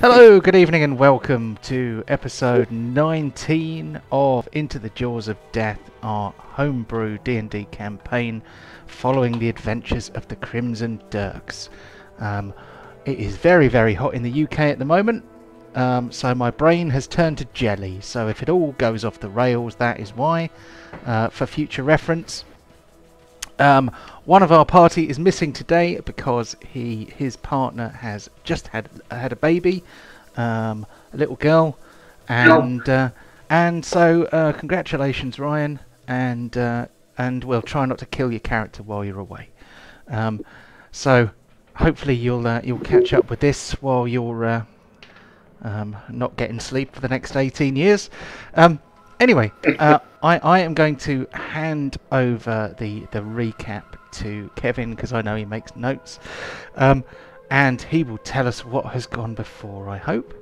Hello, good evening and welcome to episode 19 of Into the Jaws of Death, our homebrew D&D campaign following the adventures of the Crimson Dirks. It is very, very hot in the UK at the moment, so my brain has turned to jelly, so if it all goes off the rails, that is why, for future reference. One of our party is missing today because his partner has just had a baby, a little girl, and so congratulations, Ryan, and we'll try not to kill your character while you're away. So hopefully you'll catch up with this while you're not getting sleep for the next 18 years. Anyway, I am going to hand over the recap to Kevin because I know he makes notes, and he will tell us what has gone before, I hope.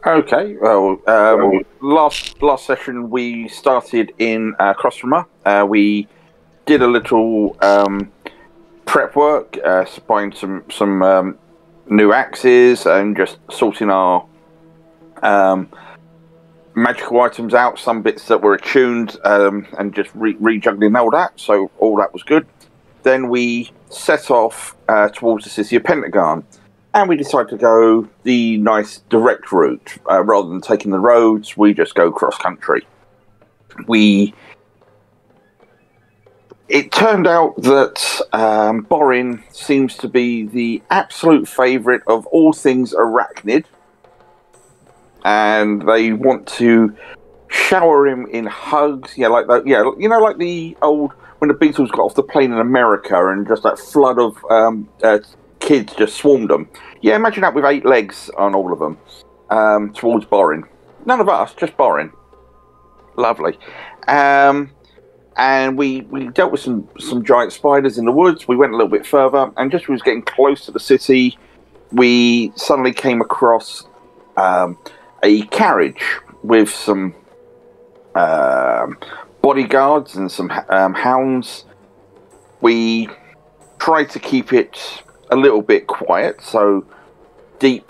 Okay, well, last session we started in Tristram. We did a little prep work, buying some new axes and just sorting our magical items out, some bits that were attuned, and just rejuggling all that, so all that was good. Then we set off towards the city of Pentegarn, and we decided to go the nice direct route. Rather than taking the roads, we just go cross-country. It turned out that Borin seems to be the absolute favourite of all things arachnid, and they want to shower him in hugs. Yeah, like that. Yeah, you know, like the old when the Beatles got off the plane in America and just that flood of kids just swarmed them. Yeah, imagine that with 8 legs on all of them towards Borin. None of us, just Borin. Lovely. And we dealt with some giant spiders in the woods. We went a little bit further, and just as we was getting close to the city, we suddenly came across a carriage with some bodyguards and some hounds. We tried to keep it a little bit quiet, so the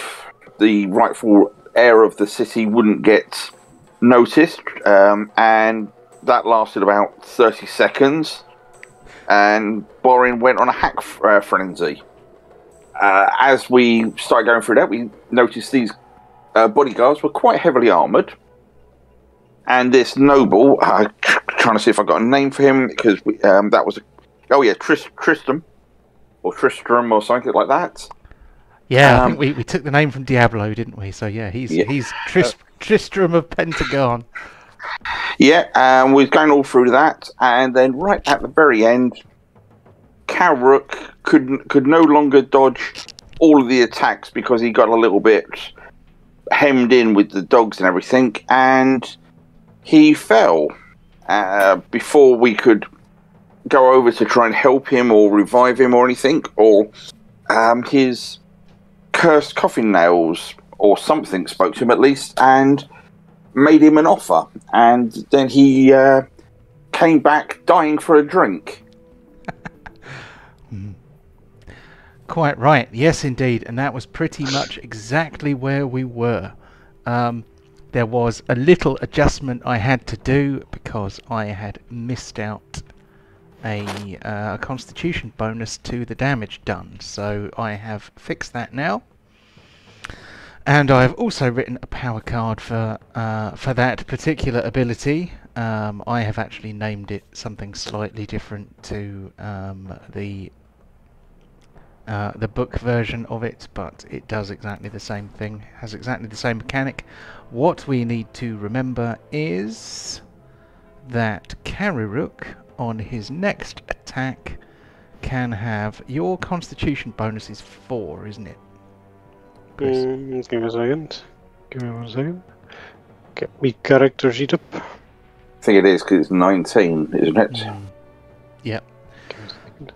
rightful heir of the city wouldn't get noticed, and that lasted about 30 seconds, and Borin went on a hack frenzy. As we started going through that, we noticed these bodyguards were quite heavily armoured, and this noble, trying to see if I got a name for him, because that was Tristram or something like that. Yeah, I think we took the name from Diablo, didn't we? So yeah, he's Tristram of Pentegarn. Yeah, and we was going all through that, and then right at the very end, Calrook could no longer dodge all of the attacks because he got a little bit hemmed in with the dogs and everything, and he fell before we could go over to try and help him or revive him or anything, or his cursed coffin nails or something spoke to him at least and made him an offer, and then he came back dying for a drink. Quite right, yes indeed, and that was pretty much exactly where we were. There was a little adjustment I had to do because I had missed out a constitution bonus to the damage done, so I have fixed that now. And I've also written a power card for that particular ability. I have actually named it something slightly different to the book version of it, but it does exactly the same thing, has exactly the same mechanic. What we need to remember is that Calrook, on his next attack, can have your constitution bonus is 4, isn't it? Give me a second. Get me character sheet up. I think it is because it's 19, isn't it? Yep. Give me a second.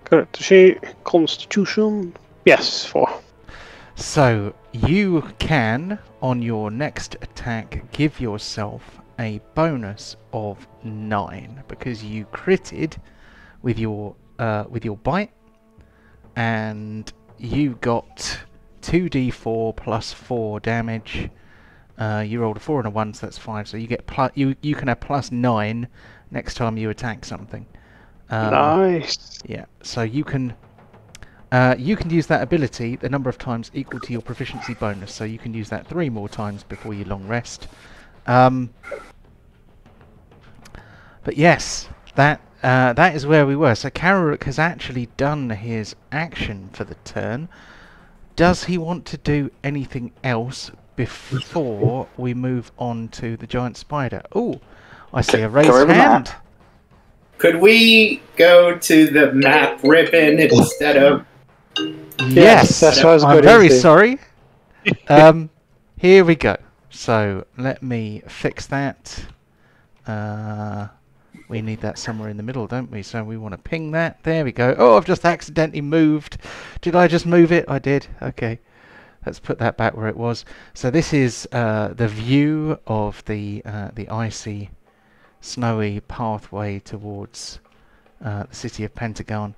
Character sheet, constitution. Yes, 4. So you can, on your next attack, give yourself a bonus of 9 because you critted with your bite, and you got 2d4 plus 4 damage. You rolled a 4 and a 1, so that's 5. So you get you can have plus 9 next time you attack something. Nice. Yeah. So you can use that ability the number of times equal to your proficiency bonus. So you can use that 3 more times before you long rest. But yes, that is where we were. So Kararuk has actually done his action for the turn. Does he want to do anything else before we move on to the giant spider? Oh, I see a raised hand. Could we go to the map ribbon instead of... Yes, that's what I was I'm going very to say. sorry. Here we go. So let me fix that. We need that somewhere in the middle, don't we? So we want to ping that. There we go. Oh, I've just accidentally moved. Did I just move it? I did. Okay. Let's put that back where it was. So this is the view of the icy, snowy pathway towards the city of Pentegarn.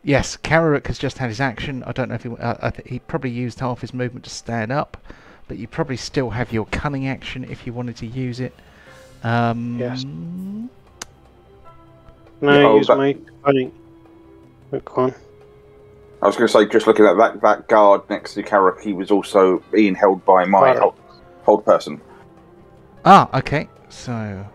Yes, Kararuk has just had his action. I don't know if he probably used half his movement to stand up, but you probably still have your cunning action if you wanted to use it. Yes. No, use my cunning. Go on. I was going to say, just looking at that guard next to Kararuk, he was also being held by my hold person. Ah, okay. So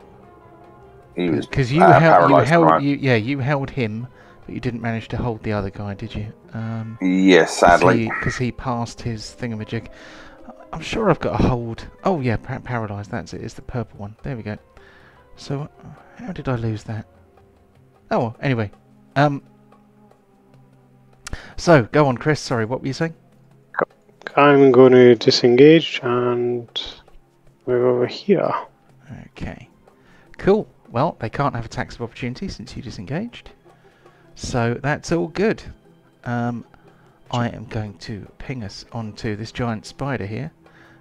He was because you held him, but you didn't manage to hold the other guy, did you? Yes, sadly. Because he passed his thingamajig. I'm sure I've got a hold. Oh yeah, paralysed. That's it. It's the purple one. There we go. So how did I lose that? Oh, well, anyway. So go on, Chris. Sorry, what were you saying? I'm going to disengage and move over here. Okay. Cool. Well, they can't have attacks of opportunity since you disengaged. So that's all good. I am going to ping us onto this giant spider here,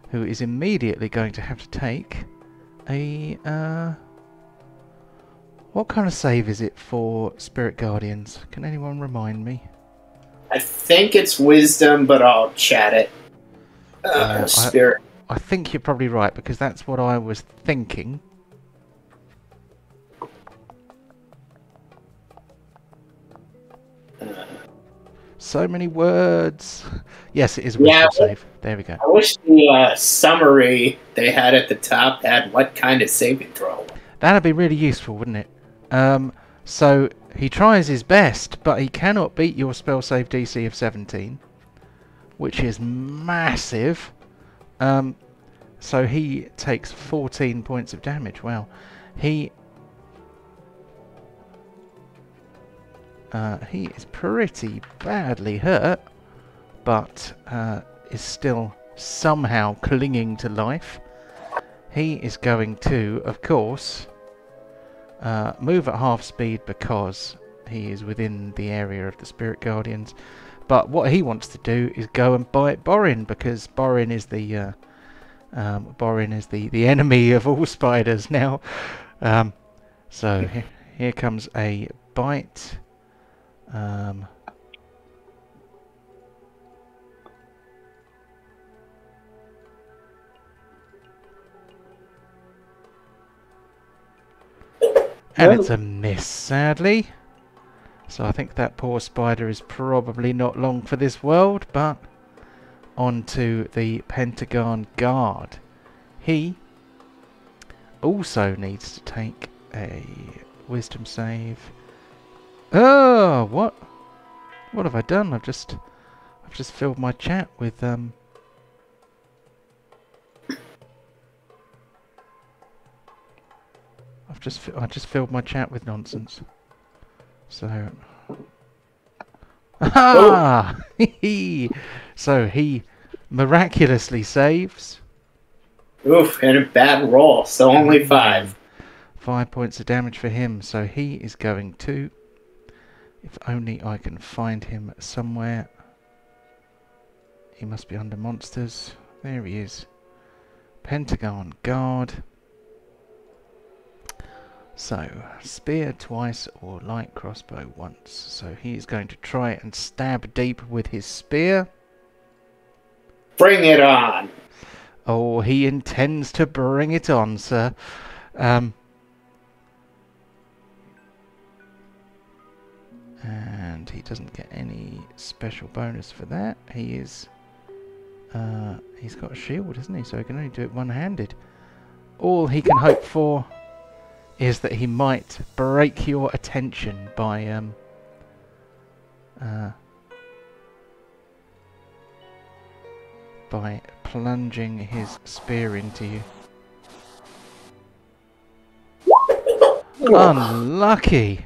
who is immediately going to have to take a... what kind of save is it for Spirit Guardians? Can anyone remind me? I think it's wisdom, but I'll chat it. Spirit. I think you're probably right, because that's what I was thinking. So many words. Yes, it is a wisdom save. There we go. I wish the summary they had at the top had what kind of saving throw. That'd be really useful, wouldn't it? So he tries his best, but he cannot beat your spell save DC of 17, which is massive. So he takes 14 points of damage. Wow. He is pretty badly hurt, but is still somehow clinging to life. He is going to, of course, move at half speed because he is within the area of the Spirit Guardians. But what he wants to do is go and bite Borin, because Borin is the enemy of all spiders now. So here comes a bite. And it's a miss, sadly. So I think that poor spider is probably not long for this world, but on to the Pentegarn guard. He also needs to take a wisdom save. Oh, what have I done? I've just filled my chat with I just filled my chat with nonsense. So ah, so he miraculously saves. Oof, and a bad roll, so only 5. 5 points of damage for him. So he is going to, if only I can find him somewhere. He must be under monsters. There he is. Pentegarn guard. So, spear twice or light crossbow once. So he is going to try and stab deep with his spear. Bring it on. Oh, he intends to bring it on, sir. And he doesn't get any special bonus for that. He is... he's got a shield, isn't he? So he can only do it one-handed. All he can hope for is that he might break your attention by plunging his spear into you. Unlucky.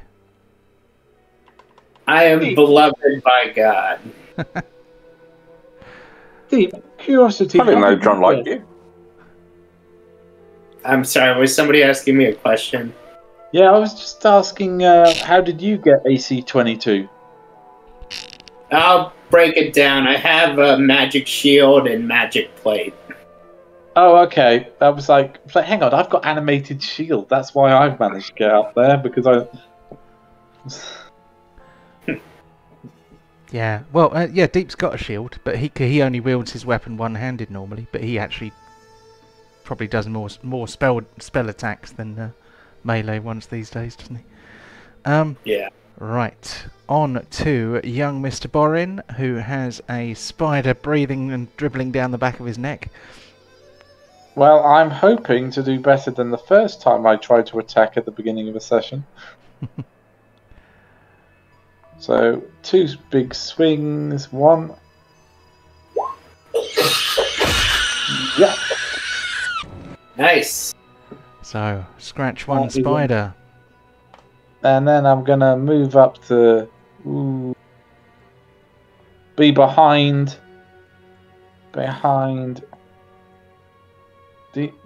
I am beloved by God. Deep curiosity. I didn't know John liked you. I'm sorry, was somebody asking me a question? Yeah, I was just asking, how did you get AC 22? I'll break it down. I have a magic shield and magic plate. Oh, okay. That was like, hang on, I've got animated shield. That's why I've managed to get up there, because I... Yeah, well, yeah, Deep's got a shield, but he only wields his weapon one-handed normally, but he actually probably does more spell attacks than melee ones these days, doesn't he? Yeah. Right, on to young Mr. Borin, who has a spider breathing and dribbling down the back of his neck. Well, I'm hoping to do better than the first time I tried to attack at the beginning of a session. So, 2 big swings, 1. Yeah. Nice. So, scratch 1 spider. And then I'm going to move up to be behind.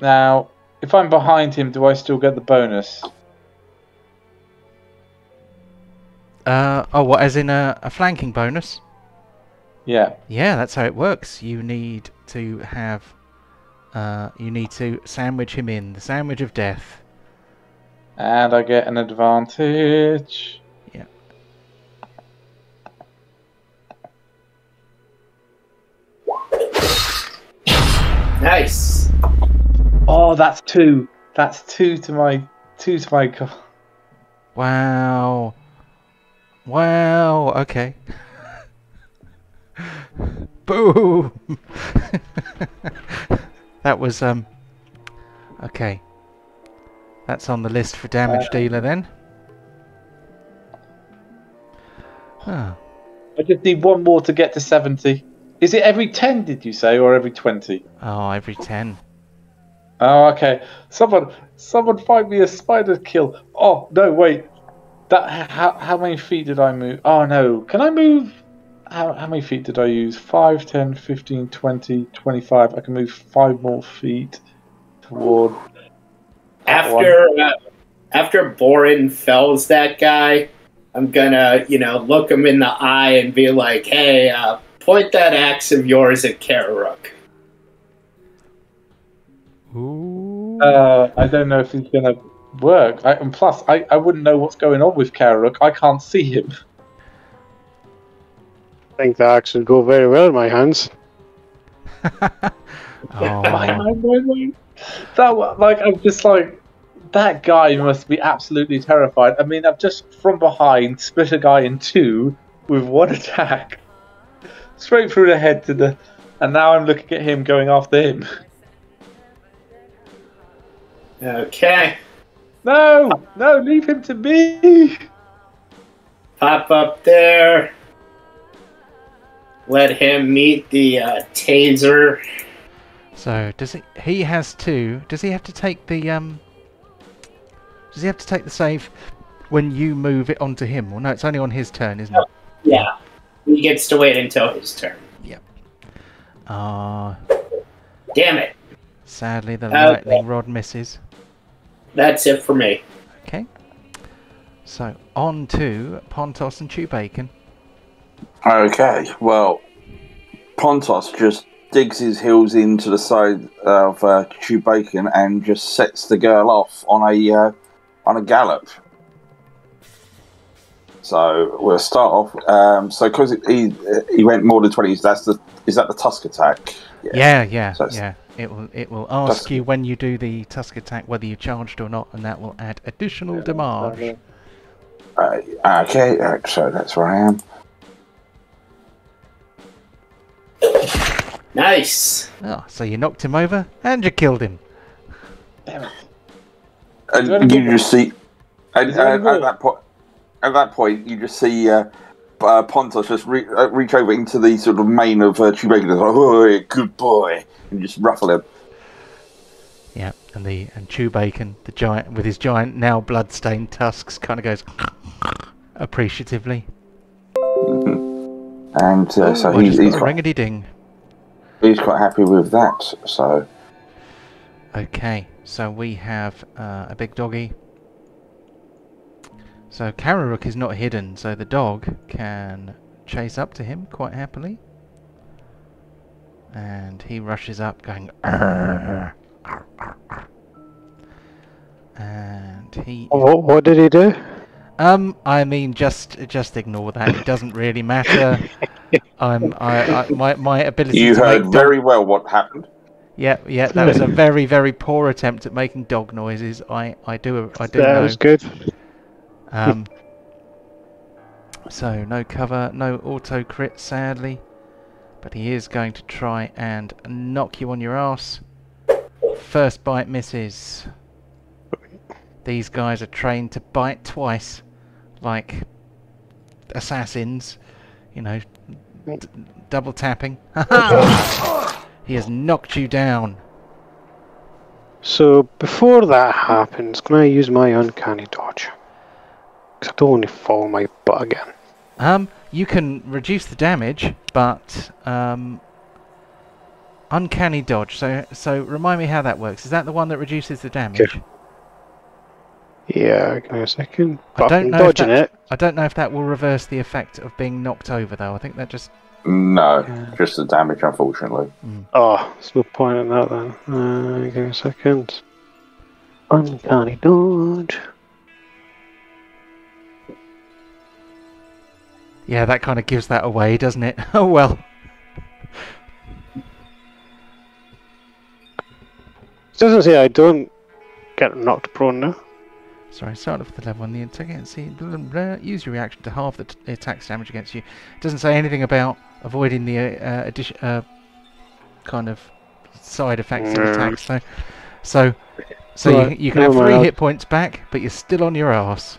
Now, if I'm behind him, do I still get the bonus? Oh, what, as in a flanking bonus? Yeah. Yeah, that's how it works. You need to have... you need to sandwich him in. The sandwich of death. And I get an advantage. Yeah. Nice. Oh, that's 2. That's 2 to my goal. Wow. Wow, okay. Boom! That was, okay. That's on the list for damage dealer then. Oh. I just need 1 more to get to 70. Is it every 10, did you say, or every 20? Oh, every 10. Oh, okay. Someone find me a spider kill. Oh, no, wait. How many feet did I move? Oh, no. Can I move? How many feet did I use? 5, 10, 15, 20, 25. I can move 5 more feet toward... After Borin fells that guy, I'm gonna, look him in the eye and be like, hey, point that axe of yours at Kararuk. Ooh. I don't know if he's gonna work. And plus, I wouldn't know what's going on with Kararuk. I can't see him. I think the axe would go very well in my hands. Oh. I'm just like, that guy must be absolutely terrified. I mean, I've just from behind split a guy in 2 with 1 attack, straight through the head and now I'm looking at him going after him. Okay. No, leave him to me. Pop up there. Let him meet the taser. So does he has 2? Does he have to take the Does he have to take the save when you move it onto him? Well, no, it's only on his turn, isn't it? Yeah. He gets to wait until his turn. Yep. Damn it. Sadly, the lightning rod misses. That's it for me. Okay. So on to Pontos and Chewbacon. Okay, well, Pontos just digs his heels into the side of Chewbacon and just sets the girl off on a gallop. So we'll start off. So because he went more than 20, is that the tusk attack? Yeah. So It will ask you when you do the tusk attack whether you charged or not, and that will add additional damage. Okay, so that's where I am. Nice. Oh, so you knocked him over and you killed him. Damn it. And you just see at that point you just see Pontos just reach over into the sort of mane of Chewbacca and like, oh, good boy, and just ruffle him. Yeah, and Chewbacca, the giant with his giant now blood-stained tusks, kind of goes appreciatively. Mm-hmm. And so he's ring-a-ding. He's quite happy with that. So okay, so we have a big doggy. So Kararuk is not hidden, so the dog can chase up to him quite happily. And he rushes up going arr, arr, arr, arr. And he What did he do? I mean just ignore that. It doesn't really matter. My ability you to heard make very well what happened. Yeah, that was a very, very poor attempt at making dog noises. I do know. That was good. So no cover, no auto crit, sadly. But he is going to try and knock you on your ass. First bite misses. These guys are trained to bite twice, like assassins. You know, double tapping. He has knocked you down. So before that happens, can I use my uncanny dodge? Because I don't want to fall on my butt again. You can reduce the damage, but uncanny dodge. So remind me how that works. Is that the one that reduces the damage? Okay. Yeah, give me a second. I don't know dodging it. I don't know if that will reverse the effect of being knocked over, though. I think that just... No, just the damage, unfortunately. Oh, there's no point in that then. Give me a second. Uncanny dodge. Yeah, that kind of gives that away, doesn't it? Oh well. It doesn't say I don't get knocked prone now. Sorry, start off with the level 1. The attack, see, use your reaction to halve the attack's damage against you. It doesn't say anything about avoiding the kind of side effects of attacks, though. So right, you can have 3 hit points back, but you're still on your arse.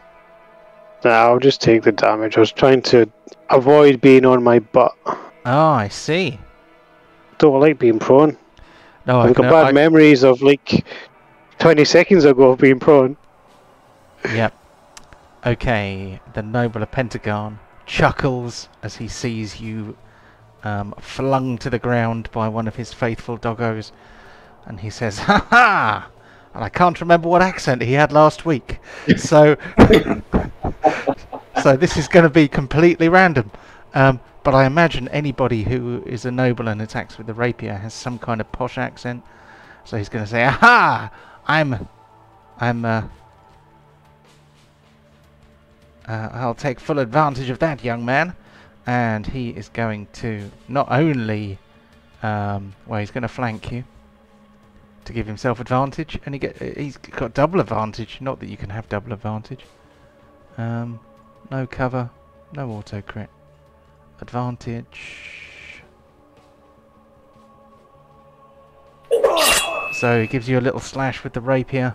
No, I'll just take the damage. I was trying to avoid being on my butt. Oh, I see. Don't like being prone. No, I've got bad memories of like 20 seconds ago of being prone. Yep. Okay, the noble of Pentegarn chuckles as he sees you flung to the ground by one of his faithful doggos, and he says, "Ha ha!" And I can't remember what accent he had last week, so so this is going to be completely random. But I imagine anybody who is a noble and attacks with the rapier has some kind of posh accent, so he's going to say, "Aha! I'll take full advantage of that, young man." And he is going to not only, well, he's going to flank you to give himself advantage, and he's got double advantage. Not that you can have double advantage. No cover, no auto crit, advantage. So he gives you a little slash with the rapier,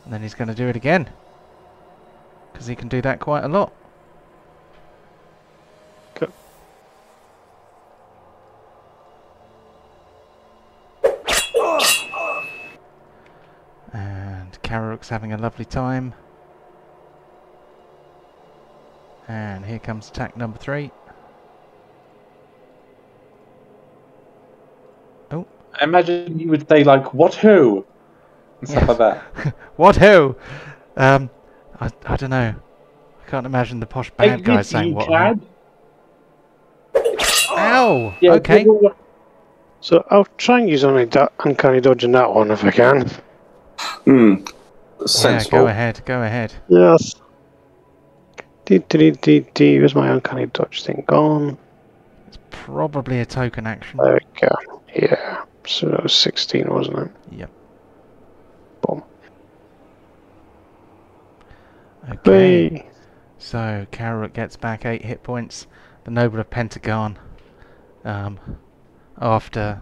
and then he's going to do it again, because he can do that quite a lot. Okay. And Kararuk's having a lovely time. And here comes attack number 3. Oh. I imagine you would say, like, what who? And stuff like that. What who? I don't know. I can't imagine the posh bad guy saying what who. Ow! Yeah, okay. So I'll try and use uncanny dodge in that one if I can. Yeah, go ahead. Yes. Where's my uncanny dodge thing gone? It's probably a token action. There we go. Yeah. So that was 16, wasn't it? Yep. Boom. Okay. Whee! So Carrot gets back 8 hit points. The Noble of Pentegarn, after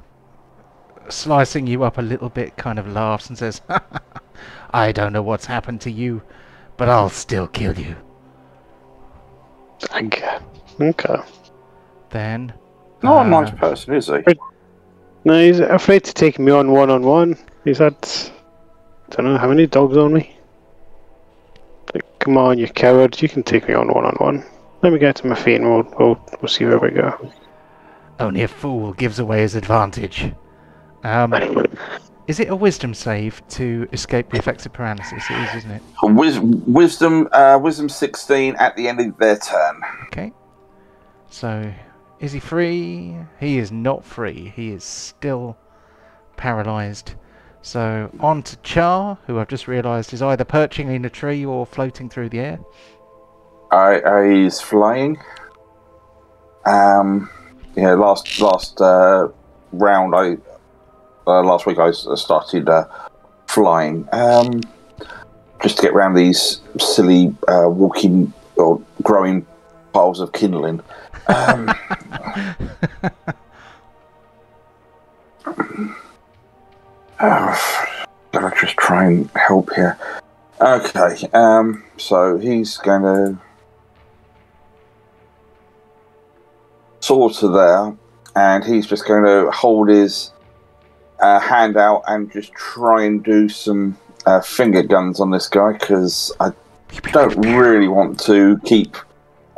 slicing you up a little bit, kind of laughs and says, I don't know what's happened to you, but I'll still kill you. Okay. Okay. Then... Not a nice person, is he? No, he's afraid to take me on one-on-one. He's had... don't know how many dogs on me. Like, come on, you coward. You can take me on one-on-one. Let me get to my feet and we'll see where we go. Only a fool gives away his advantage. Is it a wisdom save to escape the effects of paralysis? It is, isn't it? Wisdom 16 at the end of their turn. Okay. So, is he free? He is not free. He is still paralysed. So, on to Char, who I've just realised is either perching in a tree or floating through the air. He's flying. Last round, last week I started flying, just to get around these silly walking or growing piles of kindling. Gotta just try and help here. Okay, so he's going to sword to there, and he's just going to hold his hand out and just try and do some finger guns on this guy, because I don't really want to keep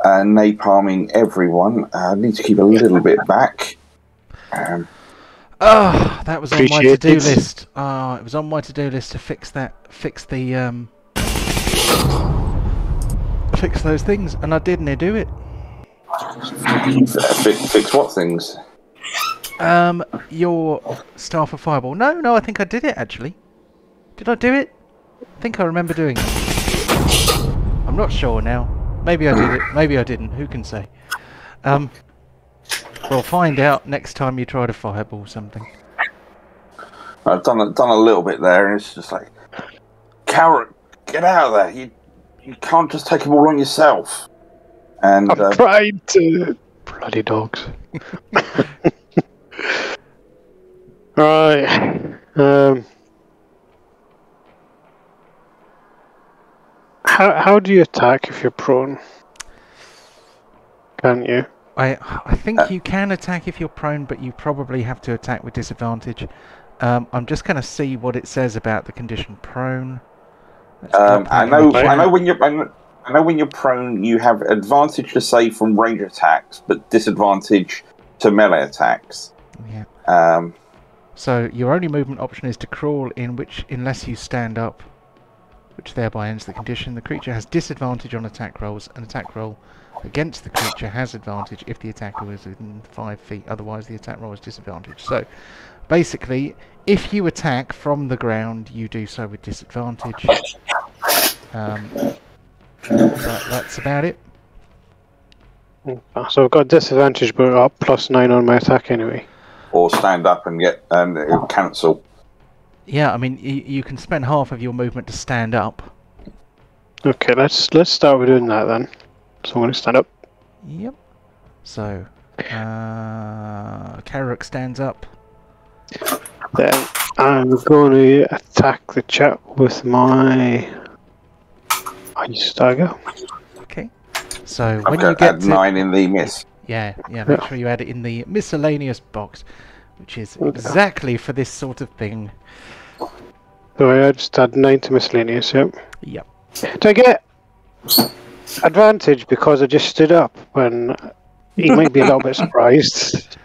napalming everyone. I need to keep a little bit back. That was on my to-do list. It was on my to-do list to fix those things, and I didn't do it. Fix what things? Your Staff of Fireball. No, I think I did it, actually. Did I do it? I think I remember doing it. I'm not sure now. Maybe I did it, maybe I didn't. Who can say? We'll find out next time you try to fireball something. I've done a little bit there, and it's just like, Carrot, get out of there! You can't just take them all on yourself. And I'm trying to. Bloody dogs. Right. How do you attack if you're prone? Can't you? I think you can attack if you're prone, but you probably have to attack with disadvantage. I'm just going to see what it says about the condition prone. I know when you're prone, you have advantage to save from range attacks, but disadvantage to melee attacks. Yeah. So your only movement option is to crawl, unless you stand up, which thereby ends the condition. The creature has disadvantage on attack rolls. An attack roll against the creature has advantage if the attacker is within 5 feet. Otherwise, the attack roll is disadvantage. So, basically, if you attack from the ground, you do so with disadvantage. That's about it. So I've got disadvantage, but up +9 on my attack anyway. Or stand up and get it'll cancel. Yeah, I mean, you can spend half of your movement to stand up. Okay, let's start with doing that then. So I'm going to stand up. Yep. So, Karuk stands up. Then I'm going to attack the chap with my ice dagger. Okay. So when you get 9 in the miss. Yeah. Make sure you add it in the miscellaneous box, which is exactly for this sort of thing. So I just add 9 to miscellaneous. Yep. Yep. Do I get advantage because I just stood up when he might be a little bit surprised?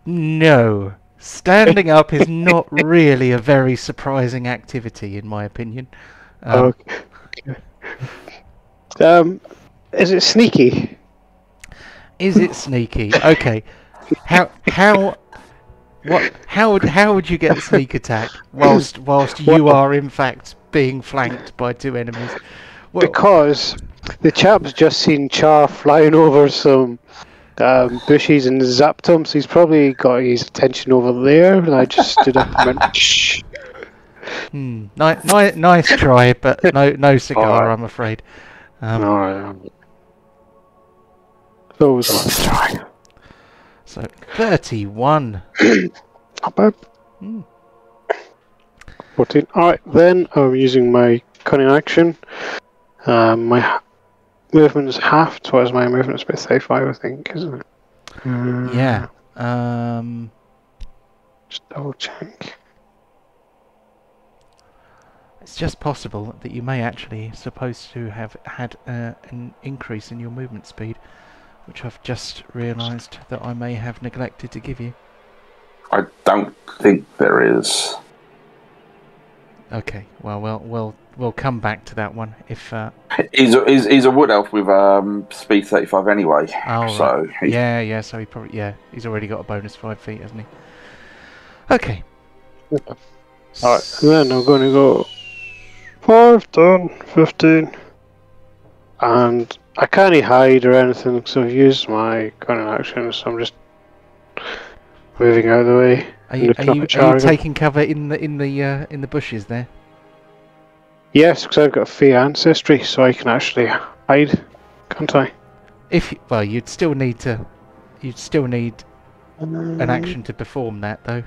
No. Standing up is not really a very surprising activity, in my opinion. Okay. Is it sneaky? Is it sneaky? Okay. How would you get a sneak attack whilst you are in fact being flanked by 2 enemies? Well, because The chap's just seen Char flying over some bushes and zapped him, so he's probably got his attention over there, and I just stood up and went, shh. Nice try, but no cigar, I'm afraid. No, that was a nice try. So 31. Not bad. 14. Alright, then I'm using my cunning action. My movement is half, so my movement is about 35, I think, isn't it? Yeah. Just double check. It's just possible that you may actually supposed to have had an increase in your movement speed, which I've just realised that I may have neglected to give you. I don't think there is. Okay, well, we'll come back to that one if. He's a wood elf with speed 35 anyway. Oh, so right. Yeah. So he's already got a bonus 5 feet, hasn't he? Okay. Alright, then I'm going to go 5, 10, 15, and I can't hide or anything, so I've used my cunning action, so I'm just moving out of the way. Are you taking cover in the bushes there? Yes, because I've got Fey ancestry, so I can actually hide, can't I? You'd still need an action to perform that, though.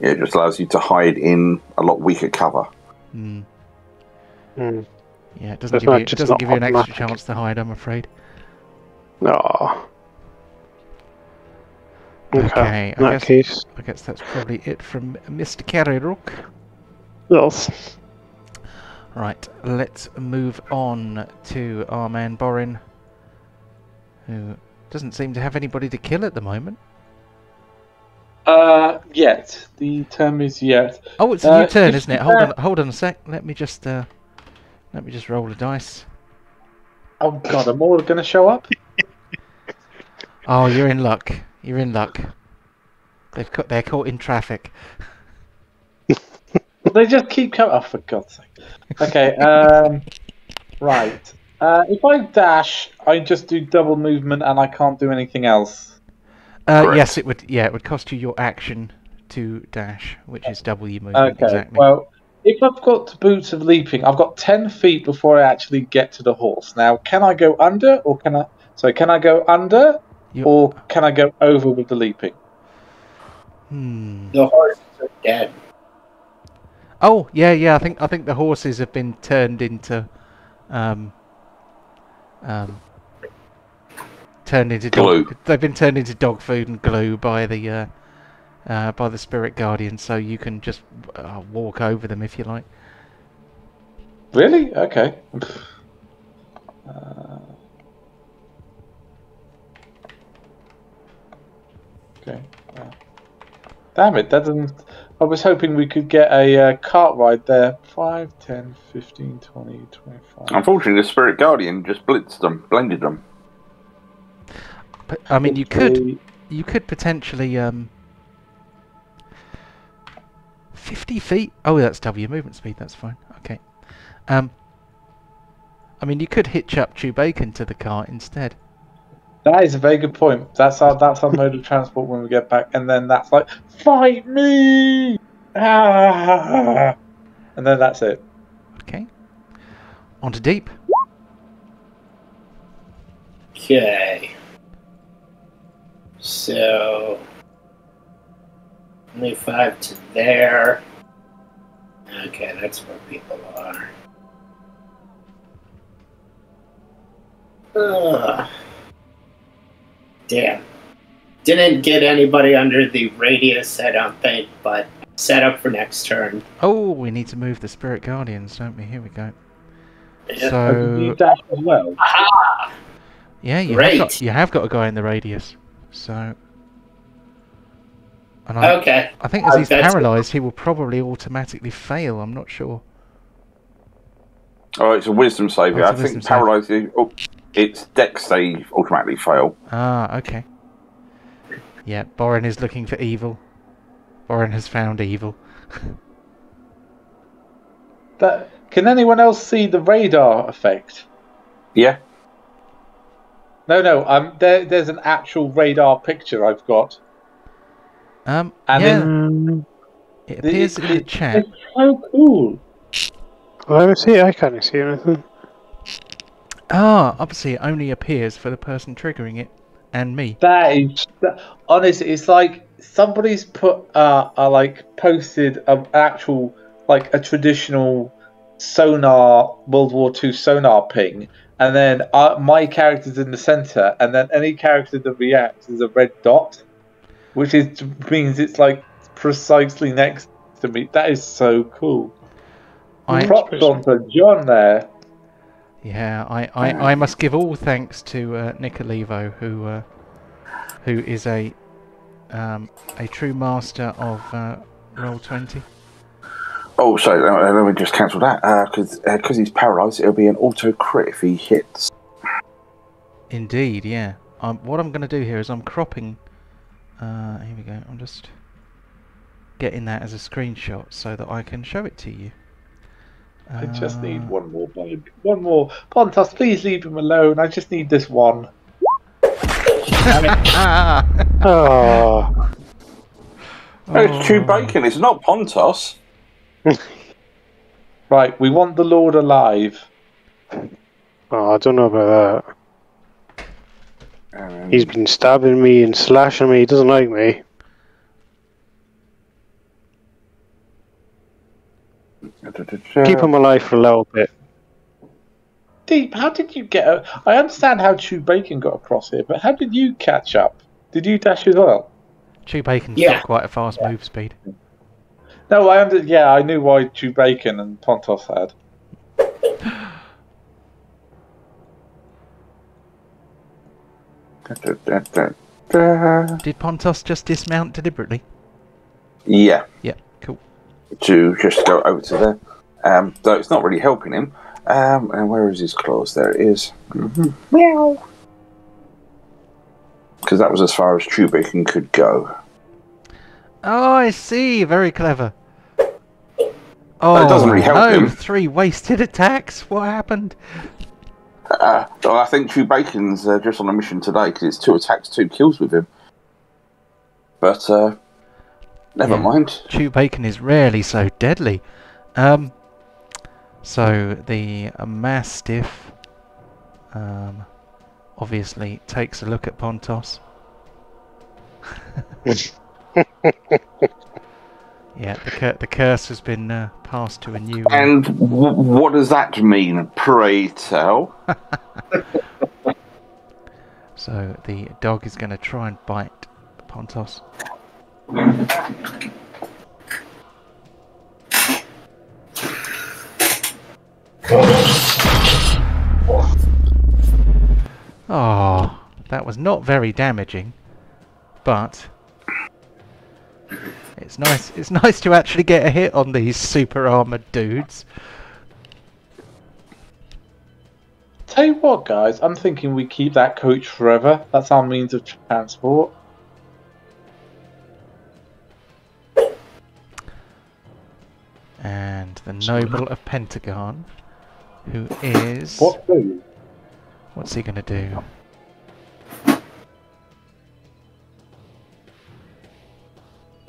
Yeah, it just allows you to hide in a lot weaker cover. Yeah, it doesn't give you an extra chance to hide, I'm afraid. No. Okay, in that case. I guess that's probably it from Mr. Carryrook. Yes. Right, let's move on to our man Borin, who doesn't seem to have anybody to kill at the moment. Yet. The term is yet. Oh, it's a new turn, isn't it? Hold on a sec. Let me just roll a dice. Oh god, are more going to show up? Oh, you're in luck. You're in luck. They're caught in traffic. They just keep coming. Oh, for God's sake. Okay. Right. If I dash, I just do double movement, and I can't do anything else. Yes, it would. Yeah, it would cost you your action to dash, which is double your movement. Okay. Exactly. Well, if I've got boots of leaping, I've got 10 feet before I actually get to the horse. Now, can I go under, or can I? So, can I go under, or can I go over with the leaping? The horses are dead. Oh, yeah. I think the horses have been turned into glue. They've been turned into dog food and glue by the spirit guardian, so you can just walk over them if you like. Really? Okay. Okay. Damn it, that doesn't... I was hoping we could get a cart ride there. 5, 10, 15, 20, 25... Unfortunately, the Spirit Guardian just blended them. But, I mean, you could potentially... 50 feet? Oh, that's double your movement speed, that's fine. Okay. I mean, you could hitch up Chewbacon to the cart instead. That is a very good point. That's our mode of transport when we get back, and then that's like, fight me! Ah! And then that's it. Okay. On to deep. Okay. So, only 5 to there. Okay, that's where people are. Ugh. Damn. Didn't get anybody under the radius, I don't think, but set up for next turn. Oh, we need to move the Spirit Guardians, don't we? Here we go. Yeah. So, You dash as well. Aha! yeah, you have got a guy in the radius. So, and Okay. I think as he's paralysed, he will probably automatically fail. I'm not sure. Oh, it's a wisdom save. I think paralysed. Oh, it's Dex save automatically fail. Ah, okay. Yeah, Borin is looking for evil. Borin has found evil. Can Can anyone else see the radar effect? Yeah. No. There's an actual radar picture I've got. Yeah, And it appears in the chat. It's so cool. Let me see. I can't see anything. Obviously it only appears for the person triggering it and me. Honestly, it's like somebody's put posted an actual a traditional sonar World War II sonar ping, and then my character's in the center, and then any character that reacts is a red dot, which means it's precisely next to me. That is so cool. Props on to John there. Yeah, I must give all thanks to Nicolivo, who is a true master of Roll20. Oh, sorry, let me just cancel that. Because he's paralysed, it'll be an auto crit if he hits. Indeed, yeah. What I'm going to do here is I'm cropping... here we go. I'm just getting that as a screenshot so that I can show it to you. I just need one more bug. One more. Pontos, please leave him alone. I just need this one. Oh. It's Chew Bacon, it's not Pontos. Right, we want the Lord alive. Oh, I don't know about that. He's been stabbing me and slashing me. He doesn't like me. Keep him alive for a little bit. Deep, how did you get... I understand how Chew Bacon got across here, but how did you catch up? Did you dash as well? Chew Bacon's got quite a fast move speed. No, I knew why Chew Bacon and Pontos had. Did Pontos just dismount deliberately? Yeah. Yeah, cool. To just go over to there. Though it's not really helping him. And where is his claws? There it is. Meow. Because that was as far as Chew Bacon could go. Oh, I see. Very clever. Oh, it doesn't really help him. 3 wasted attacks. What happened? Well, I think Chew Bacon's just on a mission today because it's 2 attacks, 2 kills with him. But never mind. Chew Bacon is rarely so deadly. So the Mastiff obviously takes a look at Pontos. Yeah, the curse has been passed to a new... And what does that mean, pray tell? So the dog is going to try and bite Pontos. Oh, that was not very damaging, but it's nice. It's nice to actually get a hit on these super armored dudes. Tell you what, guys, I'm thinking we keep that coach forever. That's our means of transport. And the Noble of Pentegarn, who is... What's he going to do?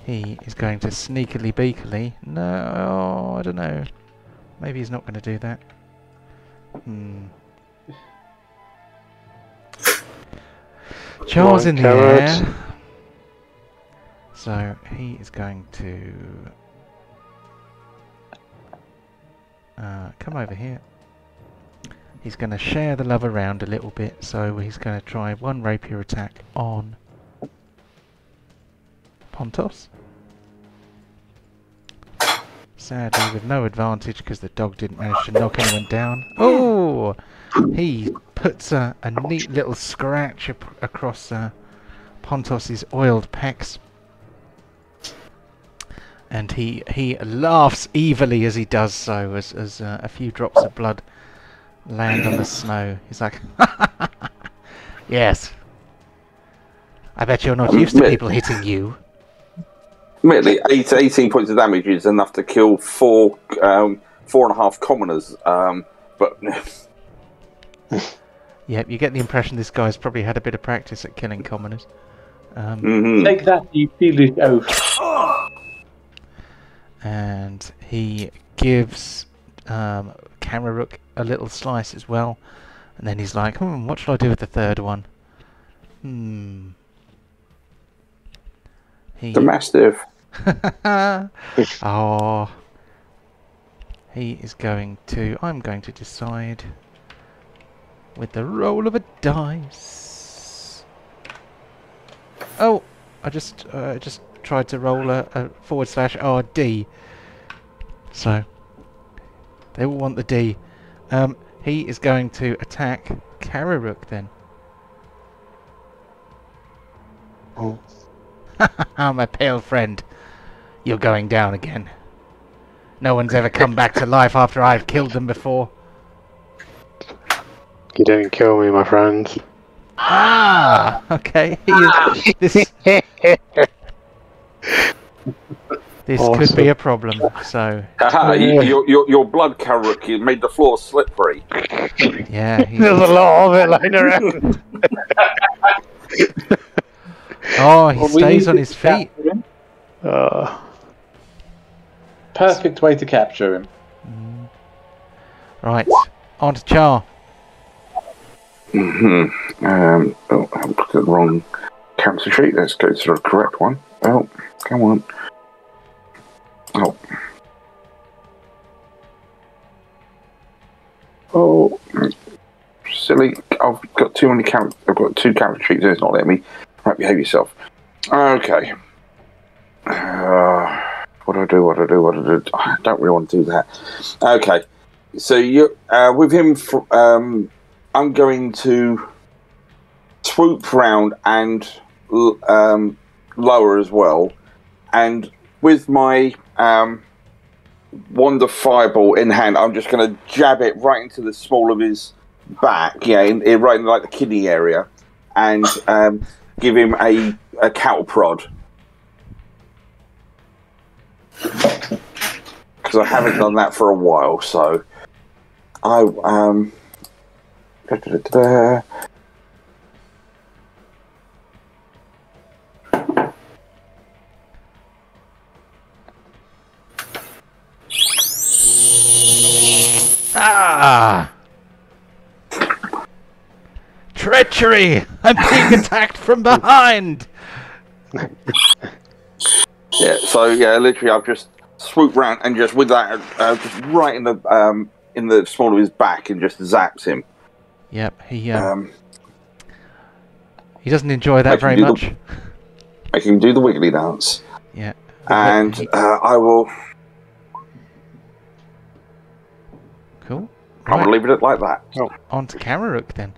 He is going to sneakily beakily... No, I don't know. Maybe he's not going to do that. Jaws in the air. So he is going to come over here. He's going to share the love around a little bit, so he's going to try 1 rapier attack on Pontos. Sadly with no advantage because the dog didn't manage to knock anyone down. Oh! He puts a neat little scratch across Pontos's oiled pecs. And he laughs evilly as he does so, as a few drops of blood land on the snow. He's like, yes. I bet you're not used to people hitting you. Admittedly, 18 points of damage is enough to kill 4 4.5 commoners. But Yep, you get the impression this guy's probably had a bit of practice at killing commoners. Take that, you foolish oaf. And he gives Kamaruk a little slice as well. And then he's like, what shall I do with the third one? The Mastiff. Oh. He is going to... I'm going to decide with the roll of a dice. Oh! I just tried to roll a /RD. So, they will want the D. He is going to attack Kamaruk then. Oh. My pale friend. You're going down again. No one's ever come back to life after I've killed them before. You didn't kill me, my friend. Ah! Okay. This Awesome. could be a problem, so... Your blood, Kamaruk, you made the floor slippery. Yeah, There's a lot of it lying around. Oh, he stays on his feet. Perfect way to capture him. Right, on to Char. Oh, I'm looking at the wrong character sheet. Let's go to the correct one. Oh, come on. Oh, silly! I've got too many characters. I've got 2 character sheets. It's not letting me. Right, behave yourself. Okay. What do I do? I don't really want to do that. Okay. So you, with him, I'm going to swoop round and lower as well, and with my wand of fireball in hand, I'm just going to jab it right into the small of his back, right in like the kidney area, and give him a cattle prod. Because I haven't done that for a while, so I Ah! Treachery! I'm being attacked from behind! literally I've just swooped round and just with that just right in the small of his back and just zaps him. Yep, he doesn't enjoy that very much. Make him do the wiggly dance. Yeah. And I will... Cool. I'm going to leave it like that. Oh. On to Kamaruk then.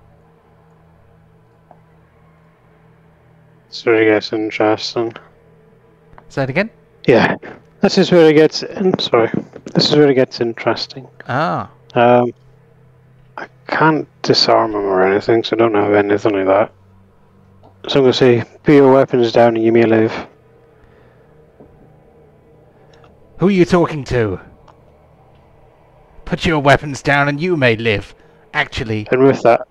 So it gets interesting. Say it again? Yeah. This is where it gets... This is where it gets interesting. Ah. I can't disarm him or anything, so I don't have anything like that. So I'm going to say, put your weapons down and you may live. Who are you talking to? Put your weapons down and you may live. Actually. And with that...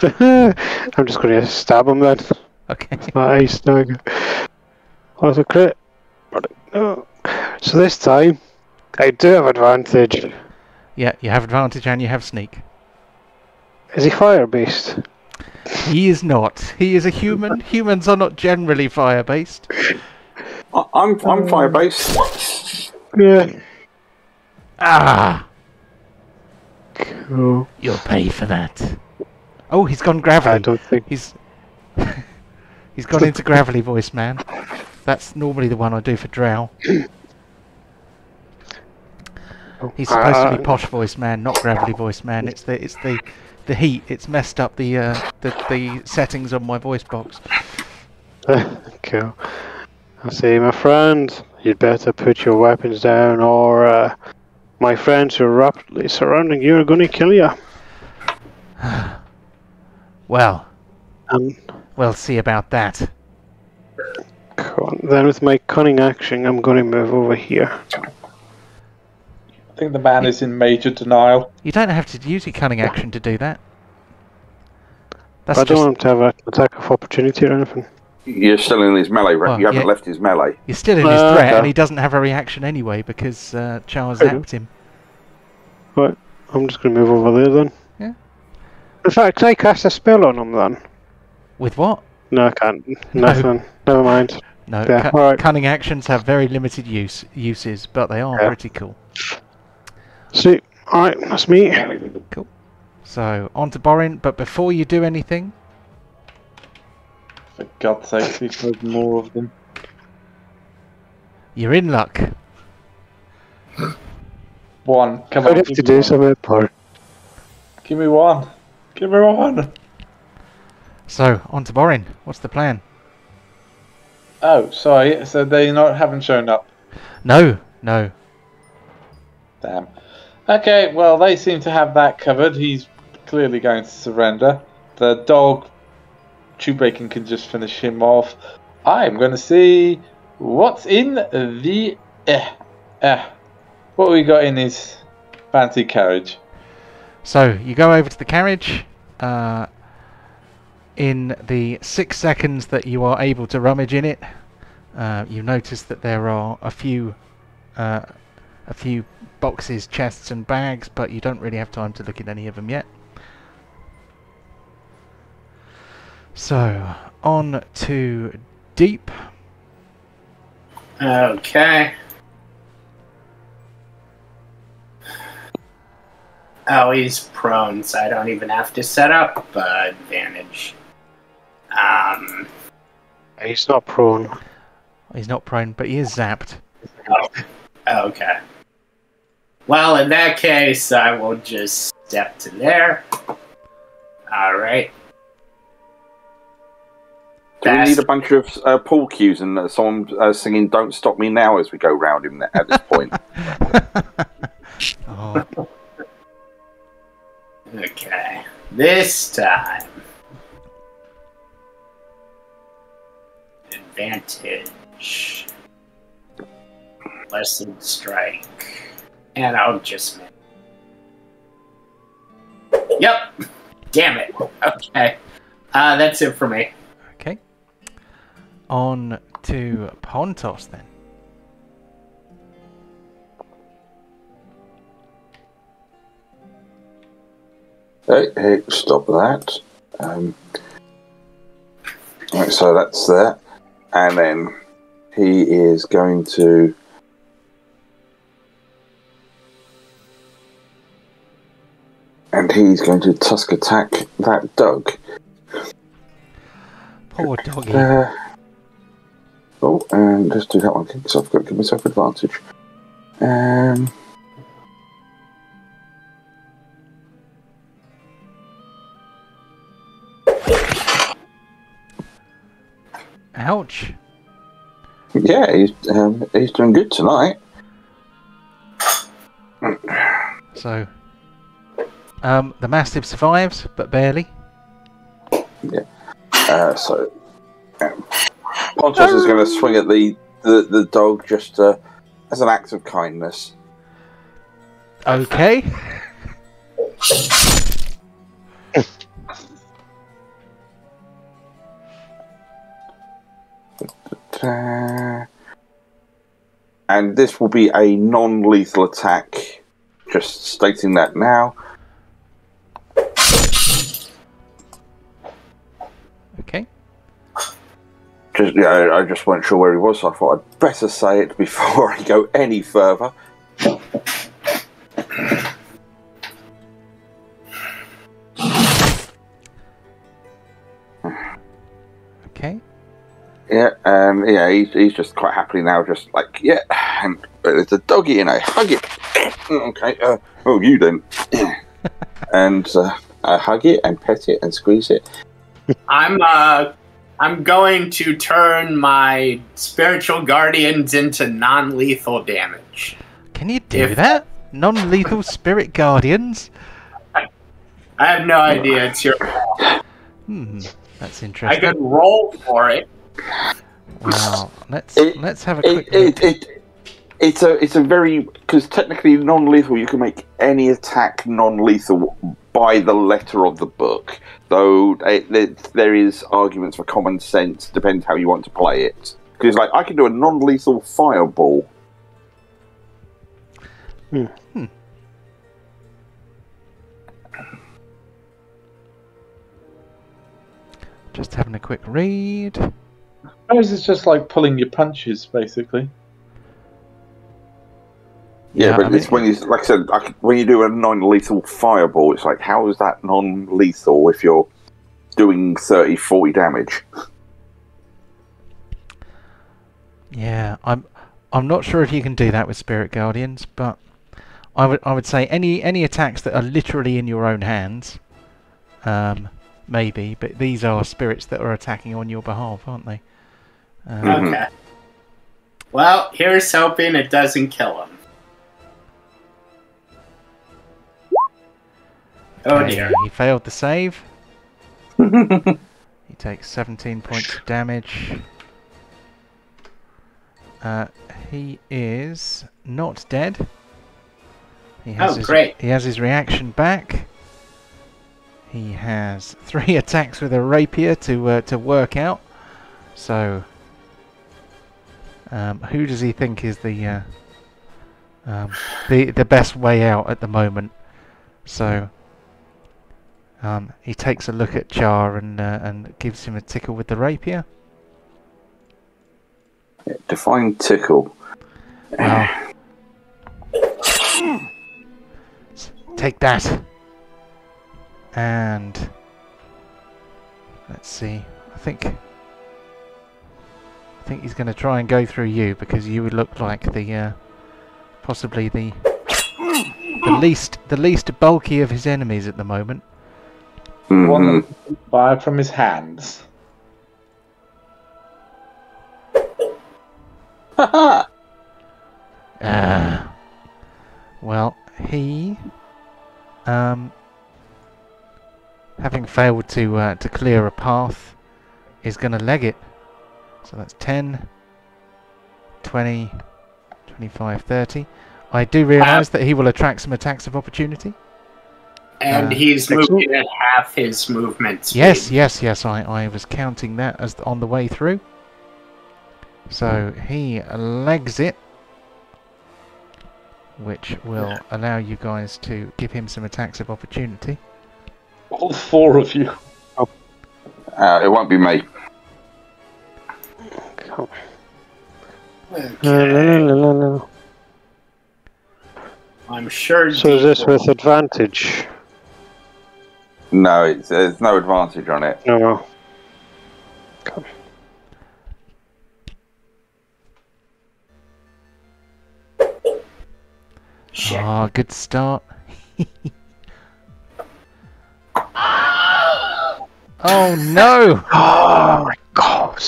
I'm just going to stab him then. Okay. My ace snug. That's a crit. No. So this time, I do have advantage. Yeah, you have advantage and you have sneak. Is he fire-based? He is not. He is a human. Humans are not generally fire-based. I'm fire-based. Yeah. Ah! Cool. You'll pay for that. Oh, he's gone gravelly. I don't think... He's gone into gravelly voice, man. That's normally the one I do for Drow. He's supposed to be posh voice man, not gravelly voice man. It's the heat. It's messed up the settings on my voice box. Cool. I'll say, my friend, you'd better put your weapons down, or my friends who are rapidly surrounding you are going to kill you. Well, we'll see about that. Cool. Then with my cunning action, I'm going to move over here. think the man is in major denial. You don't have to use your cunning action to do that. That's I don't want him to have an attack of opportunity or anything. You're still in his melee, right? Well, You haven't yeah. left his melee. You're still in his threat, okay. and he doesn't have a reaction anyway because Charles zapped him. Right, I'm just going to move over there then. Yeah. In fact, can I cast a spell on him then? With what? No, I can't. Nothing. Never mind. No, Yeah, alright. cunning actions have very limited uses, but they are pretty cool. See, alright, that's me. Cool. So, on to Borin, but before you do anything... For God's sake, we've heard more of them. You're in luck. One, come I'd on. have to do something, Paul. Give me one. Give me one. So, on to Borin. What's the plan? Oh, sorry. So they haven't shown up. No, no. Damn. Okay, well, they seem to have that covered. He's clearly going to surrender. The dog, Chewbacon, can just finish him off. I'm going to see what's in the... what we got in his fancy carriage. So, you go over to the carriage. In the 6 seconds that you are able to rummage in it, you notice that there are a few boxes, chests and bags, but you don't really have time to look at any of them yet. So, on to Deep. Okay. Oh, he's prone, so I don't even have to set up advantage. He's not prone. He's not prone, but he is zapped. Oh, okay. Well, in that case, I will just step to there. Alright. Do we need a bunch of pool cues and someone singing "Don't Stop Me Now" as we go round him at this point? Oh. Okay. This time. Advantage. Lesson strike. And I'll just... Yep! Damn it. Okay. That's it for me. Okay. On to Pontos then. Hey, stop that. Right, so that's that. And then he is going to... And he's going to tusk attack that dog. Poor doggy. And just do that one because I've got to give myself advantage. Ouch. Yeah, he's doing good tonight. So, the Mastiff survives, but barely. Yeah. So, Pontos is going to swing at the dog just as an act of kindness. Okay. And this will be a non-lethal attack. Just stating that now. Okay. I just weren't sure where he was, so I thought I'd better say it before I go any further. Okay. Yeah, he's just quite happily now, just like, yeah, and there's a doggy and I hug it. Okay, you then. And I hug it and pet it and squeeze it. I'm going to turn my spiritual guardians into non-lethal damage. Can you do that? Non-lethal spirit guardians? I have no idea. It's your... That's I interesting. could roll for it. Well, let's have a quick look. It's a very, because technically non-lethal, you can make any attack non-lethal by the letter of the book. Though there is arguments for common sense, depends how you want to play it. Because like I can do a non-lethal fireball. Just having a quick read. I suppose it's just like pulling your punches, basically. Yeah, but I it's when you, like I said, when you do a non-lethal fireball, it's like, how is that non-lethal if you're doing 30, 40 damage? Yeah, I'm not sure if you can do that with Spirit Guardians, but I would say any attacks that are literally in your own hands, maybe. But these are spirits that are attacking on your behalf, aren't they? Okay. Well, here's hoping it doesn't kill him. Oh dear. He failed the save. He takes 17 points of damage. He is not dead. He has great. He has his reaction back. He has 3 attacks with a rapier to work out. So, who does he think is the best way out at the moment? So, he takes a look at Char and gives him a tickle with the rapier. Define tickle. Well, take that. And let's see. I think he's going to try and go through you because you would look like the possibly the least bulky of his enemies at the moment. One fire from his hands. Well, he having failed to clear a path is going to leg it. So that's 10, 20, 25, 30. I do realise that he will attract some attacks of opportunity. And he's moving at half his movement speed. Yes. I was counting that as on the way through. So he legs it, which will allow you guys to give him some attacks of opportunity. All 4 of you. It won't be me. Okay. I'm sure. So is this with advantage? No, there's no advantage on it. No. Come. Shit. Ah, good start. Oh no! Oh my god!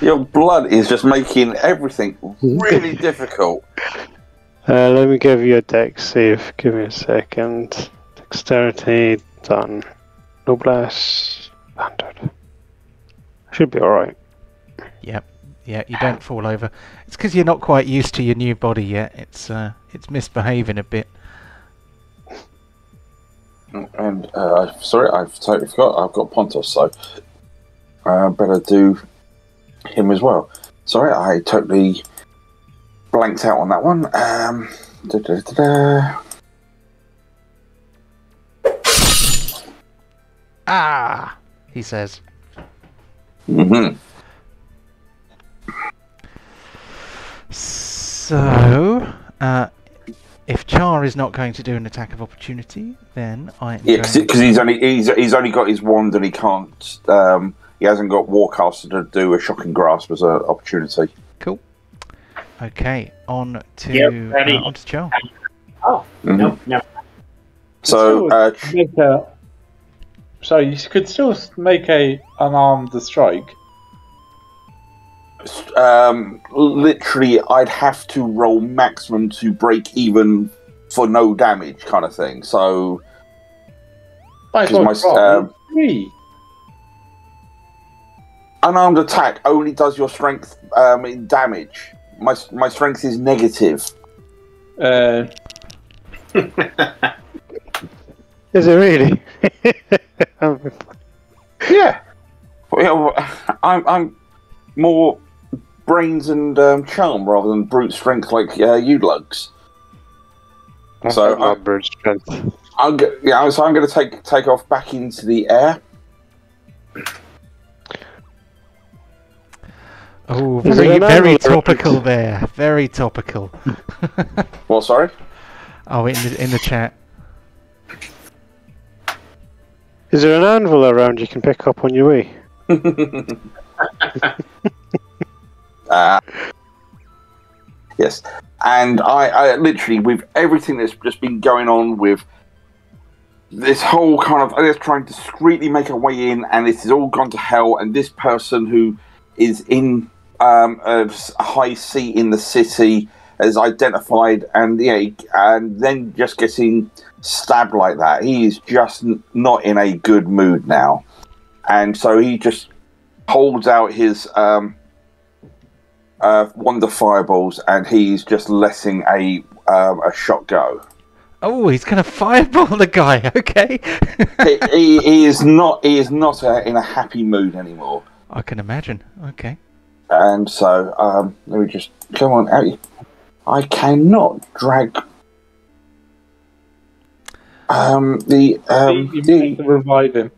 Your blood is just making everything really difficult. Let me give you a dex save. Give me a second. Dexterity done. Noblesse standard. Should be alright. Yep. Yeah, you don't fall over. It's because you're not quite used to your new body yet. It's misbehaving a bit. And sorry, I've totally forgot. I've got Pontus, so better do him as well. Sorry, I totally blanked out on that one. Ah, he says. So, if Char is not going to do an attack of opportunity, then I am because he's only got his wand and he can't. He hasn't got Warcaster to do a shocking grasp as an opportunity. Cool. Okay, on to Char. Oh, no. So, so you could still make an unarmed strike. Literally, I'd have to roll maximum to break even for no damage, kind of thing. So, because 3. Unarmed attack only does your strength in damage. my strength is negative. Is it really? Yeah. Well, I'm more brains and charm rather than brute strength like you lugs. So I'm brute strength. so I'm going to take off back into the air. Oh, very topical there. Very topical. What? Sorry. Oh, in the chat. Is there an anvil around you can pick up on your way? Yes, and I literally, with everything that's just been going on with this whole kind of us trying to discreetly make our way in, and this has all gone to hell, and this person who is in a high seat in the city is identified, and and then just getting stabbed like that. He is just not in a good mood now, and so he just holds out his wonder fireballs, and he's just letting a shot go. Oh, he's gonna fireball the guy. Okay. he is not in a happy mood anymore. I can imagine. Okay. And so let me just come on out. I cannot drag you need to revive him.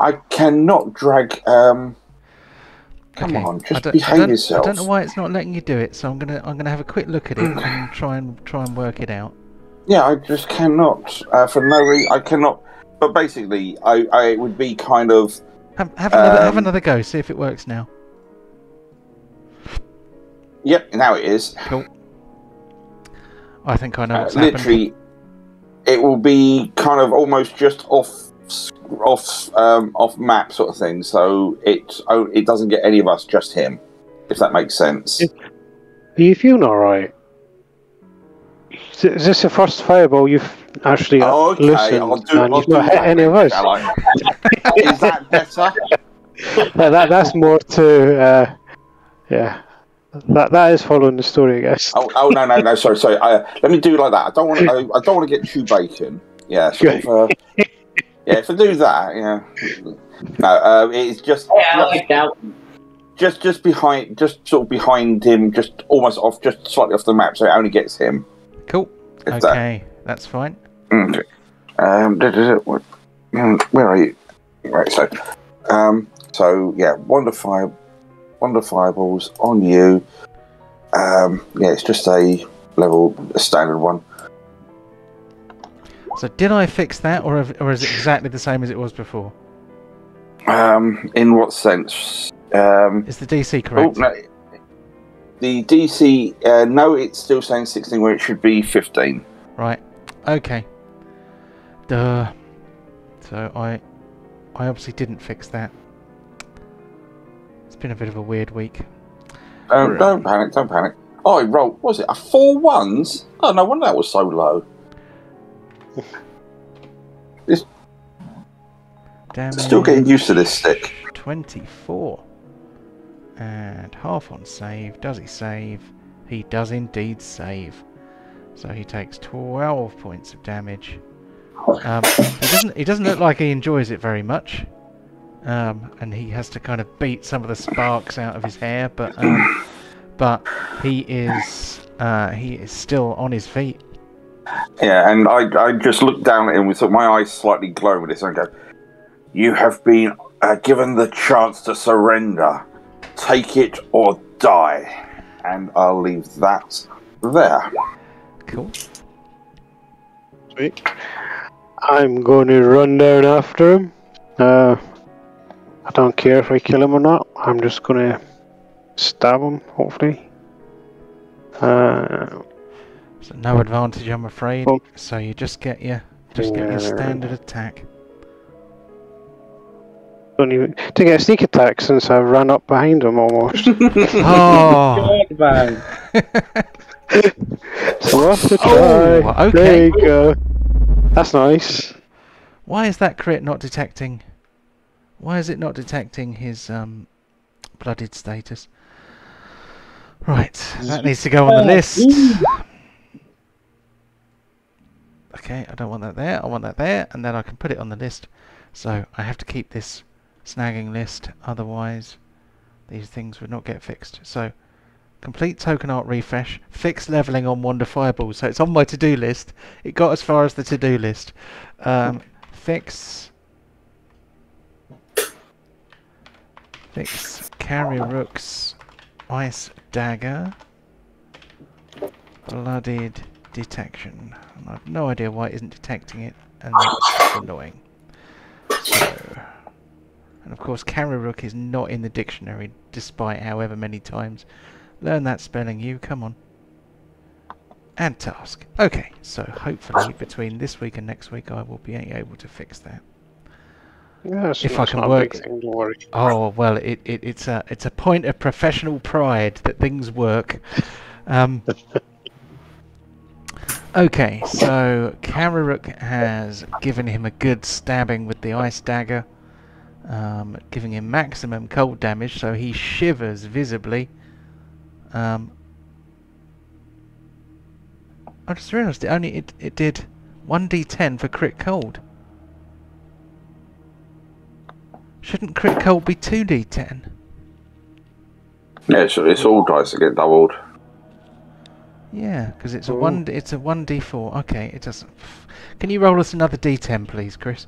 I cannot drag Come Okay. on, just behave yourself. I don't know why it's not letting you do it, so I'm gonna have a quick look at it and try and work it out. Yeah, I just cannot for no reason. I cannot. But basically, I would be kind of have another go. See if it works now. Yep, now it is. Cool. I think I know what's happened. Literally, it will be kind of almost just off map sort of thing. So it doesn't get any of us, just him. If that makes sense. Are you feeling alright? Is this the first fireball you've actually loosened? I'll do you've not hit any of us? Is that better? That's more to yeah. That is following the story, I guess. Oh no, sorry. Let me do it like that. I don't want to get chew bacon. Yeah, sort of, yeah. If I do that, yeah. No, it's just. Yeah, I like that. Just behind, just sort of behind him, just almost off, just slightly off the map, so it only gets him. Cool. Okay, that's fine. Okay. Where are you? Right. So yeah, wonder fireballs on you. Yeah, it's just a standard one. So did I fix that, or is it exactly the same as it was before? In what sense? Is the DC correct? Oh, no. The DC, no, it's still saying 16 where it should be 15. Right. Okay. Duh. So I obviously didn't fix that. It's been a bit of a weird week. Don't panic. Oh, I rolled, was it a 4 1s? Oh, no wonder that was so low. Damage. Still getting used to this stick. 24. And half on save. Does he save? He does indeed save. So he takes 12 points of damage. He doesn't look like he enjoys it very much. And he has to kind of beat some of the sparks out of his hair, but he is still on his feet. Yeah, and I just looked down at him with my eyes slightly glowing with this and I go, "You have been given the chance to surrender. Take it or die." And I'll leave that there. Cool. Sweet. I'm going to run down after him. I don't care if I kill him or not. I'm just going to stab him, hopefully. So no advantage, I'm afraid. Oh. So you just get your standard attack. Don't even to get a sneak attack since I ran up behind him almost. Oh! God, man. So off the try. Oh, okay. There you go. That's nice. Why is that crit not detecting? Why is it not detecting his blooded status? Right, that needs to go on the list. Okay, I don't want that there, I want that there, and then I can put it on the list. So I have to keep this snagging list, otherwise these things would not get fixed. So, complete token art refresh, fix leveling on Wander Fireball. So it's on my to-do list. It got as far as the to-do list. Fix Carry Rook's Ice Dagger. Blooded detection. And I've no idea why it isn't detecting it, and that's annoying. So, and of course, Carry-Rook is not in the dictionary, despite however many times. Learn that spelling, you. Come on. Add task. Okay, so hopefully between this week and next week, I will be able to fix that. Yeah, If I can work. Thing, don't worry. Oh well, it's a point of professional pride that things work. Okay, so Carry-Rook has given him a good stabbing with the ice dagger, giving him maximum cold damage, so he shivers visibly. I just realised it did 1d10 for crit cold. Shouldn't crit cold be 2d10? Yeah, it's all dice that get doubled. Yeah, because it's a 1d4. Okay, it doesn't. Can you roll us another d10, please, Chris?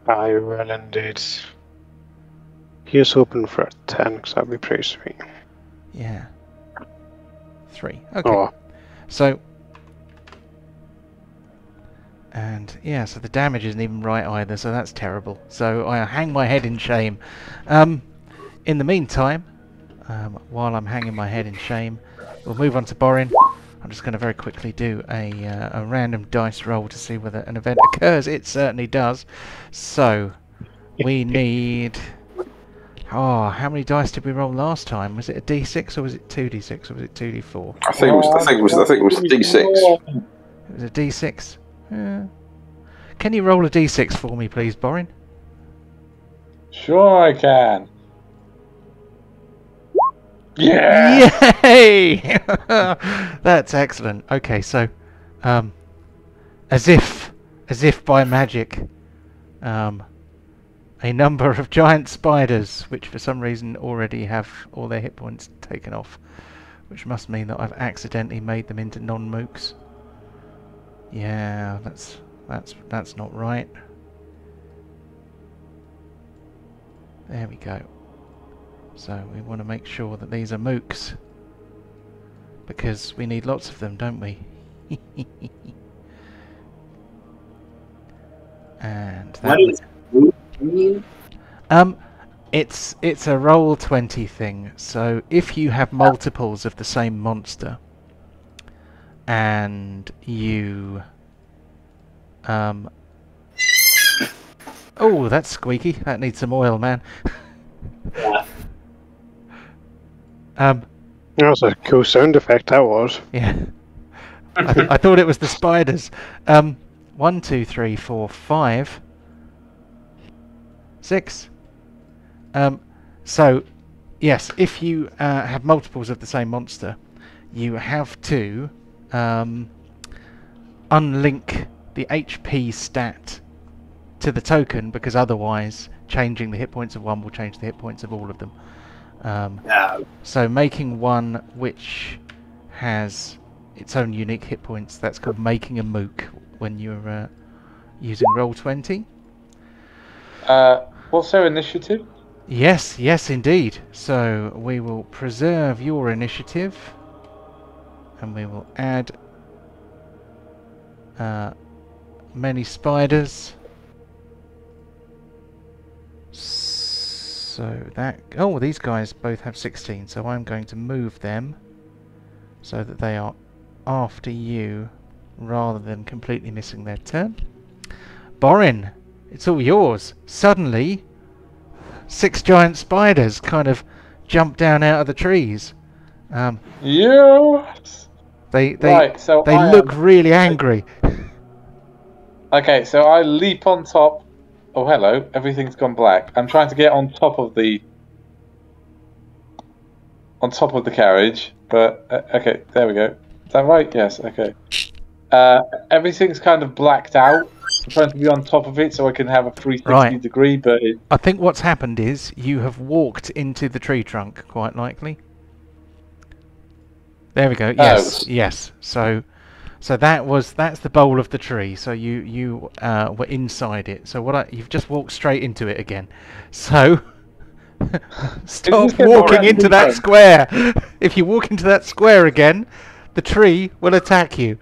I will indeed. Here's hoping for a 10, because that'd be pretty sweet. Yeah. 3. Okay. Oh. So. And yeah, so the damage isn't even right either, so that's terrible. So I hang my head in shame. In the meantime, while I'm hanging my head in shame, we'll move on to Borin. I'm just going to very quickly do a random dice roll to see whether an event occurs. It certainly does. So we need. Oh, how many dice did we roll last time? Was it a D6 or was it 2D6 or was it 2D4? I think it was a D6. It was a D6. Can you roll a D6 for me, please, Borin? Sure, I can. Yeah! Yay! That's excellent. Okay, so, as if by magic, a number of giant spiders, which for some reason already have all their hit points taken off, which must mean that I've accidentally made them into non-mooks. Yeah, that's not right. There we go. So we want to make sure that these are mooks, because we need lots of them, don't we? And that what is mook mean? It's a roll 20 thing. So if you have multiples of the same monster, and you oh, that's squeaky. That needs some oil, man. Yeah. That was a cool sound effect, that was. Yeah. I thought it was the spiders. 1, 2, 3, 4, 5, 6. So, yes, if you have multiples of the same monster, you have to unlink the HP stat to the token, because otherwise changing the hit points of one will change the hit points of all of them. So making one which has its own unique hit points, that's called making a mook when you're using Roll20. What's their initiative? Yes, indeed. So we will preserve your initiative, and we will add many spiders. So that... Oh, these guys both have 16, so I'm going to move them so that they are after you rather than completely missing their turn. Borin, it's all yours. Suddenly, 6 giant spiders kind of jump down out of the trees. Yes! They so they look really angry. Okay, so I leap on top. Oh, hello. Everything's gone black. I'm trying to get on top of the... on top of the carriage, but okay, there we go. Is that right? Yes. Okay. Everything's kind of blacked out. I'm trying to be on top of it so I can have a 360 degree, but I think what's happened is you have walked into the tree trunk, quite likely. There we go. Yes, yes. So that's the bowl of the tree. So you were inside it. So you've just walked straight into it again. So stop walking into that square. If you walk into that square again, the tree will attack you.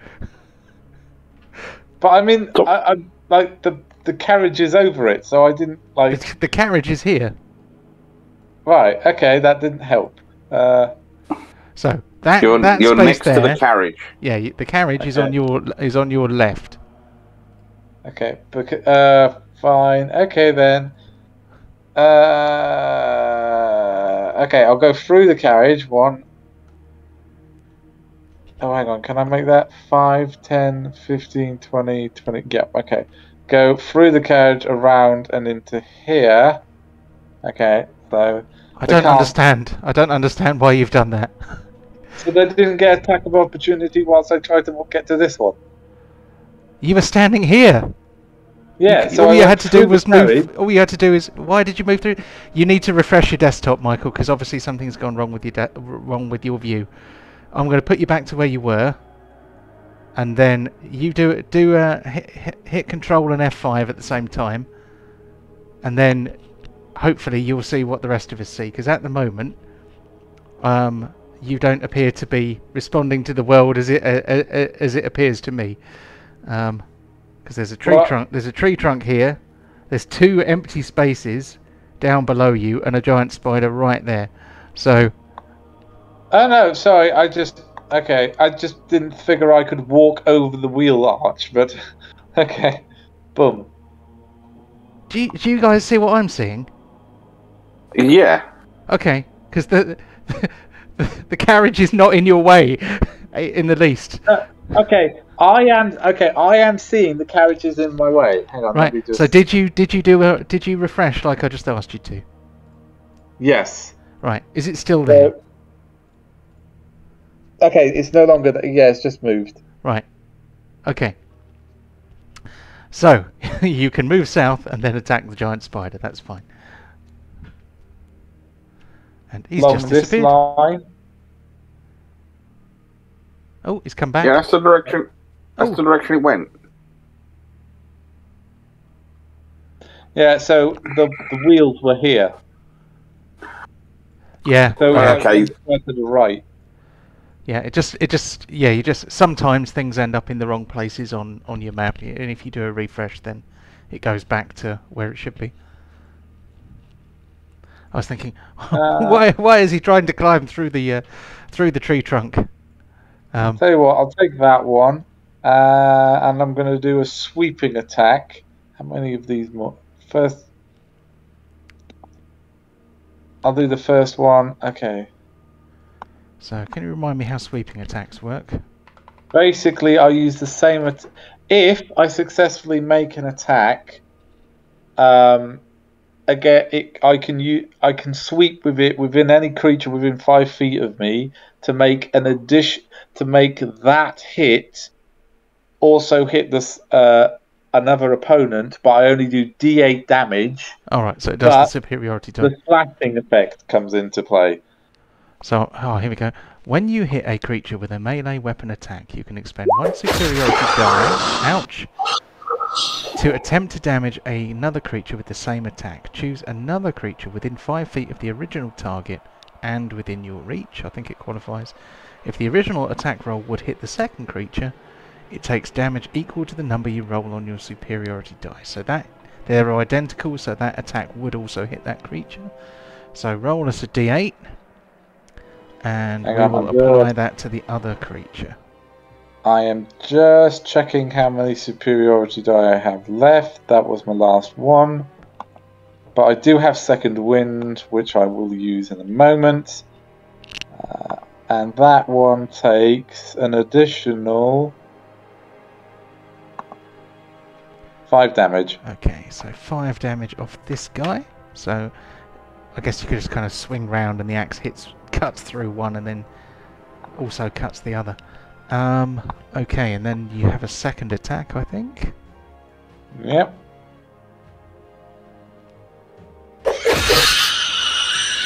But I mean, I like the carriage is over it, so I didn't like. The carriage is here. Right. Okay, that didn't help. So that you're next there, to the carriage. Yeah, the carriage is on your left. Okay. Fine. Okay then. Okay, I'll go through the carriage. 1. Oh, hang on. Can I make that 5, 10, 15, 20, 20? Yep. Okay. Go through the carriage, around, and into here. Okay. So I don't understand. I don't understand why you've done that. So they didn't get attack of opportunity whilst I tried to get to this one. You were standing here. Yeah. All you had to do was move. All you had to do is. Why did you move through? You need to refresh your desktop, Michael, because obviously something's gone wrong with your view. I'm going to put you back to where you were, and then you hit Control and F5 at the same time, and then hopefully you'll see what the rest of us see. Because at the moment, you don't appear to be responding to the world as it appears to me. Because there's a tree trunk. There's a tree trunk here. There's 2 empty spaces down below you, and a giant spider right there. So. Oh no, sorry. I just didn't figure I could walk over the wheel arch, but okay, boom. Do you guys see what I'm seeing? Yeah. Okay, because the carriage is not in your way in the least. Okay, I am seeing the carriage is in my way. Hang on. Right. So did you refresh like I just asked you to? Yes. Right. Is it still there? Okay, it's no longer. Yeah, it's just moved. Right. Okay. So you can move south and then attack the giant spider. That's fine. And he's just disappeared. Line. Oh, he's come back. Yeah, that's the direction. That's the direction it went. Yeah. So the wheels were here. Yeah. So okay. To the right. Yeah, you just sometimes things end up in the wrong places on your map, and if you do a refresh, then it goes back to where it should be. I was thinking, why is he trying to climb through the tree trunk? Tell you what, I'll take that one, and I'm going to do a sweeping attack. How many of these more? First, I'll do the first one. Okay. So, can you remind me how sweeping attacks work? Basically, I use the same. If I successfully make an attack, again, I can sweep with it within any creature within 5 feet of me to make an addition to make that hit. Also hit this another opponent, but I only do D8 damage. All right, so it does the superiority die. The slashing effect comes into play. So, here we go. When you hit a creature with a melee weapon attack, you can expend 1 superiority die, ouch, to attempt to damage another creature with the same attack. Choose another creature within 5 feet of the original target and within your reach. I think it qualifies. If the original attack roll would hit the second creature, it takes damage equal to the number you roll on your superiority die. So they're identical, so that attack would also hit that creature. So roll us a d8. And we will apply that to the other creature. I am just checking how many superiority die I have left. That was my last one. But I do have second wind, which I will use in a moment. And that one takes an additional 5 damage. Okay, so 5 damage off this guy. So I guess you could just kind of swing round and the axe cuts through one and then also cuts the other. Okay, and then you have a second attack, I think. Yep.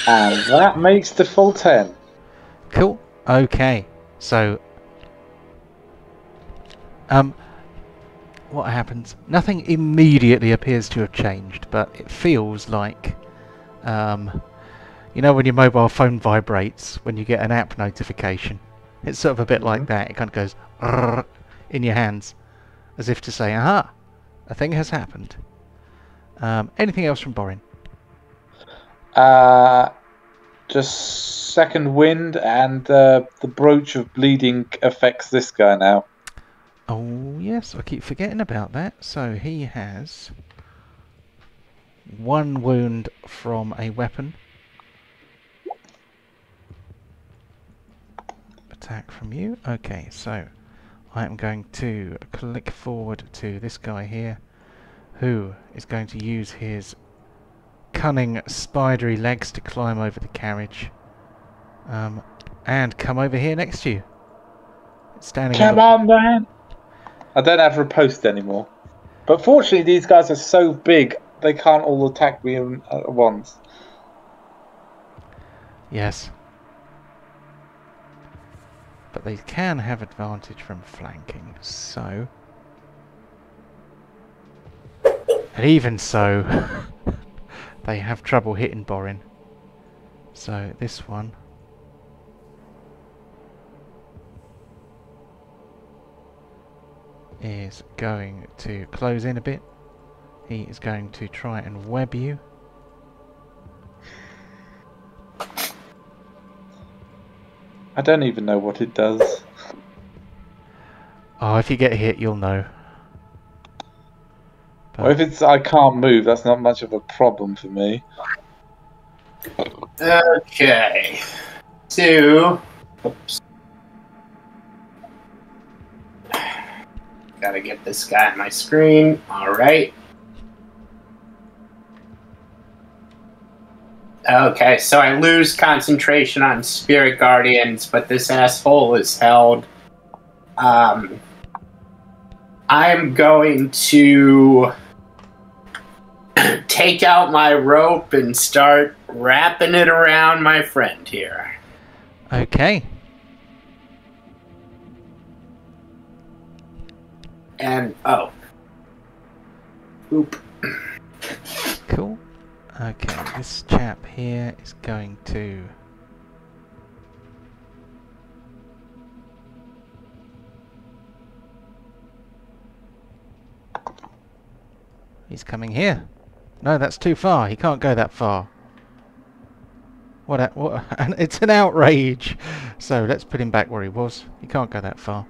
And that makes the full 10. Cool. Okay, so what happens? Nothing immediately appears to have changed, but it feels like, you know, when your mobile phone vibrates when you get an app notification. It's sort of a bit like that. It kind of goes in your hands, as if to say, "Aha, a thing has happened." Anything else from Borin? Just second wind, and the brooch of bleeding affects this guy now. Oh yes, I keep forgetting about that. So he has 1 wound from a weapon. Attack from you. Okay, so I am going to click forward to this guy here, who is going to use his cunning spidery legs to climb over the carriage, and come over here next to you. Standing. Come on, man! I don't have riposte anymore. But fortunately, these guys are so big, they can't all attack me at once. Yes. But they can have advantage from flanking, so... And even so, they have trouble hitting Borin. So this one... is going to close in a bit. He is going to try and web you. I don't even know what it does. Oh, if you get hit, you'll know. Well, if it's I can't move, that's not much of a problem for me. Okay. So... Oops. Gotta get this guy on my screen. Alright. Okay, so I lose concentration on Spirit Guardians, but this asshole is held. I'm going to take out my rope and start wrapping it around my friend here. Okay. And, oh. Oop. Cool. Okay, this chap here is going to... He's coming here. No, that's too far. He can't go that far. What? It's an outrage. So let's put him back where he was. He can't go that far.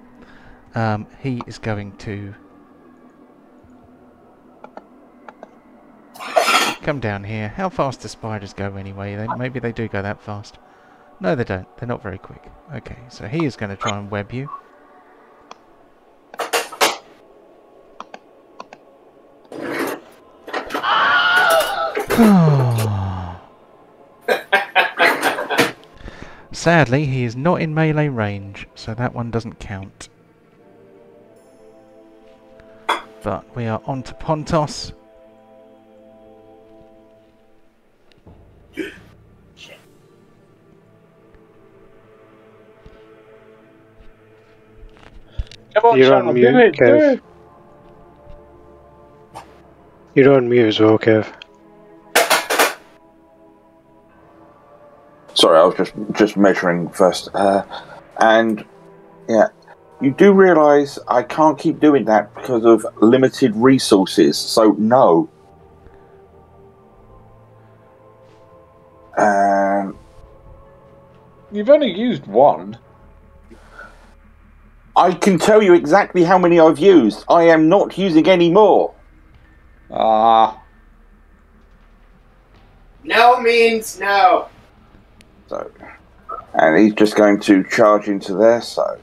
He is going to come down here. How fast do spiders go anyway? Maybe they do go that fast. No, they don't. They're not very quick. Okay, so he is going to try and web you. Sadly, he is not in melee range, so that one doesn't count. But we are on to Pontos. Come on, You're on mute, Kev. You're on mute as well, Kev. Sorry, I was just measuring first. And yeah, you do realise I can't keep doing that because of limited resources. So no. You've only used one. I can tell you exactly how many I've used. I am not using any more. Ah. No means no. So, and he's just going to charge into there. So,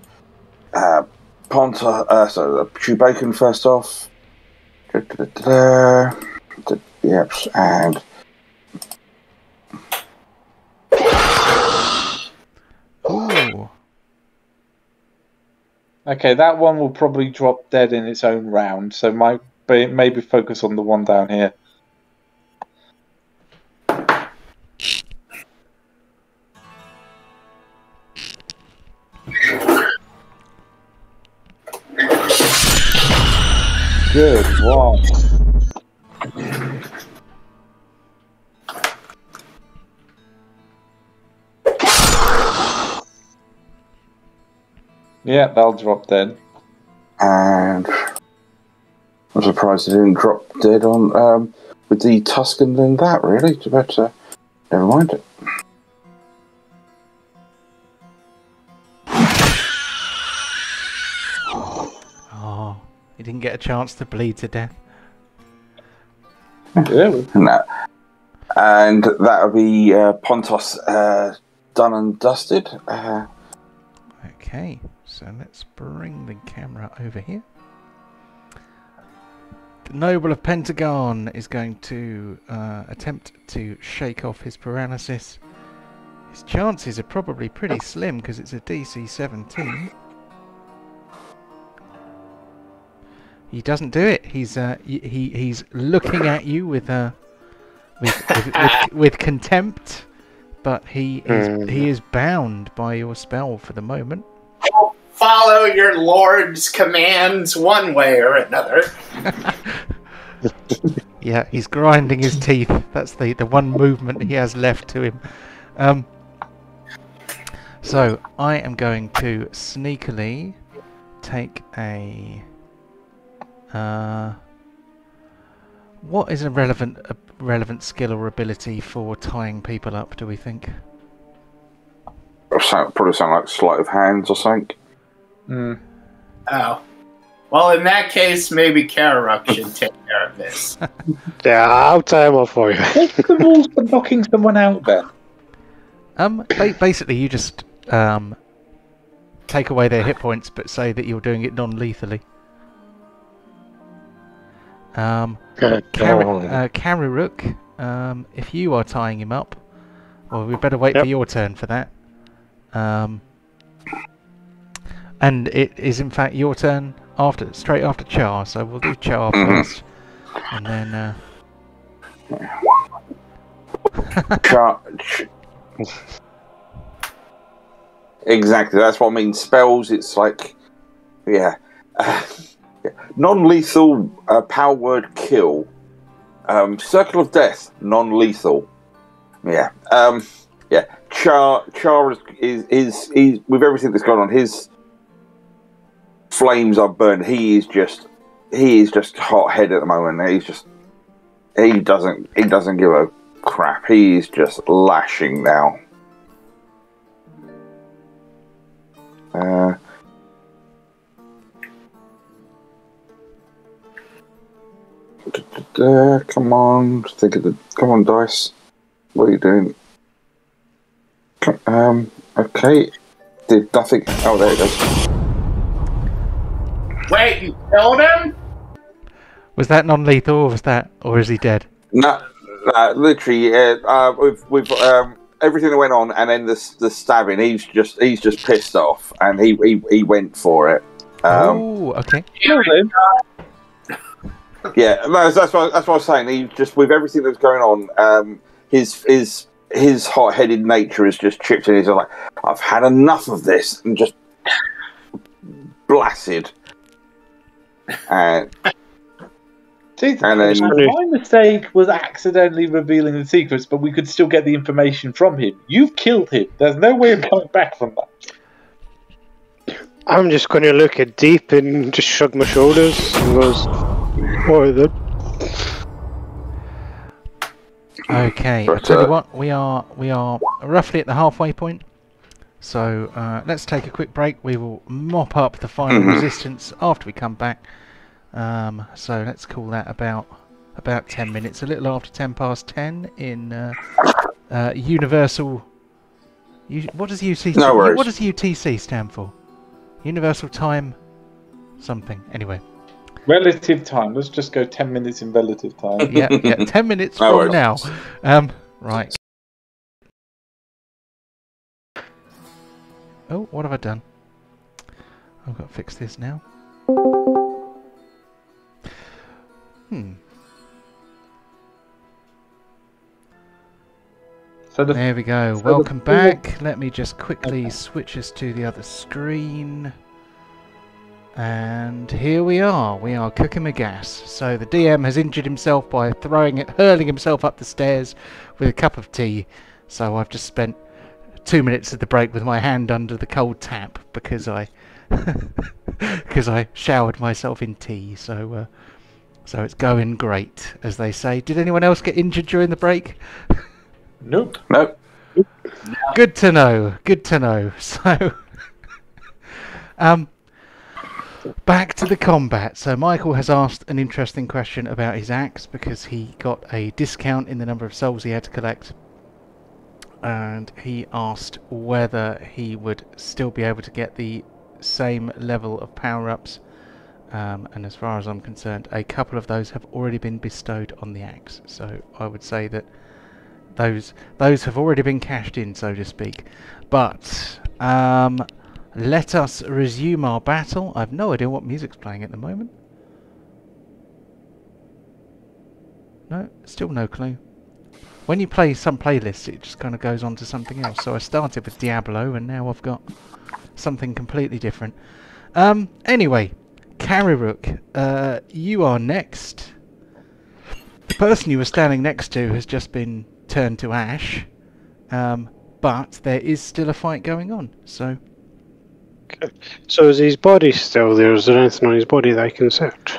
Chewbacca first off. Yep, and Okay, that one will probably drop dead in its own round, so maybe focus on the one down here. Good one. Yeah, that'll drop dead. And I'm surprised it didn't drop dead on with the Tuscan than that, really. But never mind it. Oh, he didn't get a chance to bleed to death. Yeah. No. And that would be Pontos done and dusted. Okay, so let's bring the camera over here. The Noble of Pentegarn is going to attempt to shake off his paralysis. His chances are probably pretty slim because it's a DC 17. He doesn't do it. He's looking at you with contempt, but he is bound by your spell for the moment. Follow your lord's commands one way or another. Yeah, he's grinding his teeth. That's the one movement he has left to him. So I am going to sneakily take a. What is a relevant skill or ability for tying people up? Do we think? Probably sound like sleight of hands or something. Oh. Well, in that case, maybe Kararuk should take care of this. Yeah, I'll tie him up for you. What's the rules for knocking someone out then? Basically, you just take away their hit points, but say that you're doing it non-lethally. Kararuk, if you are tying him up, well, we better wait for your turn for that. And it is in fact your turn straight after Char, so we'll do Char first, and then Char. Exactly, that's what I mean. Spells, it's like, yeah. Non-lethal power word kill. Circle of Death, non-lethal. Yeah. Yeah. Char is with everything that's going on, his flames are burned. He is just hot head at the moment. He doesn't give a crap. He is just lashing now. Come on, come on, dice. What are you doing? Okay. Did nothing. Oh, there it goes. Wait, you killed him? Was that non-lethal, or is he dead? No, literally. With everything that went on, and then the stabbing. He's just pissed off, and he went for it. Oh, okay. Yeah, no, that's what I was saying. He just, with everything that's going on, his hot-headed nature is just chipped in. He's like, I've had enough of this, and just blasted. And See, my mistake was accidentally revealing the secrets, but we could still get the information from him. You've killed him. There's no way of coming back from that. I'm just going to look at Deep and just shrug my shoulders and goes, "What then?" Okay, I'll tell you what, we are roughly at the halfway point. So let's take a quick break. We will mop up the final resistance after we come back. So let's call that about 10 minutes, a little after 10 past 10 in Universal. What does UTC? No worries. What does UTC stand for? Universal Time something. Anyway. Relative time. Let's just go 10 minutes in relative time. Yeah, 10 minutes from now. Right. Oh, what have I done? I've got to fix this now. So There we go. Welcome back. Let me just quickly switch us to the other screen. And here we are. We are cooking with gas. So the DM has injured himself by hurling himself up the stairs with a cup of tea. So I've just spent 2 minutes at the break with my hand under the cold tap because I showered myself in tea. So it's going great, as they say. Did anyone else get injured during the break? Nope. Good to know. Good to know. So, back to the combat. So Michael has asked an interesting question about his axe because he got a discount in the number of souls he had to collect, and he asked whether he would still be able to get the same level of power-ups. And as far as I'm concerned, a couple of those have already been bestowed on the axe. So I would say that those have already been cashed in, so to speak. But let us resume our battle. I've no idea what music's playing at the moment. No, still no clue. When you play some playlists, it just kind of goes on to something else. So I started with Diablo, and now I've got something completely different. Anyway, Kariruk, you are next. The person you were standing next to has just been turned to ash, but there is still a fight going on. So, Okay. So is his body still there? Is there anything on his body that I can search?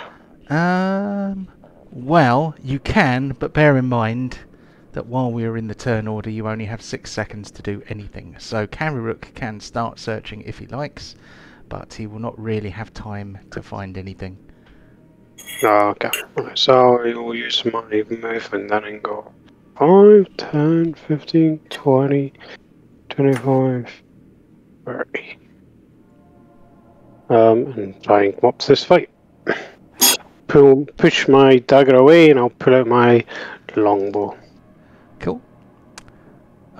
Well, you can, but bear in mind that while we are in the turn order, you only have 6 seconds to do anything. So Kariruk can start searching if he likes, but he will not really have time to find anything. Oh, okay. Right, so I will use my movement then and go 5, 10, 15, 20, 25, 30. And try and come up to this fight. Push my dagger away and I'll pull out my longbow. Cool.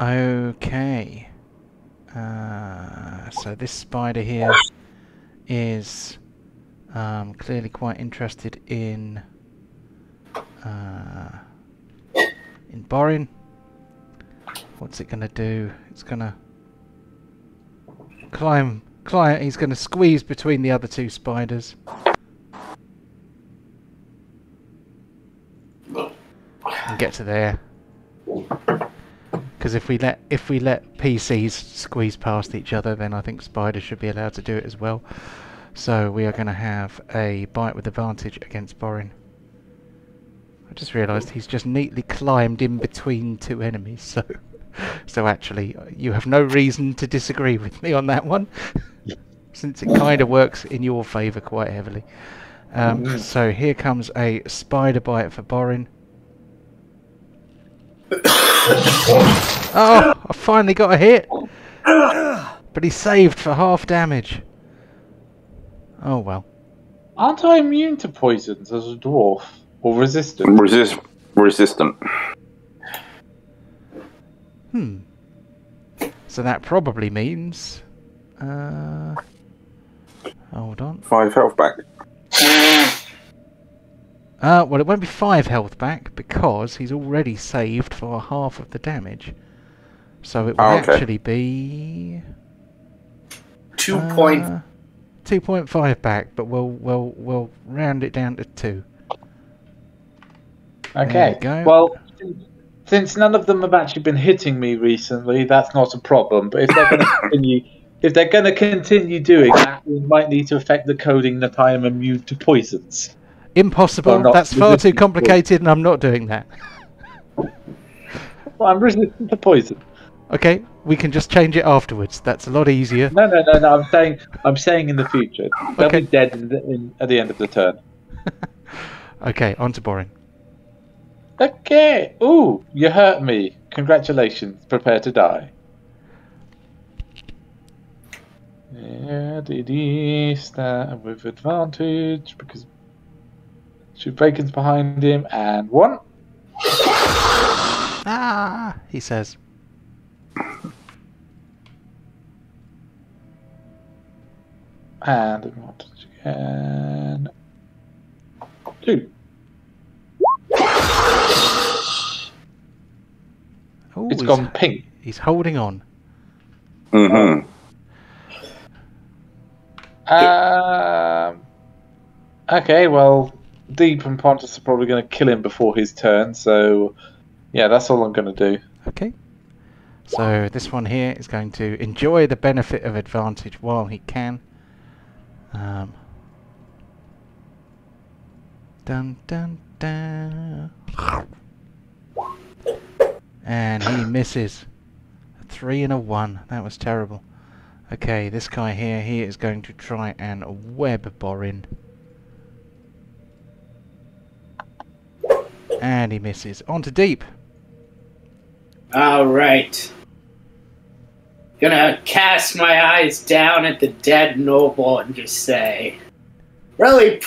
Okay. So this spider here is clearly quite interested in Borin. What's it going to do? It's going to climb. He's going to squeeze between the other two spiders. And get to there. Because if we let PCs squeeze past each other, then I think spiders should be allowed to do it as well. So we are going to have a bite with advantage against Borin. I just realised he's just neatly climbed in between two enemies. So actually, you have no reason to disagree with me on that one, since it kind of works in your favour quite heavily. So here comes a spider bite for Borin. Oh, I finally got a hit, but he's saved for half damage. Oh well. Aren't I immune to poisons as a dwarf? Or resistant? Resistant. So that probably means... hold on. 5 health back. Well, it won't be 5 health back because he's already saved for half of the damage. So it will actually be 2.5 back, but we'll round it down to 2. Okay. Well, since none of them have actually been hitting me recently, that's not a problem. But if they're going to continue doing that, we might need to affect the coding that I am immune to poisons. Impossible. That's far too complicated, and I'm not doing that. Well, I'm resistant to poison. Okay, we can just change it afterwards. That's a lot easier. No. I'm saying in the future. They'll be dead at the end of the turn. Okay, on to Borin. Okay. Ooh, you hurt me. Congratulations. Prepare to die. Yeah, stat with advantage because two Bacon's behind him and 1. Ah, he says. And advantage again. 2. Oh, It's gone pink. He's holding on. Mm-hmm. Okay, well, Deep and Pontus are probably going to kill him before his turn, so yeah, that's all I'm going to do. Okay. So this one here is going to enjoy the benefit of advantage while he can. Dun dun dun. And he misses. A 3 and a 1. That was terrible. Okay, this guy here, he is going to try and web Borin. And he misses. On to Deep. Alright. Gonna cast my eyes down at the dead noble and just say, really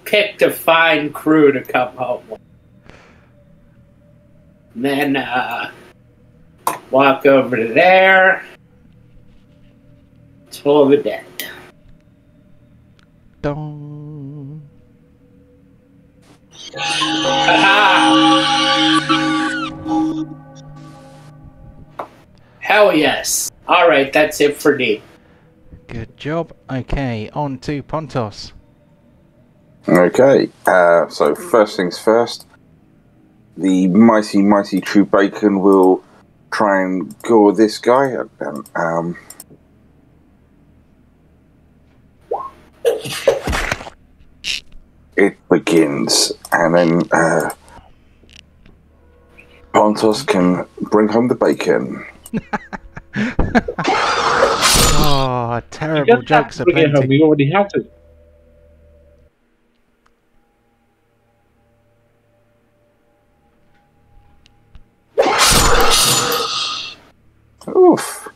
picked a fine crew to come home with. And then, walk over to there. Toll the dead. Dong. Hell yes. Alright, that's it for me. Good job. Okay, on to Pontos. Okay, so first things first, the mighty True Bacon will try and gore this guy. It begins, and then Pontos can bring home the bacon. Oh, terrible jokes are plenty. We already had to. Oof.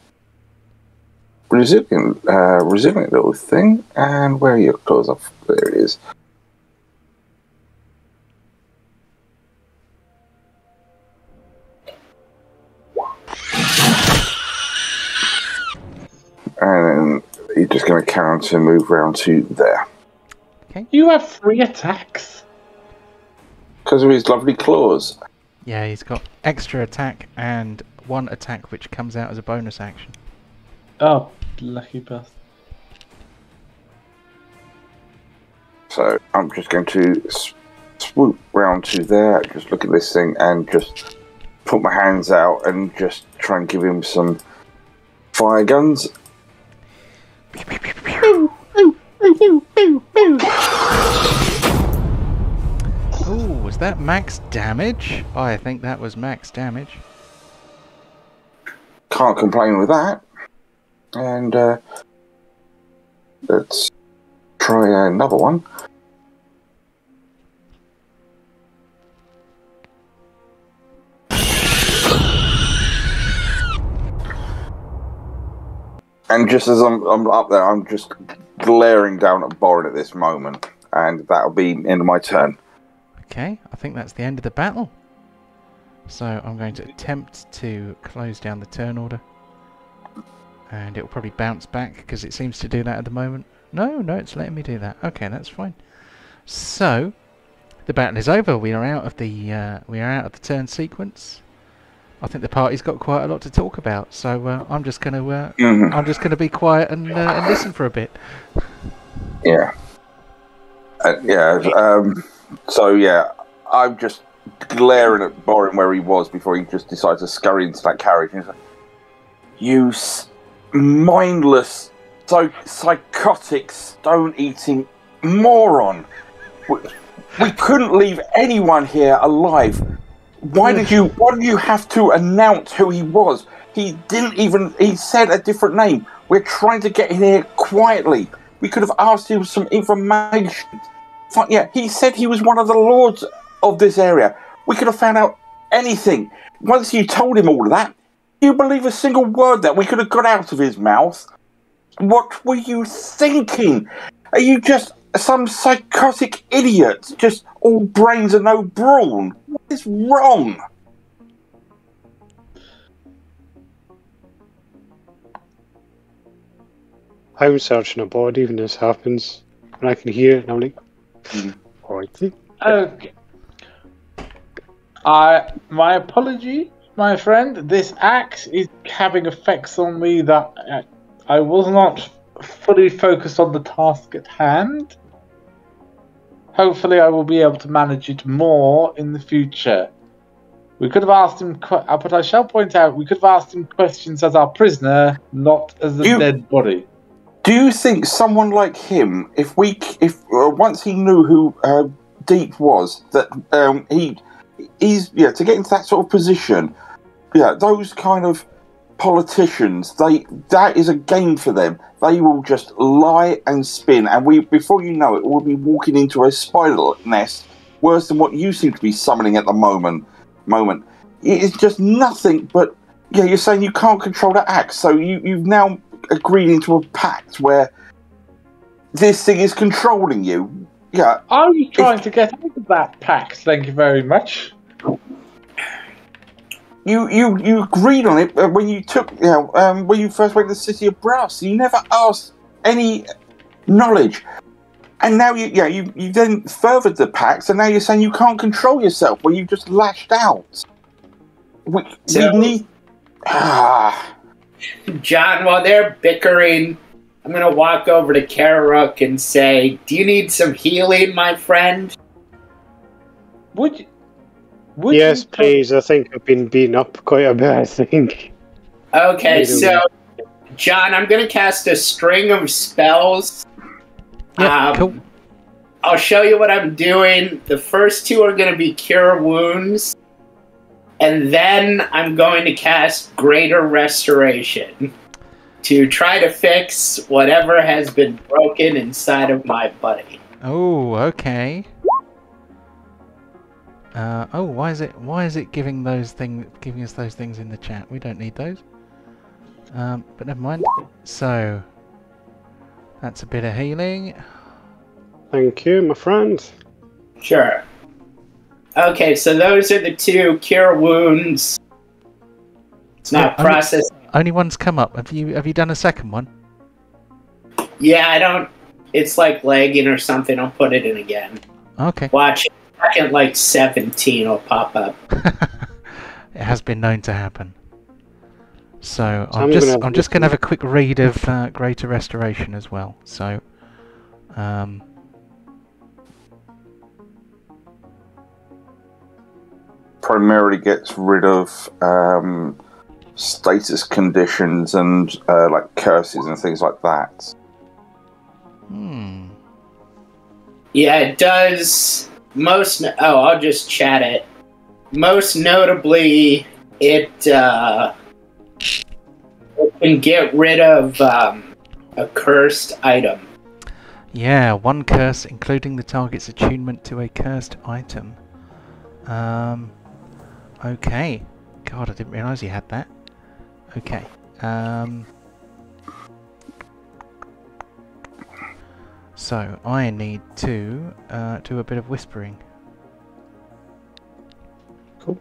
Resilient little thing. And where are your claws off? There it is. And then you're just going to counter move round to there. Okay. You have 3 attacks. Because of his lovely claws. Yeah, he's got extra attack and 1 attack which comes out as a bonus action. Oh, lucky bastard. So I'm just going to swoop round to there, just look at this thing and just put my hands out and just try and give him some fire guns. Oh, was that max damage? I think that was max damage. Can't complain with that. And let's try another one. And just as I'm up there, I'm just glaring down at Borin at this moment. And that'll be the end of my turn. Okay, I think that's the end of the battle. So I'm going to attempt to close down the turn order. And it will probably bounce back because it seems to do that at the moment. No, it's letting me do that. Okay, that's fine. So the battle is over. We are out of the turn sequence. I think the party's got quite a lot to talk about. So I'm just going to be quiet and listen for a bit. Yeah. So yeah, I'm just glaring at Borin where he was before he just decided to scurry into that carriage. And he's like, "You mindless, so psychotic, stone-eating moron! We couldn't leave anyone here alive. Why did you have to announce who he was? He said a different name. We're trying to get in here quietly. We could have asked him some information. Yeah, he said he was one of the lords of this area. We could have found out anything. Once you told him all of that, you believe a single word that we could have got out of his mouth? What were you thinking? Are you just some psychotic idiot? Just all brains and no brawn? What is wrong?" I'm searching a body when this happens, and I can hear it, and I'm like, alrighty. Okay. My apology, my friend. This axe is having effects on me that I was not fully focused on the task at hand. Hopefully, I will be able to manage it more in the future. We could have asked him, but I shall point out, we could have asked him questions as our prisoner, not as a dead body. Do you think someone like him, if once he knew who Deep was, that he's to get into that sort of position, those kind of politicians, that is a game for them. They will just lie and spin, and before you know it, we'll be walking into a spider nest worse than what you seem to be summoning at the moment. It's just nothing but you're saying you can't control that axe, so you've now agreed into a pact where this thing is controlling you. Yeah. I was trying to get out of that pact, thank you very much. You agreed on it when you took when you first went to the City of Brass. You never asked any knowledge. And now you then furthered the pact, and now you're saying you can't control yourself, where you just lashed out. We need... John, while they're bickering, I'm going to walk over to Kararuk and say, do you need some healing, my friend? Would yes, please. I think I've been beaten up quite a bit, I think. Okay, so, John, I'm going to cast a string of spells. Yeah, cool. I'll show you what I'm doing. The first two are going to be Cure Wounds. And then I'm going to cast Greater Restoration to try to fix whatever has been broken inside of my buddy. Oh, okay. Why is it giving us those things in the chat? We don't need those. But never mind. So that's a bit of healing. Thank you, my friend. Sure. Okay, so those are the two Cure Wounds. It's not processed. Only one's come up. Have you done a second one? Yeah, I don't. It's like lagging or something. I'll put it in again. Okay. Watch it. Second, like 17 will pop up. It has been known to happen. So I'm just going to have a quick read of Greater Restoration as well. So, primarily gets rid of status conditions and like curses and things like that. Yeah, it does. I'll just chat it. Most notably, it can get rid of a cursed item. Yeah, one curse, including the target's attunement to a cursed item. Okay. God, I didn't realise you had that. Okay. So, I need to do a bit of whispering. Cool.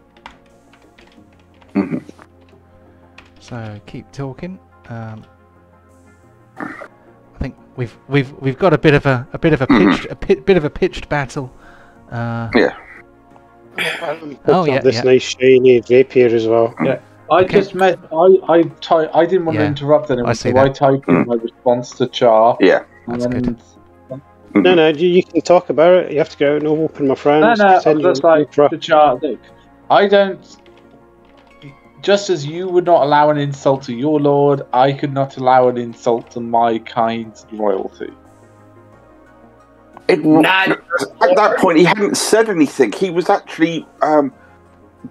So, keep talking. I think we've got a bit of a pitched battle. Yeah. This nice shiny rapier as well. Yeah. I didn't want to interrupt anyone, so I typed in my response to Char. Yeah. That's good. No, you can talk about it. You have to go out and open my friends. No, I'm just like the Char. Look, I don't. Just as you would not allow an insult to your lord, I could not allow an insult to my kind's royalty. At that point, he hadn't said anything. He was actually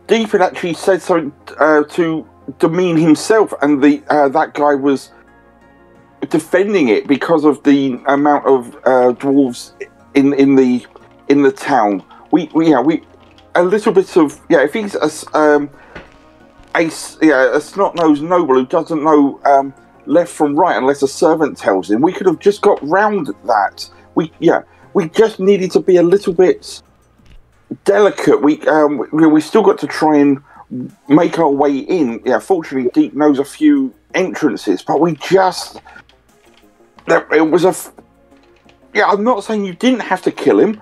Deep had actually said something to demean himself, and that guy was defending it because of the amount of dwarves in the town. We a little bit of if he's a snot-nosed noble who doesn't know left from right unless a servant tells him, we could have just got round that. We just needed to be a little bit delicate. We still got to try and make our way in. Yeah, fortunately, Deep knows a few entrances, but we just it was yeah, I'm not saying you didn't have to kill him,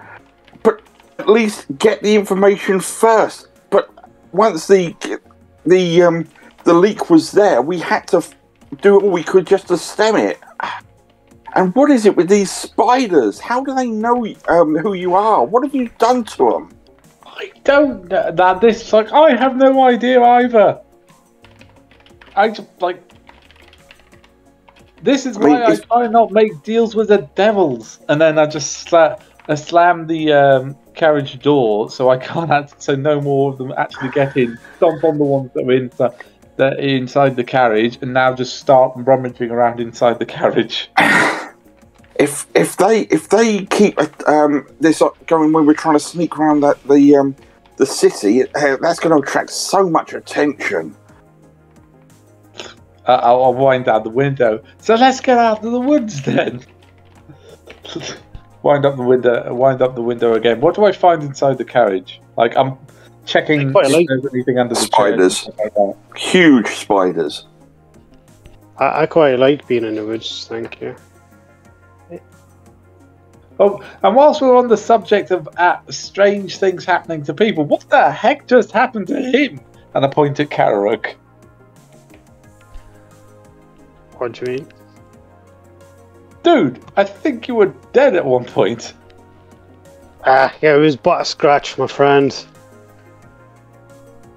but at least get the information first. But once the leak was there, we had to do all we could just to stem it. And what is it with these spiders? How do they know who you are? What have you done to them? I don't know that this like I have no idea either. I just like this is why I try not make deals with the devils, and then I just slam the carriage door so I can't so no more of them actually get in. Stomp on the ones that are inside the carriage, and now just start rummaging around inside the carriage. If they keep this going when we're trying to sneak around the city, that's going to attract so much attention. I'll wind out the window. So let's get out of the woods then. Wind up the window again. What do I find inside the carriage? Like I'm checking if there's anything under the spiders. Huge spiders. I quite like being in the woods. Thank you. Oh, and whilst we're on the subject of strange things happening to people, what the heck just happened to him? And I point at Kararuk. What do you mean? Dude, I think you were dead at one point. Yeah, it was but a scratch, my friend.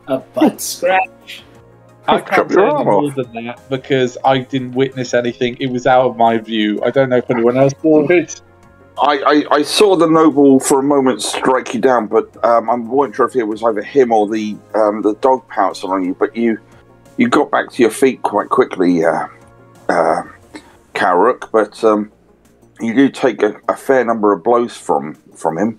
A butt scratch? I can't say any more than that because I didn't witness anything. It was out of my view. I don't know if anyone else saw it. I saw the noble for a moment strike you down, but I wasn't sure if it was either him or the dog pouncing on you. But you got back to your feet quite quickly, Karuk. But you do take a fair number of blows from him.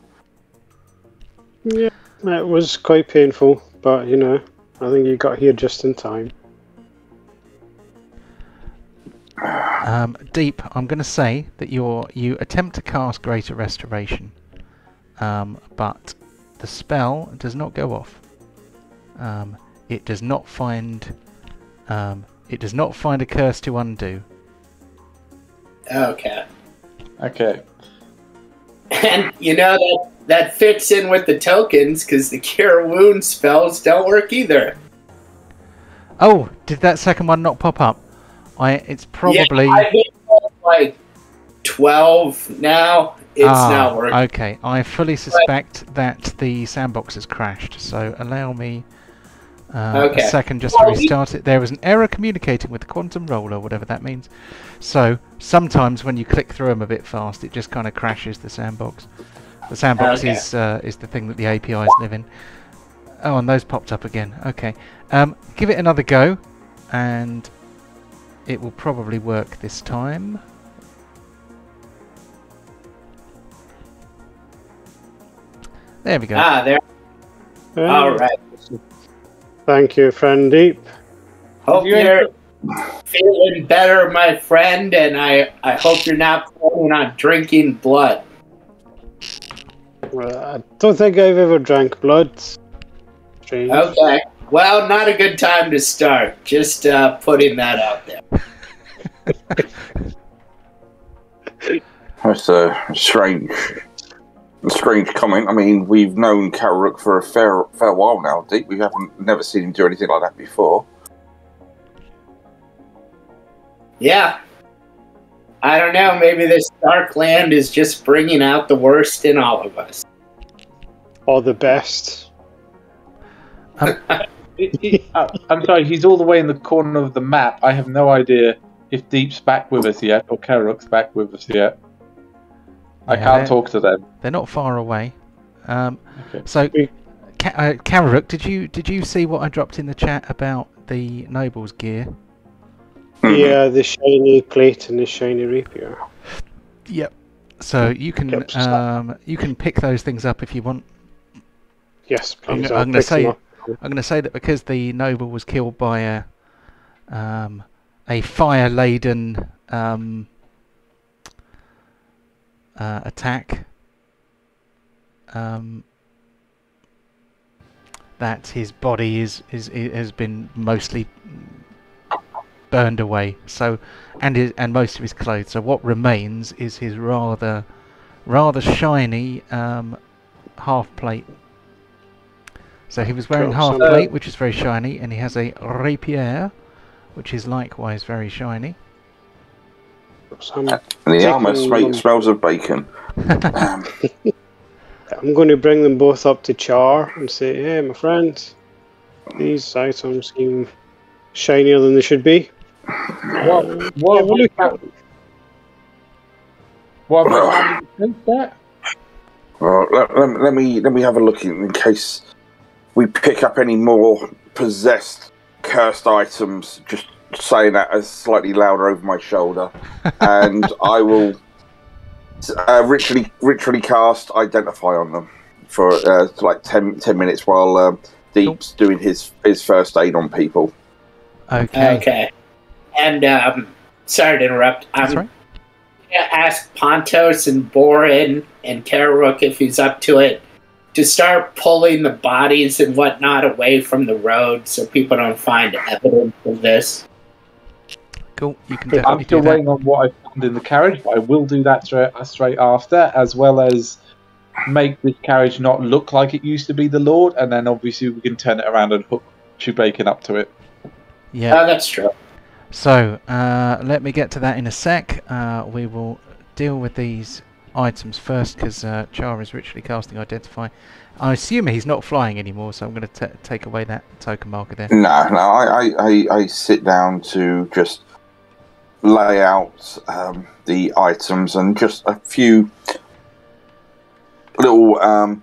Yeah, it was quite painful, but you know, I think you got here just in time. Deep, I'm going to say that you attempt to cast Greater Restoration, but the spell does not go off. It does not find a curse to undo. Okay. Okay. And you know that fits in with the tokens because the Cure Wound spells don't work either. Oh, did that second one not pop up? It's probably... Yeah, I think like 12 now. It's not working. Okay, I fully suspect that the sandbox has crashed, so allow me a second just to restart it. There was an error communicating with the quantum roller, whatever that means. So sometimes when you click through them a bit fast, it just kind of crashes the sandbox. The sandbox is the thing that the APIs live in. Oh, and those popped up again. Okay, give it another go, and it will probably work this time. There we go. There. All right. Thank you, friend Deep. Hope you're feeling better, my friend, and I hope you're not planning on drinking blood. I don't think I've ever drank blood. Strange. Okay. Well, not a good time to start. Just putting that out there. That's a strange comment. I mean, we've known Kararuk for a fair while now, Deep. We never seen him do anything like that before. Yeah. I don't know. Maybe this dark land is just bringing out the worst in all of us. Or the best. I'm sorry, he's all the way in the corner of the map. I have no idea if Deep's back with us yet or Kararuk's back with us yet. I can't talk to them. They're not far away. Okay. So, Kararuk, did you see what I dropped in the chat about the Noble's gear? Yeah, the shiny plate and the shiny rapier. Yep. So you can pick those things up if you want. Yes, please. I'm going to say that because the Noble was killed by a fire-laden attack, that his body has been mostly burned away. So, and most of his clothes. So what remains is his rather shiny half plate. So he was wearing half plate, which is very shiny, and he has a rapier, which is likewise very shiny. And the armour smells of bacon. I'm going to bring them both up to Char and say, hey, my friends, these items seem shinier than they should be. What Well, let me have a look in case we pick up any more possessed, cursed items. Just saying that as slightly louder over my shoulder, and I will ritually cast Identify on them for like 10 minutes while Deep's doing his first aid on people. Okay. And sorry to interrupt. That's right. Ask Pontos and Borin and Kararuk if he's up to it to start pulling the bodies and whatnot away from the road so people don't find evidence of this. Cool, you can definitely I'm still waiting on what I found in the carriage, but I will do that straight after, as well as make this carriage not look like it used to be the Lord, and then obviously we can turn it around and hook Chewbacca up to it. Yeah, that's true. So, let me get to that in a sec. We will deal with these items first, because Char is ritually casting Identify. I assume he's not flying anymore, so I'm going to take away that token marker there. No, I sit down to just lay out the items and just a few little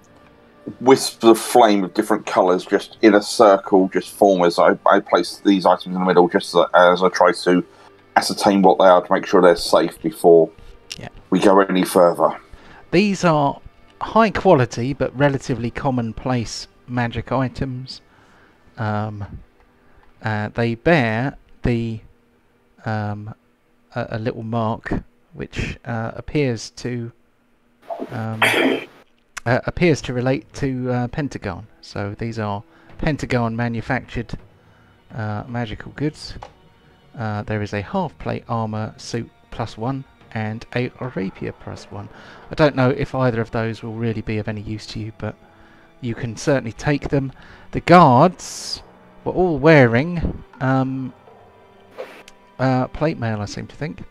wisps of flame of different colours just in a circle just form as I place these items in the middle, just as I try to ascertain what they are to make sure they're safe before we go any further. These are high quality but relatively commonplace magic items. They bear the a little mark which appears to relate to Pentegarn. So these are Pentegarn manufactured magical goods. There is a half plate armor suit +1 and a rapier +1. I don't know if either of those will really be of any use to you, but you can certainly take them. The guards were all wearing plate mail, I seem to think.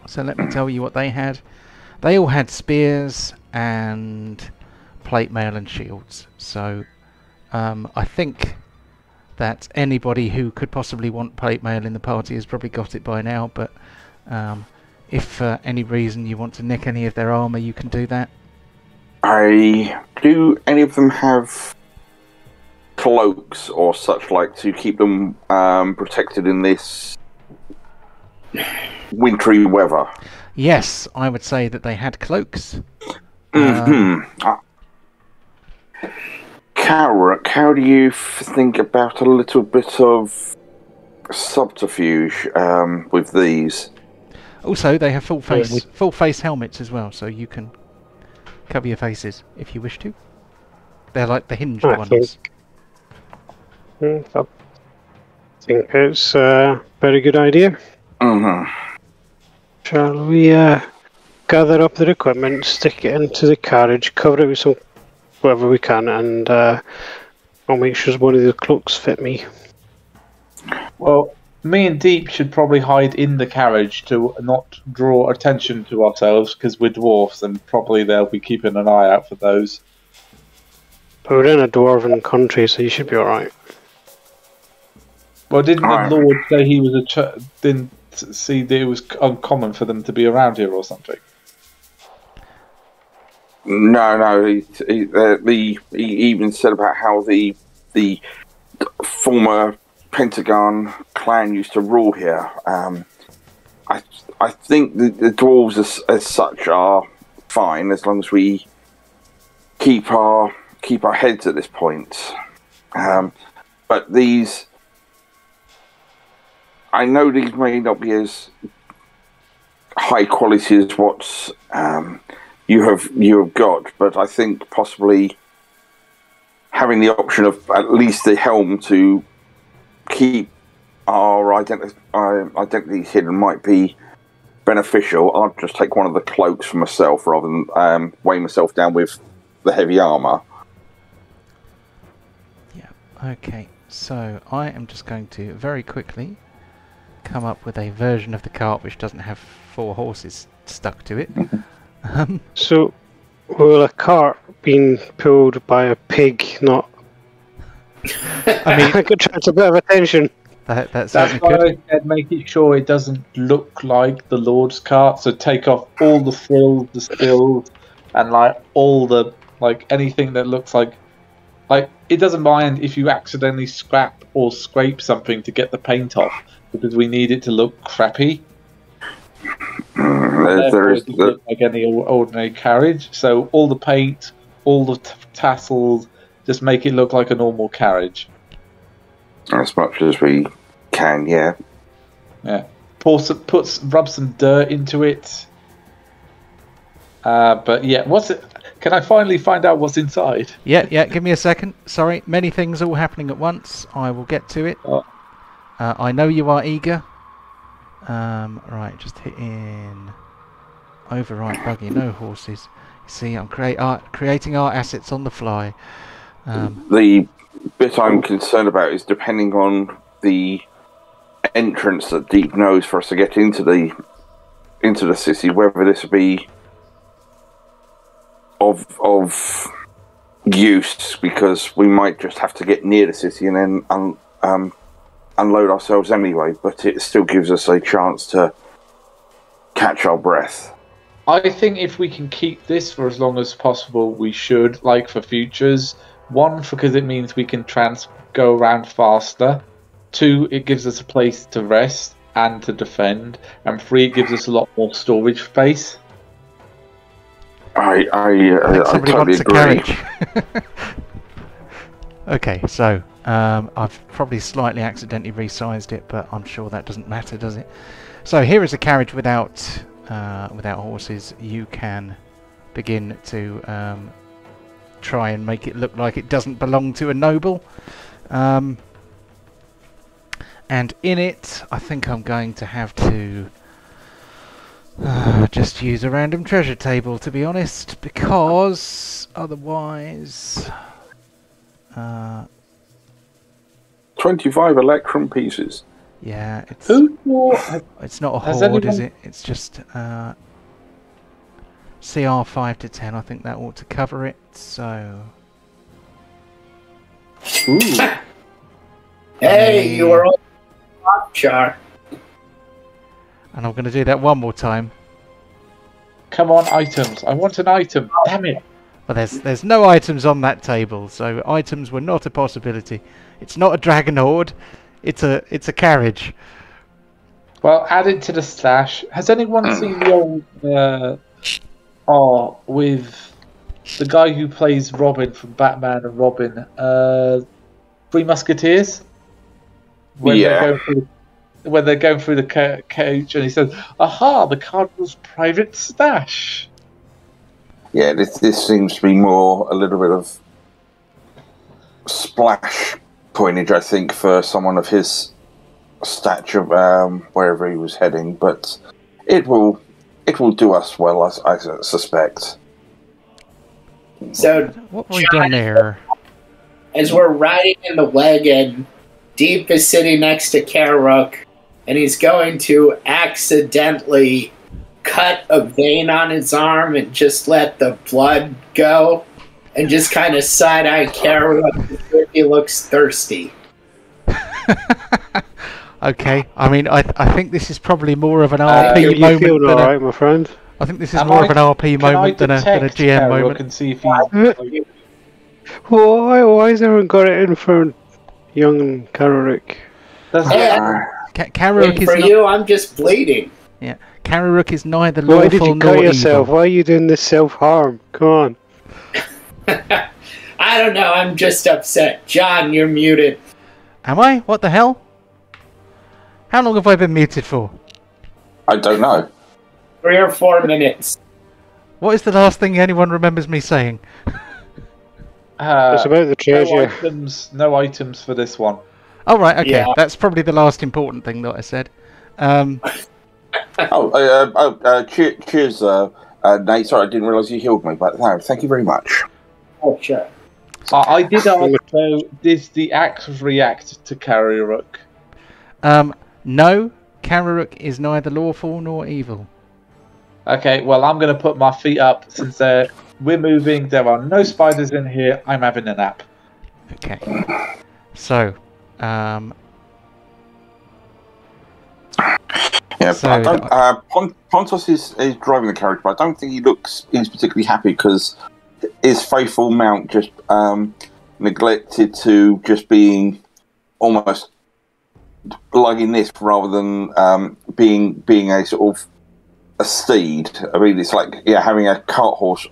So let me tell you what they had. They all had spears and plate mail and shields. So I think that anybody who could possibly want plate mail in the party has probably got it by now, but if for any reason you want to nick any of their armour, you can do that. Do any of them have cloaks or such like to keep them protected in this wintry weather? Yes, I would say that they had cloaks. Kararuk, how do you think about a little bit of subterfuge with these? Also, they have full face helmets as well, so you can cover your faces if you wish to. They're like the hinged ones. I think it's a very good idea. Shall we gather up the equipment, stick it into the carriage, cover it with some whatever we can, and I'll make sure one of the cloaks fit me. Well, me and Deep should probably hide in the carriage to not draw attention to ourselves, because we're dwarves and probably they'll be keeping an eye out for those. But we're in a dwarven country, so you should be alright. Well, didn't the Lord say he was didn't see that it was uncommon for them to be around here or something? No. He even said about how the former Pentegarn clan used to rule here. I think the dwarves as such are fine as long as we keep our heads at this point. But these, I know these may not be as high quality as what you have got, but I think possibly having the option of at least the helm to keep our identity hidden might be beneficial, I'll just take one of the cloaks for myself rather than weigh myself down with the heavy armour. Yeah, okay. So I am just going to very quickly come up with a version of the cart which doesn't have 4 horses stuck to it. So, will a cart being pulled by a pig not... I mean, I could attract a bit of attention. that's That's certainly why good. I said making sure it doesn't look like the Lord's cart. So take off all the frills, the spills, and like all the anything that looks like it doesn't mind if you accidentally scrap or scrape something to get the paint off, because we need it to look crappy. There is It doesn't look like any ordinary carriage. So all the paint, all the tassels, just make it look like a normal carriage. as much as we can, yeah. Yeah. Rub some dirt into it. But yeah, what's it? Can I finally find out what's inside? Yeah, give me a second. Sorry, many things all happening at once. I will get to it. Oh. I know you are eager. Right, just hit in overwrite buggy, no horses. You see, I'm creating our assets on the fly. The bit I'm concerned about is depending on the entrance that Deep knows for us to get into the city, whether this will be of use, because we might just have to get near the city and then unload ourselves anyway, but it still gives us a chance to catch our breath. I think if we can keep this for as long as possible, we should, like for futures. 1, because it means we can go around faster. 2, it gives us a place to rest and to defend. And 3, it gives us a lot more storage space. I Somebody totally wants a agree. carriage. Okay, so I've probably slightly accidentally resized it, but I'm sure that doesn't matter, does it? So here is a carriage without horses. You can begin to try and make it look like it doesn't belong to a noble. And in it, I think I'm going to have to just use a random treasure table, to be honest, because otherwise... 25 electrum pieces. Yeah, it's Who it's not a has horde, is anyone- it? It's just CR 5 to 10. I think that ought to cover it. So Ooh. Hey, you were all off, Char. and I'm going to do that one more time. Come on, items. I want an item. Damn it. But there's no items on that table, so items were not a possibility. It's not a dragon horde. It's a carriage. Well, add it to the stash. Has anyone seen the old with the guy who plays Robin from Batman and Robin, Three Musketeers? When Yeah. they're going through the cage, and he says, "Aha, the Cardinal's private stash." Yeah, this seems to be more a little bit of splash pointage, I think, for someone of his stature, wherever he was heading. But it will do us well, I suspect. So, What have we done there? as we're riding in the wagon, Deep is sitting next to Karuk, and he's going to accidentally cut a vein on his arm and just let the blood go, and just kind of side-eye Karuk if he looks thirsty. Okay, I mean, I think this is probably more of an You RP moment feel than alright, my friend? I think this is Am more I- of an RP moment than a detect GM Karuk moment. and see if he's Why has everyone got it in for young Karuk? Hey, Karuk and is for not, you, I'm just bleeding. yeah. Karuk is neither Why did lawful you nor cut yourself? evil. Why are you doing this self-harm? Come on. I don't know, I'm just upset. John, you're muted. Am I? What the hell? How long have I been muted for? I don't know. 3 or 4 minutes. What is the last thing anyone remembers me saying? It's about the treasure. No items for this one. Oh, right, okay. Yeah. That's probably the last important thing that I said. Cheers, Nate. Sorry, I didn't realise you healed me, but no, thank you very much. Oh, sure. I did ask, though, does the axe react to Kararuk? No, Kararuk is neither lawful nor evil. Okay, well, I'm going to put my feet up since we're moving. There are no spiders in here. I'm having a nap. Okay. So, Yeah, So I don't. Pontos is driving the carriage, but I don't think he's particularly happy because his faithful mount just neglected to just being almost lugging this rather than being a sort of a steed. I mean, it's like having a cart horse.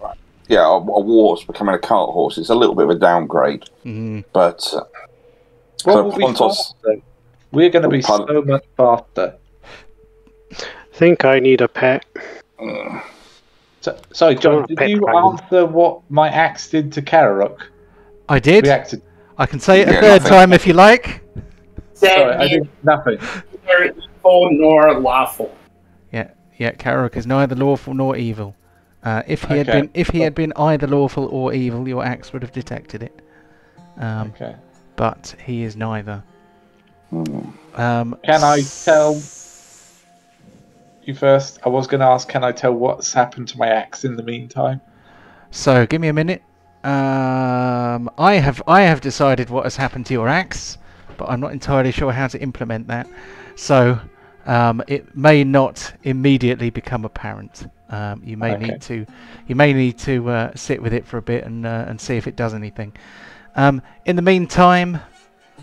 Yeah, a war horse becoming a cart horse. It's a little bit of a downgrade, but What will be faster? We're going to be so much faster. I think I need a pet. Sorry, John, did you answer what my axe did to Kararuk? I did. Reacted. I can say it a third time if you like. Sorry, I did nothing. Neither evil nor lawful. Yeah, Kararuk is neither lawful nor evil. If he had been either lawful or evil, your axe would have detected it. Okay. But he is neither. Can I tell you first? I was going to ask, can I tell what's happened to my axe in the meantime? So, give me a minute. I have decided what has happened to your axe, but I'm not entirely sure how to implement that. So, it may not immediately become apparent. You may need to sit with it for a bit and see if it does anything. In the meantime,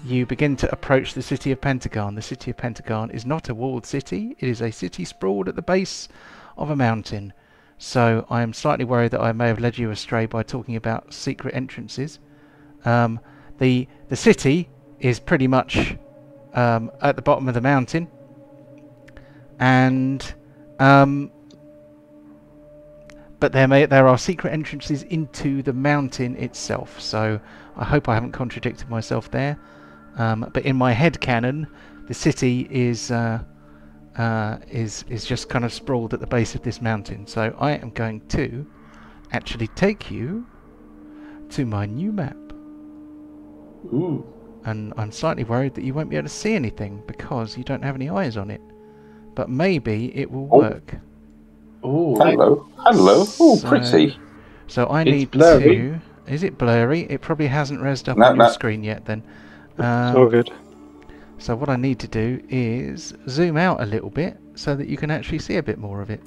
you begin to approach the city of Pentegarn. The city of Pentegarn is not a walled city. It is a city sprawled at the base of a mountain. So I am slightly worried that I may have led you astray by talking about secret entrances. The city is pretty much at the bottom of the mountain, and but there are secret entrances into the mountain itself. So I hope I haven't contradicted myself there. But in my head canon, the city is just kind of sprawled at the base of this mountain. So I am going to actually take you to my new map. Ooh. And I'm slightly worried that you won't be able to see anything because you don't have any eyes on it. But maybe it will work. Oh, hello. Oh, pretty. So I It's need blurry. to. Is it blurry? It probably hasn't rezzed up on your screen yet. Then. It's all good. So what I need to do is zoom out a little bit so that you can actually see a bit more of it.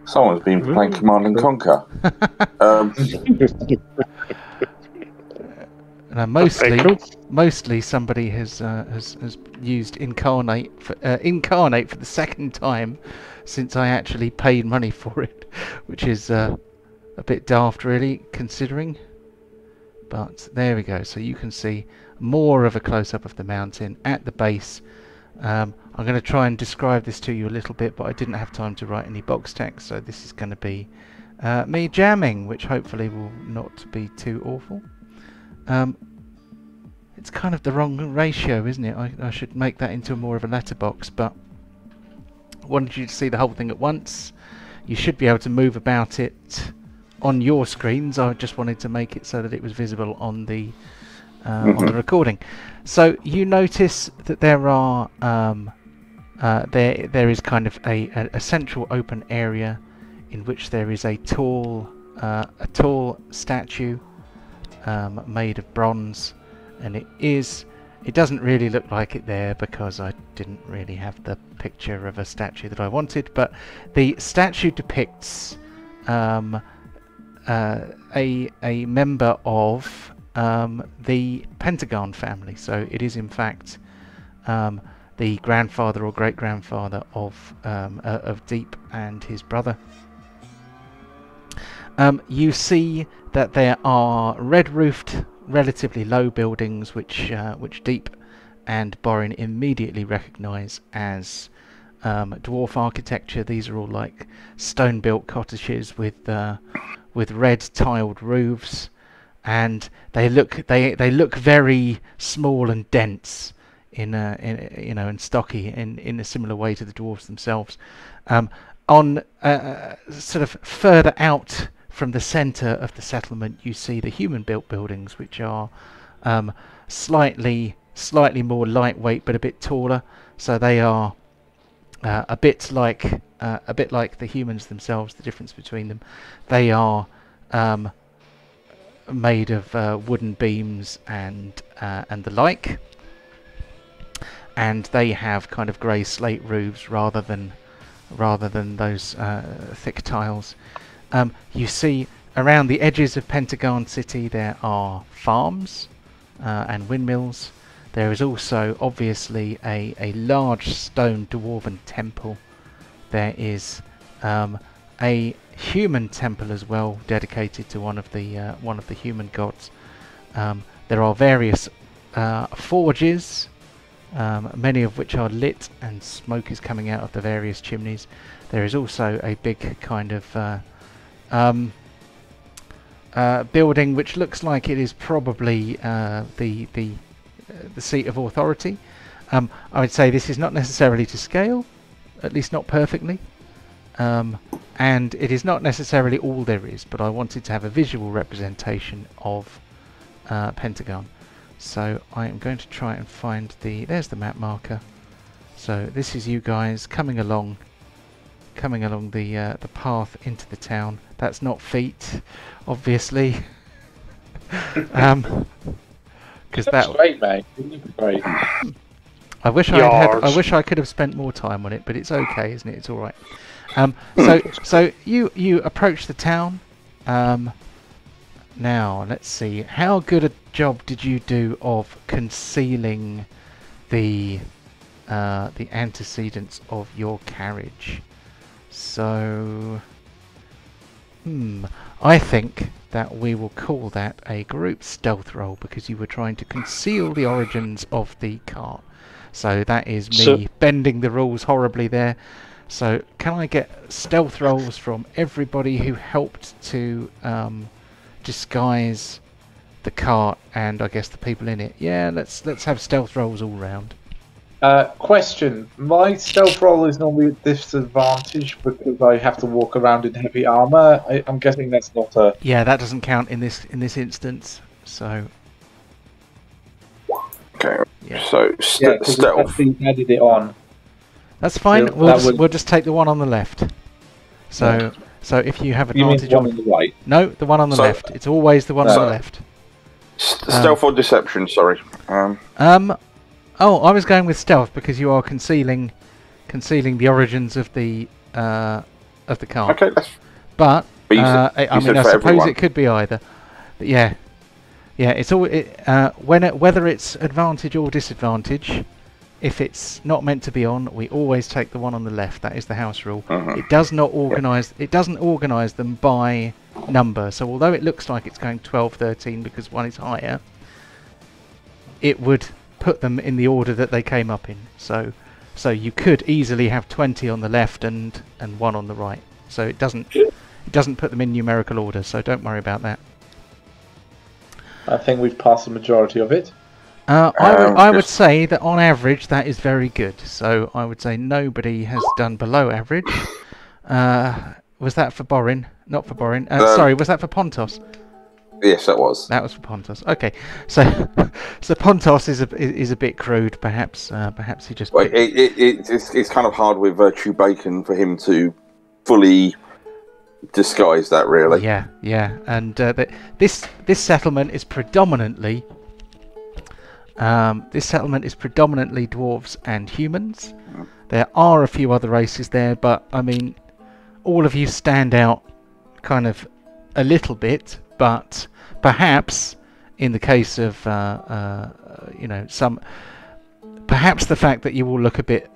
Someone's been playing Command and Conquer. Mostly somebody has used Incarnate for the second time since I actually paid money for it, which is a bit daft, really, considering. But there we go. So you can see more of a close-up of the mountain at the base. I'm going to try and describe this to you a little bit, but I didn't have time to write any box text, so this is going to be me jamming, which hopefully will not be too awful. It's kind of the wrong ratio, isn't it? I should make that into more of a letterbox, but I wanted you to see the whole thing at once. You should be able to move about it on your screens. I just wanted to make it so that it was visible on the recording. So you notice that there are there is kind of a central open area in which there is a tall statue made of bronze, and it doesn't really look like it there because I didn't really have the picture of a statue that I wanted, but the statue depicts a member of the Pentegarn family. So it is in fact the grandfather or great-grandfather of Deep and his brother. You see that there are red-roofed, relatively low buildings which Deep and Borin immediately recognise as dwarf architecture. These are all like stone-built cottages with red tiled roofs, and they look very small and dense and stocky in a similar way to the dwarves themselves. On sort of further out from the centre of the settlement, you see the human-built buildings, which are slightly more lightweight but a bit taller. So they are a bit like the humans themselves. The difference between them, they are made of wooden beams and the like, and they have kind of grey slate roofs rather than those thick tiles. You see around the edges of Pentegarn City there are farms and windmills. There is also obviously a large stone dwarven temple. There is a human temple as well, dedicated to one of the human gods. There are various forges, many of which are lit, and smoke is coming out of the various chimneys. There is also a big kind of building which looks like it is probably the seat of authority. I would say this is not necessarily to scale, at least not perfectly, and it is not necessarily all there is, but I wanted to have a visual representation of Pentegarn. So I am going to try and find there's the map marker. So this is you guys coming along the path into the town. That's not feet, obviously. Because that's great, mate. Great. I wish I could have spent more time on it, but it's okay, isn't it? It's all right. So you approach the town. Now let's see. How good a job did you do of concealing the antecedents of your carriage? So, I think that we will call that a group stealth roll, because you were trying to conceal the origins of the cart. So that is me bending the rules horribly there. So can I get stealth rolls from everybody who helped to disguise the cart and I guess the people in it? Yeah, let's have stealth rolls all round. Question: my stealth roll is normally a disadvantage because I have to walk around in heavy armor. I'm guessing that's not a. Yeah, that doesn't count in this instance. So. Okay. Yeah. So stealth. Added it on. That's fine. So we'll just take the one on the left. So if you have advantage on the right. No, the one on the left. It's always the one on the left. Stealth or deception? Sorry. Oh, I was going with stealth because you are concealing the origins of the cart. Okay, but I suppose everyone. it could be either. But yeah, it's all whether it's advantage or disadvantage. If it's not meant to be on, we always take the one on the left. That is the house rule. It does not organise. It doesn't organise them by number. So although it looks like it's going 12, 13 because one is higher, it would put them in the order that they came up in. So you could easily have 20 on the left and one on the right. So it doesn't put them in numerical order. So don't worry about that. I think we've passed the majority of it. I would say that on average that is very good. So I would say nobody has done below average. Was that for Borin? Not for Borin. Sorry, was that for Pontos? Yes, that was. That was for Pontos. Okay, so Pontos is a bit crude. Perhaps he just. Well, it's kind of hard with Chewbacca for him to fully disguise that, really. Yeah, and this settlement is predominantly. Dwarves and humans. There are a few other races there, but I mean, all of you stand out kind of a little bit. But perhaps, in the case of perhaps the fact that you all look a bit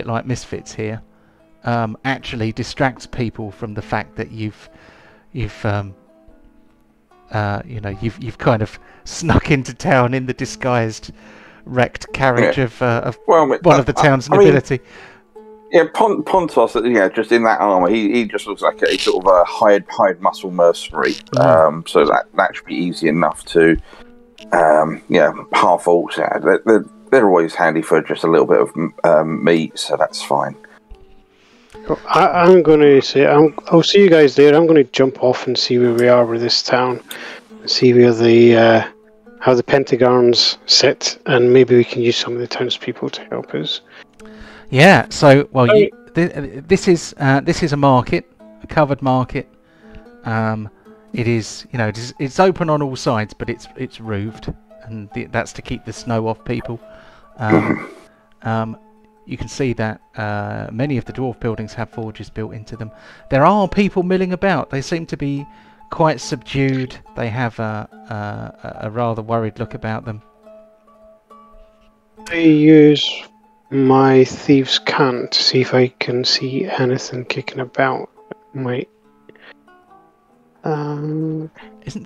like misfits here, actually distracts people from the fact that you've kind of snuck into town in the disguised wrecked carriage of one of the town's nobility. Yeah, Pontos. Yeah, just in that armor, he just looks like a sort of a hide muscle mercenary. So that should be easy enough to, half orcs. Yeah, they're always handy for just a little bit of meat, so that's fine. I'm going to say I'll see you guys there. I'm going to jump off and see where we are with this town, see where the how the Pentegarns sit, and maybe we can use some of the townspeople to help us. Yeah. So, well, this is a market, a covered market. It is, it's open on all sides, but it's roofed, and that's to keep the snow off people. You can see that many of the dwarf buildings have forges built into them. There are people milling about. They seem to be quite subdued. They have a rather worried look about them. I use my thieves' cant to see if I can see anything kicking about. Isn't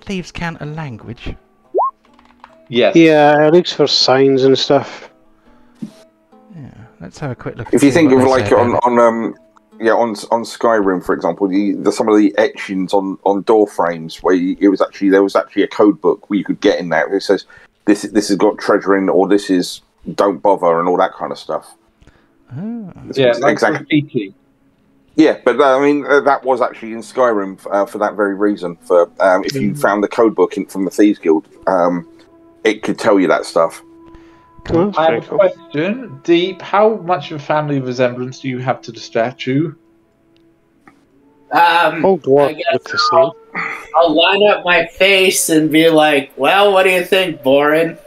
thieves' cant a language? Yes. Yeah, it looks for signs and stuff. Yeah, let's have a quick look. If you think of like on Skyrim, for example, some of the etchings on door frames where there was actually a code book where you could get in there. It says this has got treasure in, or this is don't bother, and all that kind of stuff. Oh. Yeah, like exactly. Yeah, but I mean that was actually in Skyrim for that very reason. For if you found the code book from the Thieves Guild, it could tell you that stuff. Oh, I have a question. Deep, how much of a family resemblance do you have to the statue? I guess I'll line up my face and be like, well, what do you think, Borin?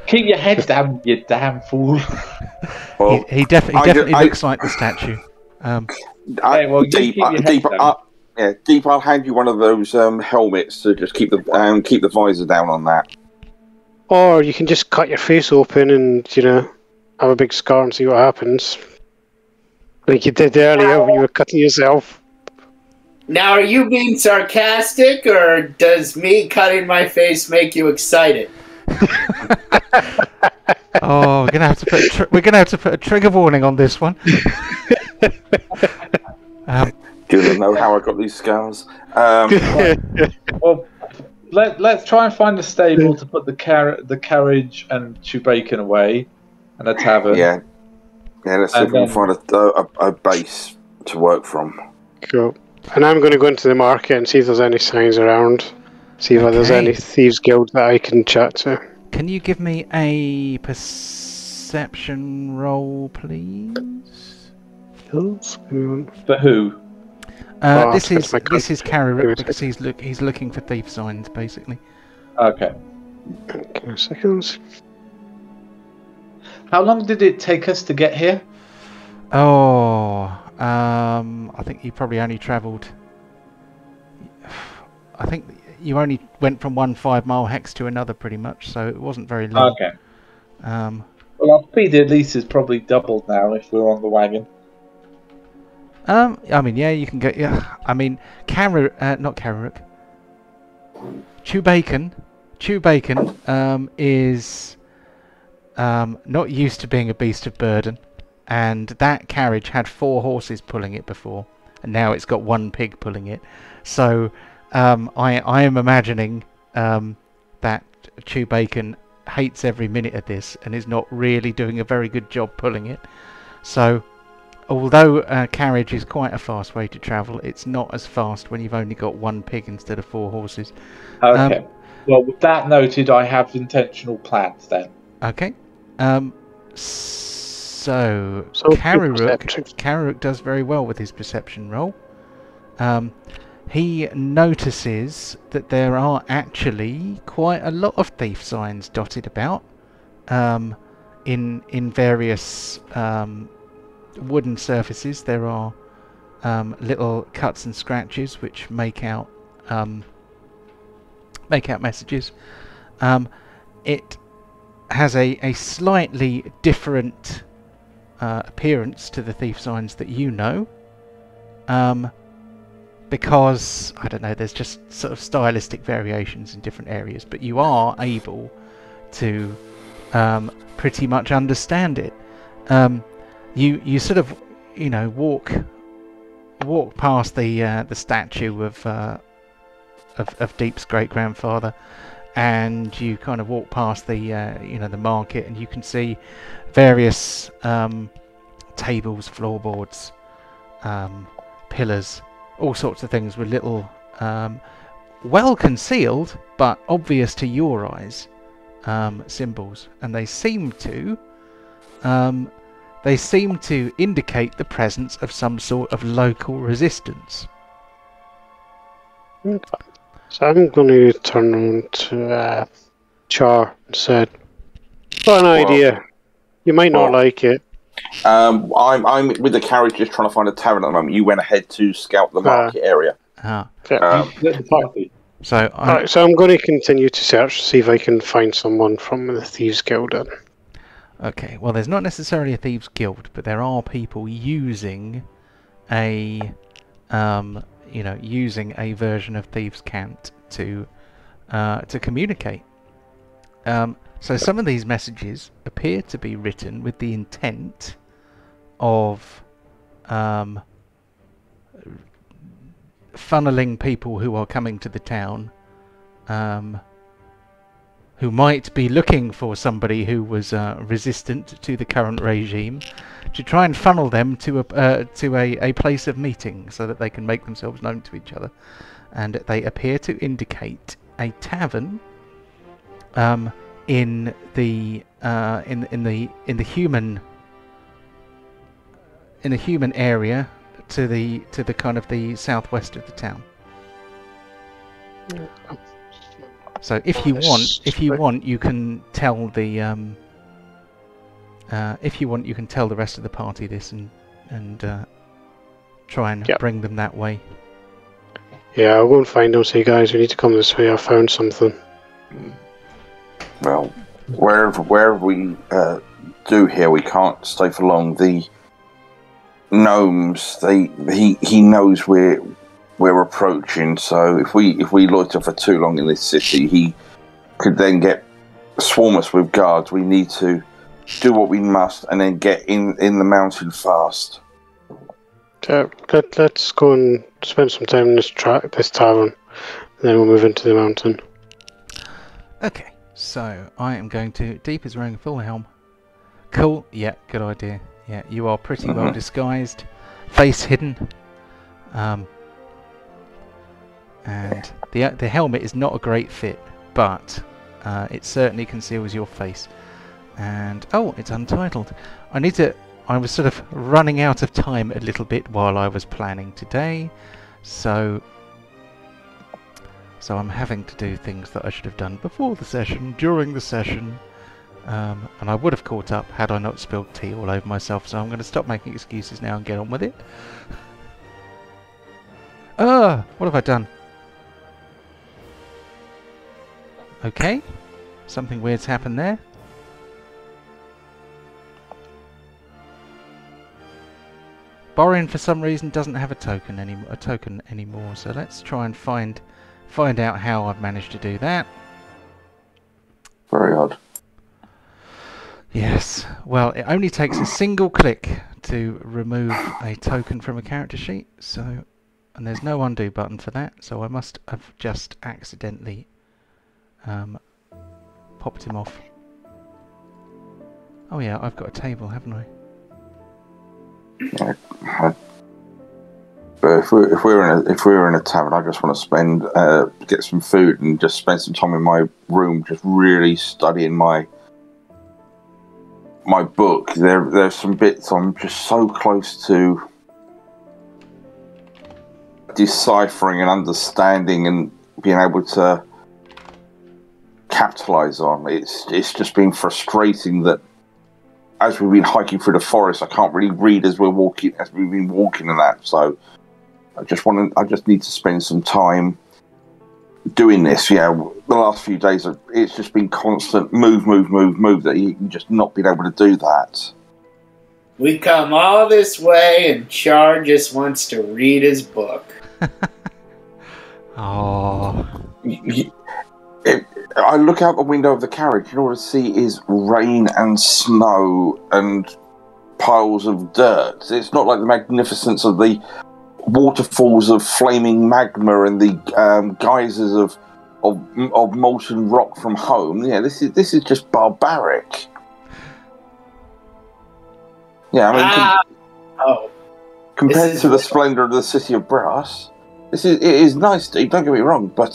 Keep your head down, you damn fool. Well, he definitely looks like the statue. Deep, I'll hand you one of those helmets to just keep the visor down on that. Or you can just cut your face open and, have a big scar and see what happens. Like you did earlier when you were cutting yourself. Now, are you being sarcastic, or does me cutting my face make you excited? Oh, we're gonna have to put a trigger warning on this one. Do you know how I got these scars? Well, let's try and find a stable to put the carriage and Chewbacca away, and a tavern. Yeah. Let's see if we can find a base to work from. Cool. And I'm going to go into the market and see if there's any signs around. See if there's any Thieves Guild that I can chat to. Can you give me a perception roll, please? For who? This is Kararuk, because he's looking for thief signs, basically. Okay. Okay, seconds. How long did it take us to get here? I think you probably only travelled. I think you only went from one 5-mile hex to another, pretty much. So it wasn't very long. Okay. Well, our speed at least is probably doubled now if we're on the wagon. I mean, yeah, you can get. Yeah, I mean, not Kararuk. Chewbacca is not used to being a beast of burden, and that carriage had 4 horses pulling it before, and now it's got 1 pig pulling it. So I am imagining that Chewbacca hates every minute of this and is not really doing a very good job pulling it. So although a carriage is quite a fast way to travel, it's not as fast when you've only got 1 pig instead of 4 horses. Okay. Well, with that noted, I have intentional plans then. Okay. So Kararuk does very well with his perception roll. He notices that there are actually quite a lot of thief signs dotted about in various wooden surfaces. There are little cuts and scratches which make out messages. It has a slightly different appearance to the thief signs that you know, because I don't know, there's just sort of stylistic variations in different areas, but you are able to pretty much understand it. You sort of you know, walk past the statue of Deep's great grandfather, and you kind of walk past the you know, the market, and you can see various tables, floorboards, pillars, all sorts of things with little well concealed but obvious to your eyes symbols, and they seem to indicate the presence of some sort of local resistance. Okay. So I'm going to turn on to Char and said, got an idea. You might not like it. I'm with the carriage just trying to find a tavern at the moment. You went ahead to scout the market area. So I'm going to continue to search to see if I can find someone from the Thieves Guild. Okay, well, there's not necessarily a Thieves Guild, but there are people using a using a version of Thieves' Cant to communicate. So some of these messages appear to be written with the intent of funneling people who are coming to the town, who might be looking for somebody who was resistant to the current regime, to try and funnel them to a place of meeting so that they can make themselves known to each other. And they appear to indicate a tavern in the human area to the kind of the southwest of the town. So if you want, you can tell the rest of the party this and try and bring them that way. Yeah, I'll go and find them. Say, guys, we need to come this way. I found something. Well, wherever we do here, we can't stay for long. The gnomes, he knows we're approaching. So if we loiter for too long in this city, he could then swarm us with guards. We need to do what we must, and then get in the mountain fast. Let's go and spend some time in this tavern, and then we'll move into the mountain. Okay, so I am going to... Deep is wearing a full helm. Cool, yeah, good idea. Yeah, you are pretty well disguised. Face hidden. And the helmet is not a great fit, but it certainly conceals your face. And, oh, it's untitled. I was sort of running out of time a little bit while I was planning today, so I'm having to do things that I should have done before the session, during the session, and I would have caught up had I not spilled tea all over myself, so I'm going to stop making excuses now and get on with it. What have I done? Okay, something weird's happened there. Borin for some reason doesn't have a token anymore, so let's try and find out how I've managed to do that. Very odd. Yes, well, it only takes a single click to remove a token from a character sheet, so, and there's no undo button for that, so I must have just accidentally popped him off. Oh yeah, I've got a table, haven't I? Yeah, but if we're in a tavern, I just want to get some food and just spend some time in my room, just really studying my book. There's some bits I'm just so close to deciphering and understanding and being able to capitalize on. It's just been frustrating that as we've been hiking through the forest, I can't really read as we've been walking and that. So I just need to spend some time doing this. Yeah, the last few days it's just been constant move that you just not been able to do that. We come all this way and Char just wants to read his book. Oh. I look out the window of the carriage, and all I see is rain and snow and piles of dirt. It's not like the magnificence of the waterfalls of flaming magma and the geysers of molten rock from home. Yeah, this is just barbaric. Yeah, I mean, compared to the splendor of the city of brass, it is nice, Steve. Don't get me wrong, but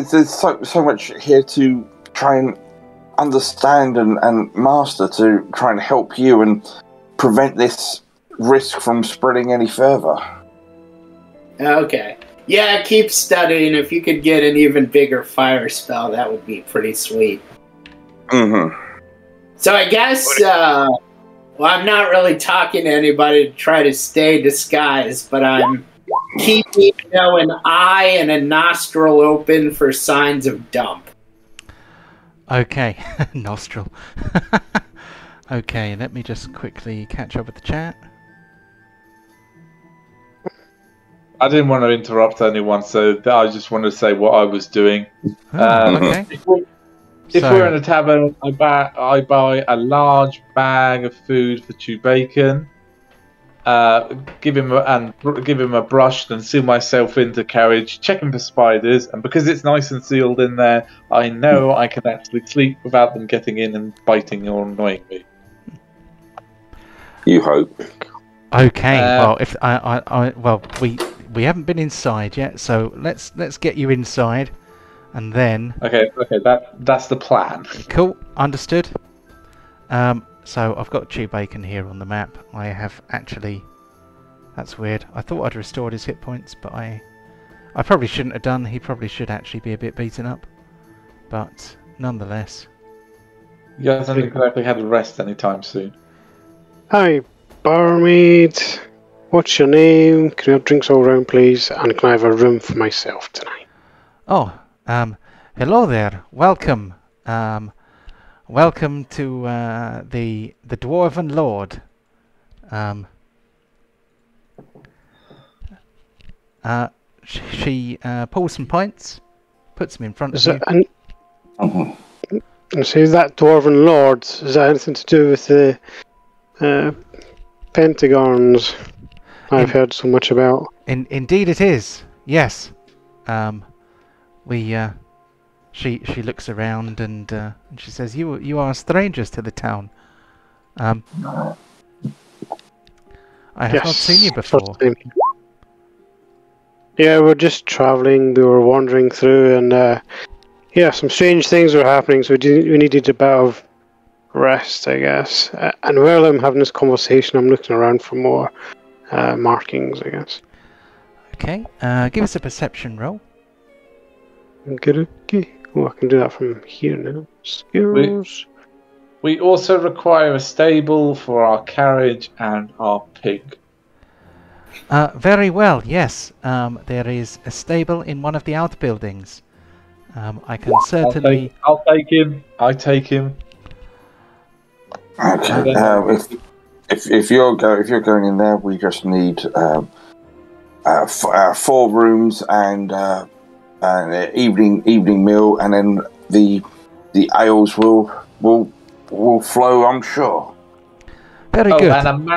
there's so much here to try and understand and master to try and help you and prevent this risk from spreading any further. Okay. Yeah, keep studying. If you could get an even bigger fire spell, that would be pretty sweet. Mm-hmm. So I guess, well, I'm not really talking to anybody to try to stay disguised, but I'm keeping, an eye and a nostril open for signs of dump. Okay, nostril. Okay, let me just quickly catch up with the chat. I didn't want to interrupt anyone, so I just wanted to say what I was doing. Okay. If we're in a tavern, I buy a large bag of food for Chew Bacon. Give him a brush, then seal myself into carriage, checking for spiders, and because it's nice and sealed in there, I know I can actually sleep without them getting in and biting or annoying me. You hope. Okay. Well, if we haven't been inside yet, so let's get you inside, and then. Okay. That's the plan. Cool. Understood. So I've got Chew Bacon here on the map. I have actually... That's weird. I thought I'd restored his hit points, but I probably shouldn't have done. He probably should actually be a bit beaten up. But nonetheless... You hasn't exactly had a rest anytime soon. Hi, barmaid. What's your name? Can we have drinks all round, please? And can I have a room for myself tonight? Oh, hello there. Welcome. Welcome to the Dwarven Lord. She pulls some pints, puts them in front of you. And so that Dwarven Lord, is that anything to do with the Pentegarns I've heard so much about? Indeed it is, yes. She looks around and she says, "You are strangers to the town. I have not seen you before." Yeah, we're just travelling. We were wandering through, and some strange things were happening. So we needed a bit of rest, I guess. And while I'm having this conversation, I'm looking around for more markings, I guess. Okay, give us a perception roll. Okay. Oh, I can do that from here now. Skills. We also require a stable for our carriage and our pig. Very well, yes. There is a stable in one of the outbuildings. I can certainly... I'll take him. I take him. Okay. If you're going in there, we just need 4 rooms and an evening meal, and then the ales will flow, I'm sure. Very good. And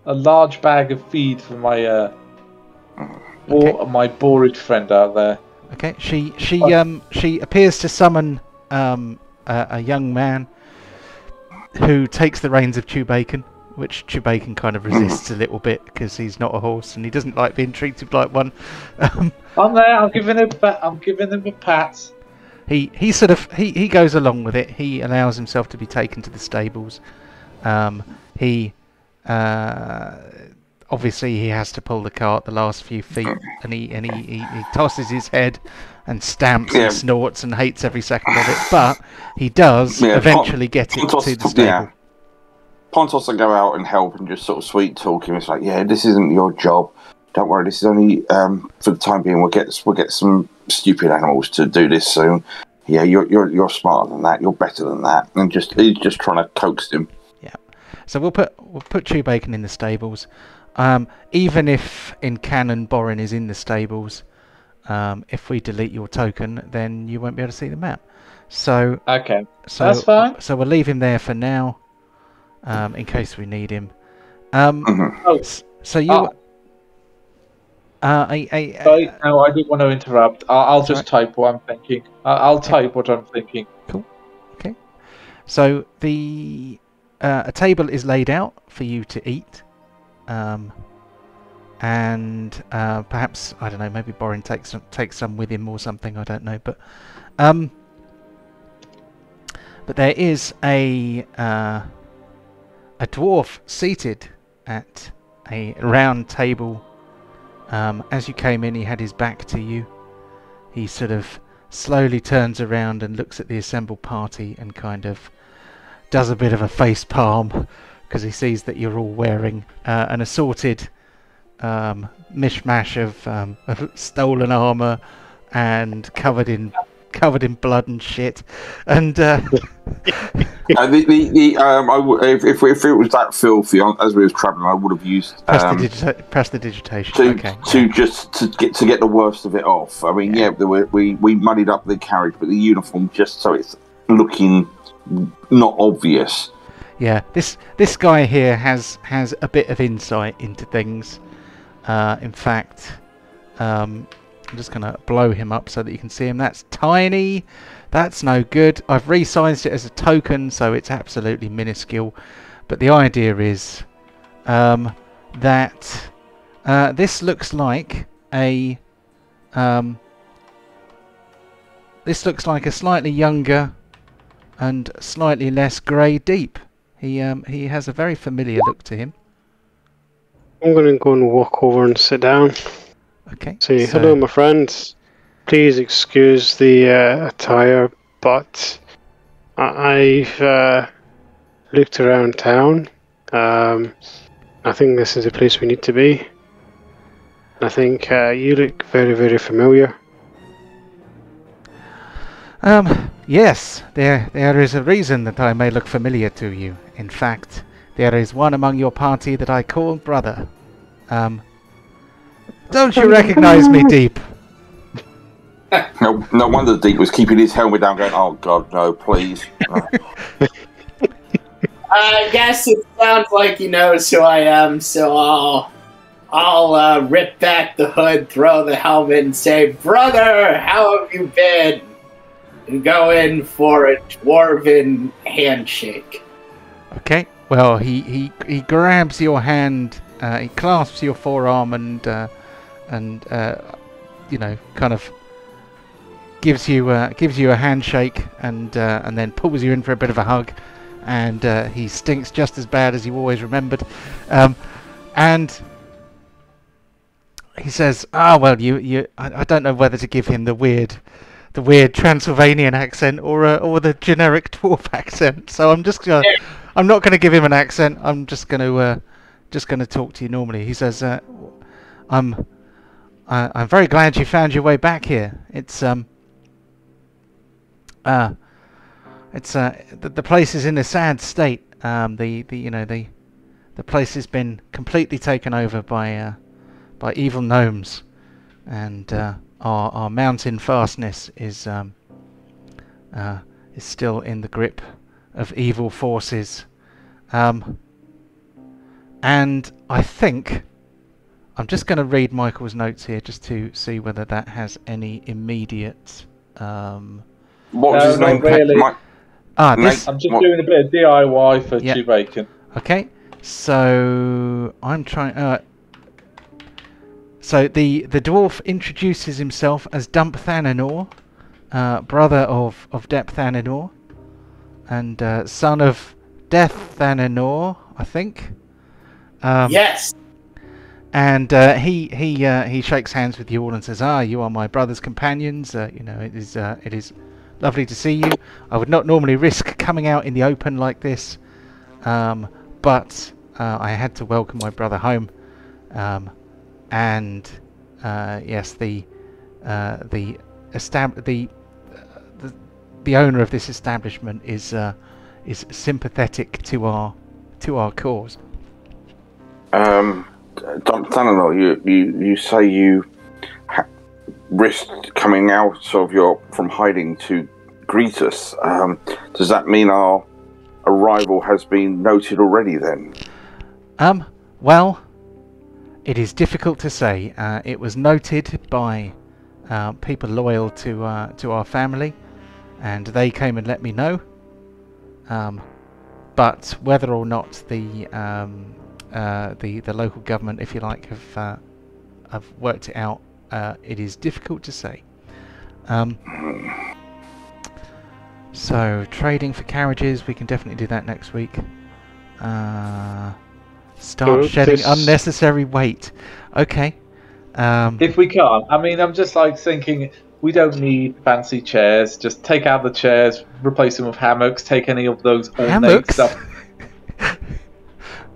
a large bag of feed for my my bored friend out there. Okay. She appears to summon a young man who takes the reins of Chew Bacon, which Chew Bacon kind of resists a little bit because he's not a horse and he doesn't like being treated like one. I'm there. I'm giving him a pat. He goes along with it. He allows himself to be taken to the stables. Obviously he has to pull the cart the last few feet, and he tosses his head and stamps and snorts and hates every second of it, but he does eventually get it to the stable. Yeah. Pontos will go out and help and just sort of sweet talk him. It's like, yeah, this isn't your job. Don't worry, this is only for the time being. We'll get some stupid animals to do this soon. Yeah, you're smarter than that. You're better than that. And he's just trying to coax him. Yeah. So we'll put Chew Bacon in the stables. Even if in canon Borin is in the stables, if we delete your token, then you won't be able to see the map. So Okay, so that's fine. So we'll leave him there for now, in case we need him. So you. Sorry, no, I didn't want to interrupt. I'll just type what I'm thinking. I'll type what I'm thinking. Cool. Okay. So the a table is laid out for you to eat, and perhaps, I don't know, maybe Borin takes some with him or something. I don't know, but there is a dwarf seated at a round table. As you came in, he had his back to you. He sort of slowly turns around and looks at the assembled party and kind of does a bit of a face palm because he sees that you're all wearing an assorted mishmash of stolen armor and covered in blood and shit. And if it was that filthy as we was travelling, I would have used press the digitation to get the worst of it off. I mean, we muddied up the carriage, but the uniform just so it's looking not obvious. Yeah, this guy here has a bit of insight into things. In fact, I'm just going to blow him up so that you can see him. That's tiny. That's no good. I've resized it as a token, so it's absolutely minuscule. But the idea is that this looks like a slightly younger and slightly less grey deep. He has a very familiar look to him. I'm going to go and walk over and sit down. Okay. Say, hello, my friends. Please excuse the attire, but I've looked around town. I think this is the place we need to be. I think you look very, very familiar. Yes, there is a reason that I may look familiar to you. In fact, there is one among your party that I call brother. Don't you recognize me, Deep? No wonder Deep was keeping his helmet down, going, "Oh God, no, please." I guess it sounds like he knows who I am, so I'll rip back the hood, throw the helmet, and say, "Brother, how have you been?" And go in for a dwarven handshake. Okay. Well, he grabs your hand, he clasps your forearm, and you know, kind of gives you a handshake, and then pulls you in for a bit of a hug, and he stinks just as bad as you always remembered, and he says, well, I don't know whether to give him the weird Transylvanian accent or the generic dwarf accent, so I'm not going to give him an accent. I'm just going to talk to you normally. He says, I'm very glad you found your way back here. The place is in a sad state. The place has been completely taken over by evil gnomes, and our mountain fastness is still in the grip of evil forces. And I think I'm just going to read Michael's notes here just to see whether that has any immediate. What's his name? Really. I'm just doing a bit of DIY for Chew Bacon. Okay, so I'm trying. So the dwarf introduces himself as Dump Thananor, brother of Dep Thananor, and son of Death Thananor, I think. Yes. And he shakes hands with you all and says, you are my brother's companions. It is lovely to see you. I would not normally risk coming out in the open like this, but I had to welcome my brother home. And yes, the owner of this establishment is sympathetic to our cause. Thananor, you say you risked coming out from hiding to greet us. Does that mean our arrival has been noted already then? Well, it is difficult to say. It was noted by people loyal to our family, and they came and let me know. But whether or not the local government, if you like, have worked it out, it is difficult to say. So trading for carriages, we can definitely do that next week. Start shedding unnecessary weight. Okay. If we can't, I mean, I'm just like thinking we don't need fancy chairs. Just take out the chairs, replace them with hammocks. Take any of those ornate stuff.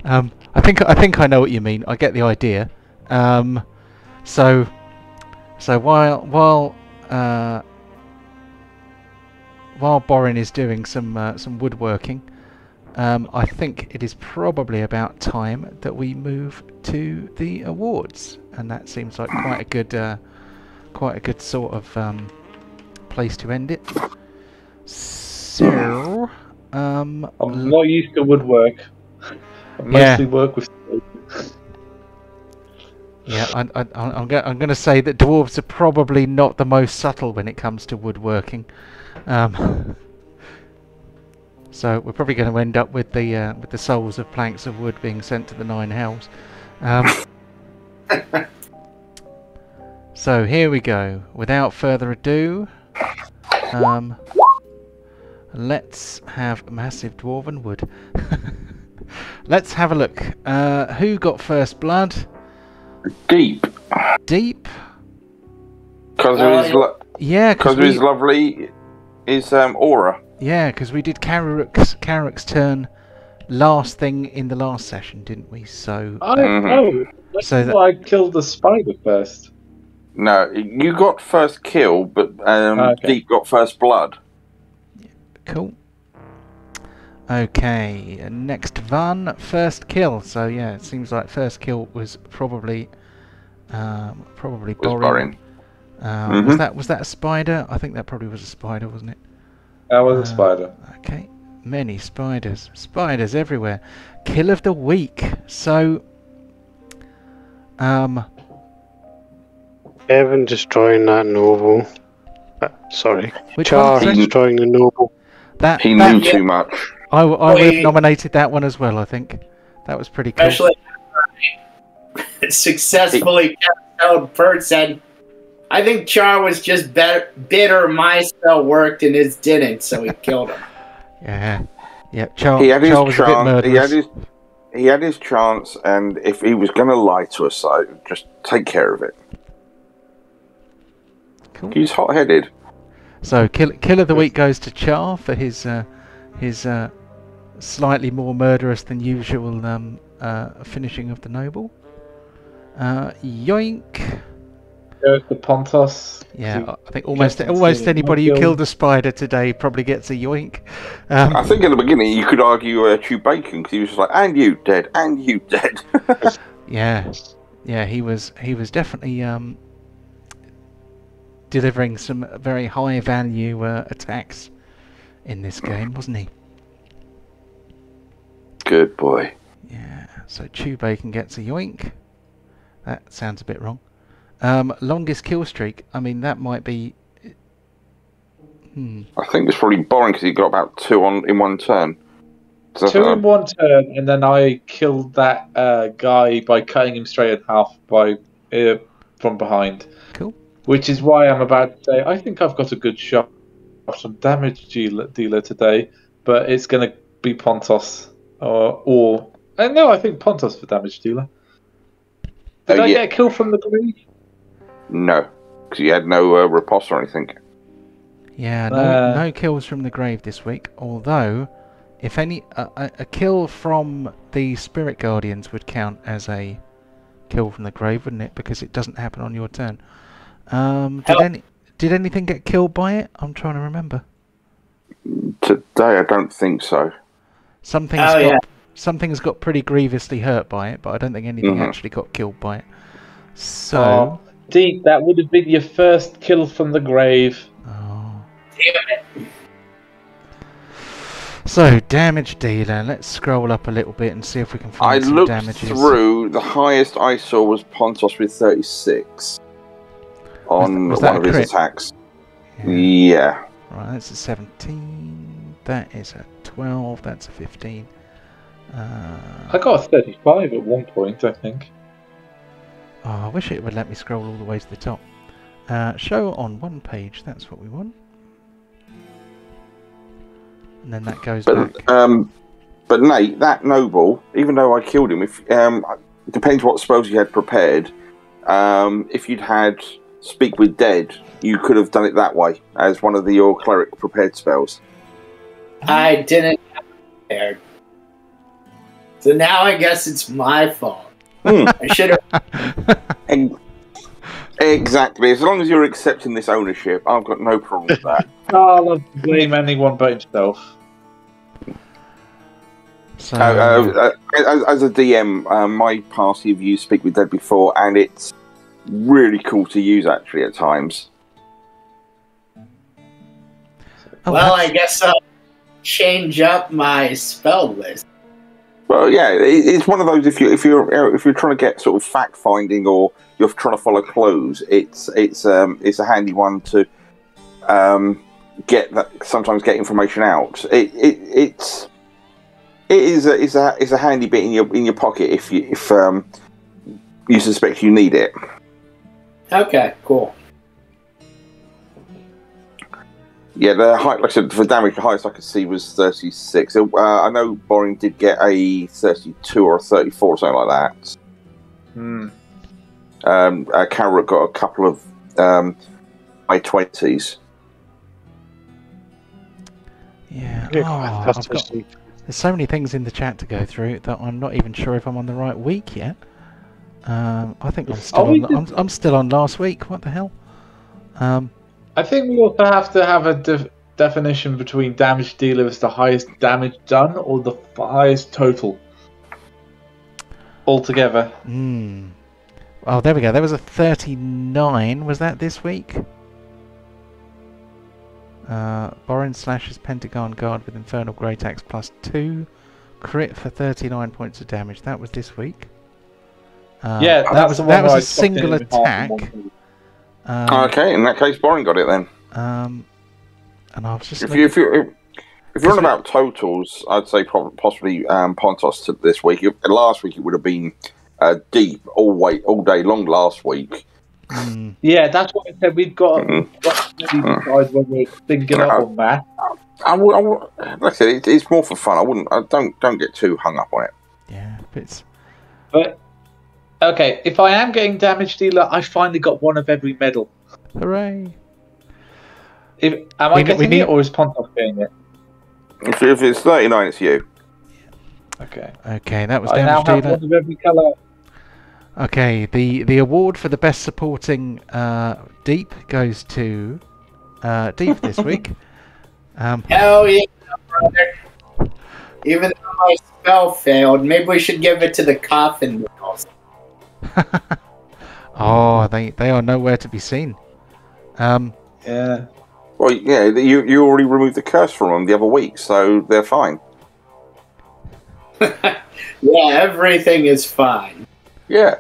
I think I know what you mean. I get the idea. So while Borin is doing some woodworking, I think it is probably about time that we move to the awards, and that seems like quite a good sort of place to end it. So, I'm not used to woodwork. I mostly work with. Yeah, I'm going to say that dwarves are probably not the most subtle when it comes to woodworking. So we're probably going to end up with the souls of planks of wood being sent to the 9 hells. So here we go. Without further ado, let's have massive dwarven wood. Let's have a look. Who got first blood? Deep. Deep. Because of his lovely aura. Yeah, because we did Carrick's turn last thing in the last session, didn't we? So I killed the spider first. No, you got first kill, but Deep got first blood. Cool. Okay, next Van, first kill. So yeah, it seems like first kill was probably Borin. Was that a spider? I think that probably was a spider, wasn't it? That was a spider. Okay, many spiders. Spiders everywhere. Kill of the week. So, Evan destroying that noble. Sorry. Which Char one? destroying the noble. He knew too much. I would have nominated that one as well, I think. That was pretty cool. Especially successfully killed person. I think Char was just bitter my spell worked and his didn't, so he killed him. Yeah. Char He had his was a bit chance. murderous. He had his chance, and if he was going to lie to us, just take care of it. Cool. He's hot-headed. So kill of the week goes to Char for his slightly more murderous than usual finishing of the noble. Yoink. Goes to Pontos. Yeah, I think almost anybody who killed a spider today probably gets a yoink. I think in the beginning you could argue Chewbacca, because he was just like, and you dead, and you dead. Yeah, he was definitely delivering some very high value attacks in this game, wasn't he? Good boy. Yeah, so Chewbacca gets a yoink. That sounds a bit wrong. Longest kill streak. I mean, that might be. I think it's probably boring because he got about 2 in one turn. So 2 in one turn, and then I killed that guy by cutting him straight in half from behind. Cool. Which is why I'm about to say I think I've got a good shot of some damage dealer today, but it's going to be Pontos or no, I think Pontos for damage dealer. Did I get a kill from the grave? No, because you had no riposte or anything. Yeah, no kills from the grave this week. Although, if any, a kill from the Spirit Guardians would count as a kill from the grave, wouldn't it? Because it doesn't happen on your turn. Did anything get killed by it? I'm trying to remember. Today, I don't think so. Something's got pretty grievously hurt by it, but I don't think anything actually got killed by it. So, Deep, that would have been your first kill from the grave. Oh. Damn it. So, damage dealer. Let's scroll up a little bit and see if we can I find some looked damages. through. The highest I saw was Pontos with 36 on was that one of a his crit? attacks. Yeah. Yeah. Right, that's a 17. That is a 12. That's a 15. I got a 35 at one point, I think. Oh, I wish it would let me scroll all the way to the top. Show on one page. That's what we want. And then that goes back. But Nate, that noble, even though I killed him, if it depends what spells you had prepared. If you'd had Speak with Dead, you could have done it that way as one of your cleric prepared spells. I didn't have it prepared. So now I guess it's my fault. I should have. Exactly. As long as you're accepting this ownership, I've got no problem with that. I'll love to blame anyone but himself. So, as a DM, my party have used Speak with Dead before, and it's really cool to use actually at times. Well, I guess I'll change up my spell list. Well, yeah, it's one of those. If you're trying to get sort of fact finding or you're trying to follow clues, it's a handy one to sometimes get information out. It's a handy bit in your pocket if you suspect you need it. Okay, cool. Yeah, the height, like I said, for damage, the highest I could see was 36. I know Boring did get a 32 or a 34 or something like that. Carrot got a couple of high 20s. yeah. Yeah, There's so many things in the chat to go through that I'm not even sure if I'm on the right week yet. I think I'm still on last week. What the hell? I think we also have to have a definition between damage dealer as the highest damage done or the highest total altogether. Oh, there we go. There was a 39. Was that this week? Borin slashes Pentegarn guard with Infernal Great Axe +2. Crit for 39 points of damage. That was this week. Yeah, that was a single attack. Okay, in that case, Boring got it then. And I was just if you're on about totals, I'd say possibly Pontos this week. Last week it would have been deep all day long. Last week. Yeah, that's what I said. We've got to decide whether we're thinking up on that. Like I said, it's more for fun. Don't get too hung up on it. Yeah, but okay, if I am getting damage dealer, I finally got one of every medal. Hooray! Am I getting it, or is Pontos getting it? If it's 39, it's you. Okay. Okay, that was I damage now have dealer. one of every colour. Okay, the award for the best supporting Deep goes to Deep this week. Hell yeah, brother. Even though my spell failed, maybe we should give it to the coffin girls. Oh, they are nowhere to be seen. Yeah. Well, yeah, you already removed the curse from them the other week, so they're fine. Yeah, everything is fine. Yeah.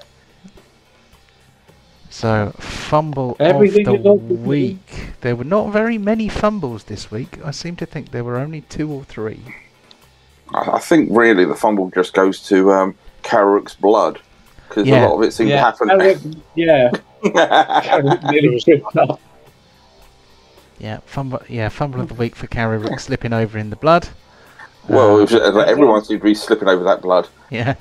So, fumble Everything of is the okay. week. There were not very many fumbles this week. I seem to think there were only 2 or 3. I think really the fumble just goes to Karuk's blood, because a lot of it seemed to happen. Yeah. Fumble of the week for Carrick slipping over in the blood. Well, everyone seemed to be slipping over that blood. Yeah.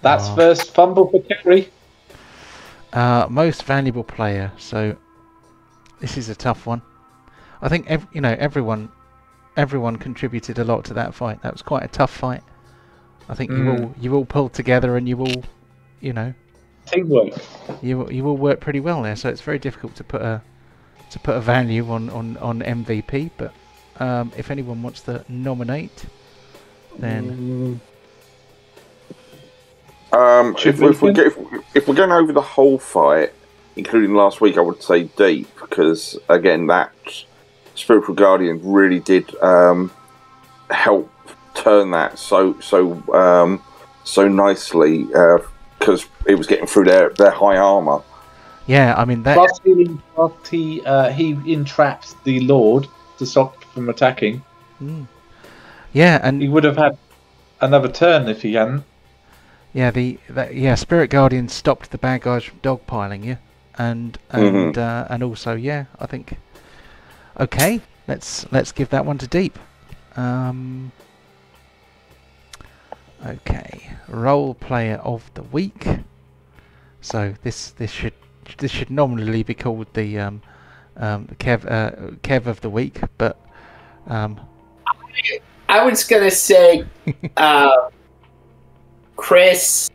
That's first fumble for Kerry. Most valuable player. So this is a tough one. I think everyone contributed a lot to that fight. That was quite a tough fight. I think you all pulled together and you all, teamwork. You all worked pretty well there. So it's very difficult to put a value on MVP. But if anyone wants to nominate, then if we're going over the whole fight, including last week, I would say Deep, because again that Spiritual Guardian really did help turn that so nicely because it was getting through their high armor. Yeah, I mean that. Plus he entrapped the Lord to stop from attacking. Yeah, and he would have had another turn if he hadn't. Yeah, Spirit Guardian stopped the bad guys from dogpiling you, and also I think. Okay, let's give that one to Deep. Okay, role player of the week. So this should nominally be called the Kev of the week, but I was gonna say Chris.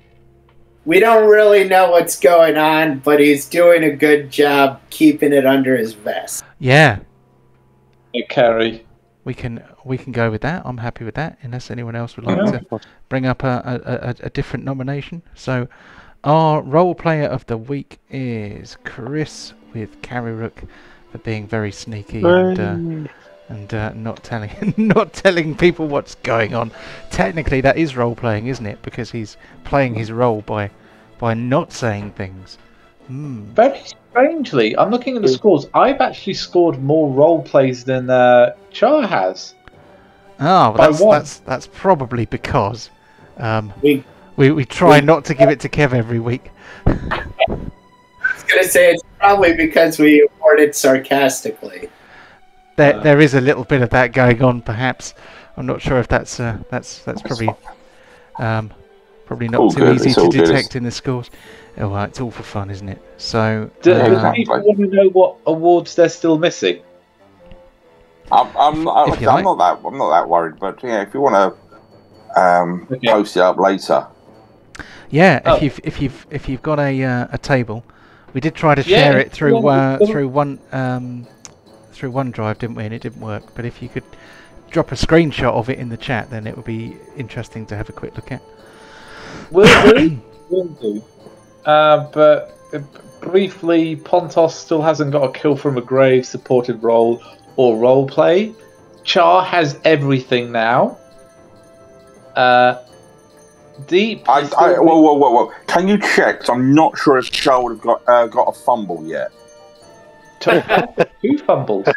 We don't really know what's going on, but he's doing a good job keeping it under his vest. Yeah. Hey, Carrie. We can go with that. I'm happy with that, unless anyone else would like to bring up a different nomination. So our role player of the week is Chris with Carrie Rook for being very sneaky and not telling people what's going on. Technically, that is role playing, isn't it? Because he's playing his role by not saying things. Very strangely, I'm looking at the scores. I've actually scored more role plays than Char has. Oh, well, that's probably because we try not to give it to Kev every week. I was going to say it's probably because we award it sarcastically. There is a little bit of that going on, perhaps. I'm not sure if that's probably not too easy to detect in the scores. Oh, well, it's all for fun, isn't it? So, do people want to know what awards they're still missing? I'm not that worried, but if you want to post it up later. Yeah, if you've got a table, we did try to share it through OneDrive, didn't we? And it didn't work. But if you could drop a screenshot of it in the chat, then it would be interesting to have a quick look at. Will do. But briefly, Pontos still hasn't got a kill from a grave, supported role, or role play. Char has everything now. Deep. Whoa! Can you check? 'Cause I'm not sure if Char would have got a fumble yet. 2 fumbles.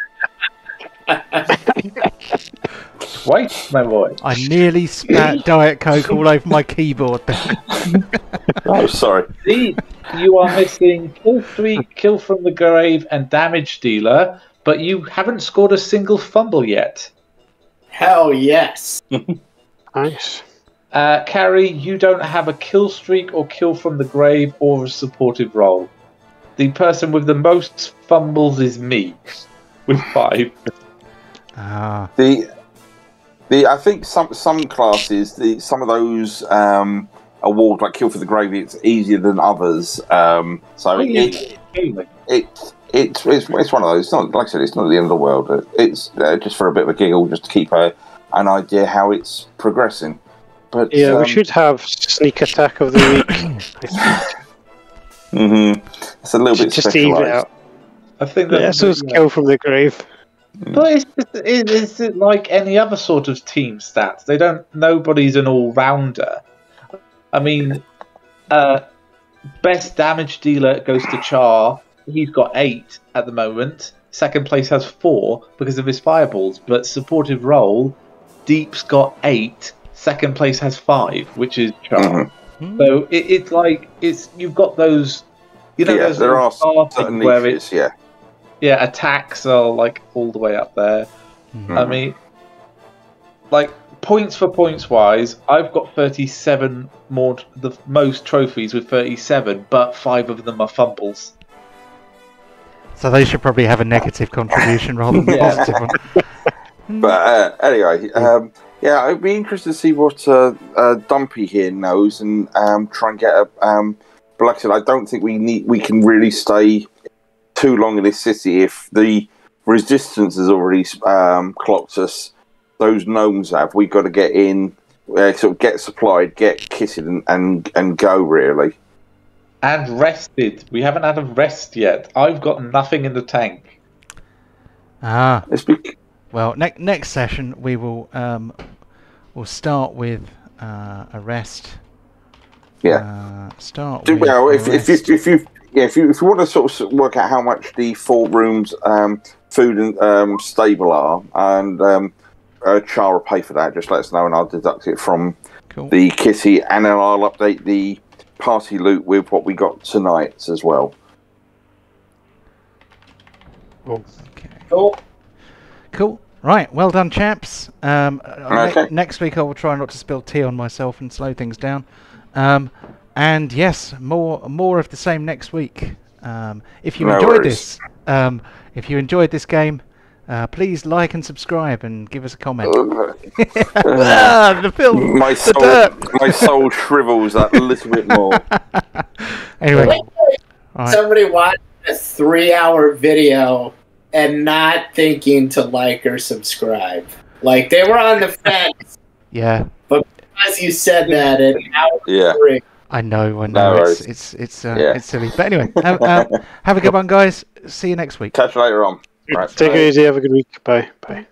Wait, my boy. I nearly spat Diet Coke all over my keyboard there. Oh, sorry. Deep, you are missing kill 3, kill from the grave, and damage dealer, but you haven't scored a single fumble yet. Hell yes. Nice. Carrie, you don't have a kill streak or kill from the grave or a supportive role. The person with the most fumbles is me, with 5. Ah. I think some classes, some of those awards like kill for the grave, it's easier than others. It's one of those. It's not, like I said, it's not the end of the world. It's just for a bit of a giggle, just to keep an idea how it's progressing. But we should have sneak attack of the week. I think. It's a little bit just to even it out. I think that kill from the grave. But is it like any other sort of team stats? Nobody's an all-rounder. I mean, best damage dealer goes to Char. He's got 8 at the moment. Second place has 4 because of his fireballs. But supportive role, Deep's got 8. Second place has 5, which is Char. So it's like you've got those. Those there are certain niches, Yeah, attacks are like all the way up there. I mean, like points for points wise, I've got 37 more, the most trophies with 37, but 5 of them are fumbles. So they should probably have a negative contribution rather than a positive one. But anyway, I'd be interested to see what Dumpy here knows and try and get a. But like I said, I don't think we can really stay too long in this city if the resistance has already clocked us. Those gnomes have. We've got to get in, sort of get supplied, get kitted, and go really. And rested. We haven't had a rest yet. I've got nothing in the tank. Ah. Well, next session we will we'll start with a rest. Yeah. Start Do with well a if rest. you want to sort of work out how much the 4 rooms food and stable are, and Char will pay for that. Just let us know, and I'll deduct it from the kitty, and then I'll update the party loot with what we got tonight as well. Okay. Cool. Right. Well done, chaps. Okay. Next week I will try not to spill tea on myself and slow things down. And yes, more of the same next week. If you enjoyed this, if you enjoyed this game, please like and subscribe and give us a comment. The film. My soul shrivels that a little bit more. Anyway, right. Somebody watched a 3-hour video and not thinking to like or subscribe. Like, they were on the fence. Yeah. But because you said that, and Yeah. I know. No It's silly. But anyway, have a good one, guys. See you next week. Catch you later on. Right. Take it easy. Have a good week. Bye. Bye.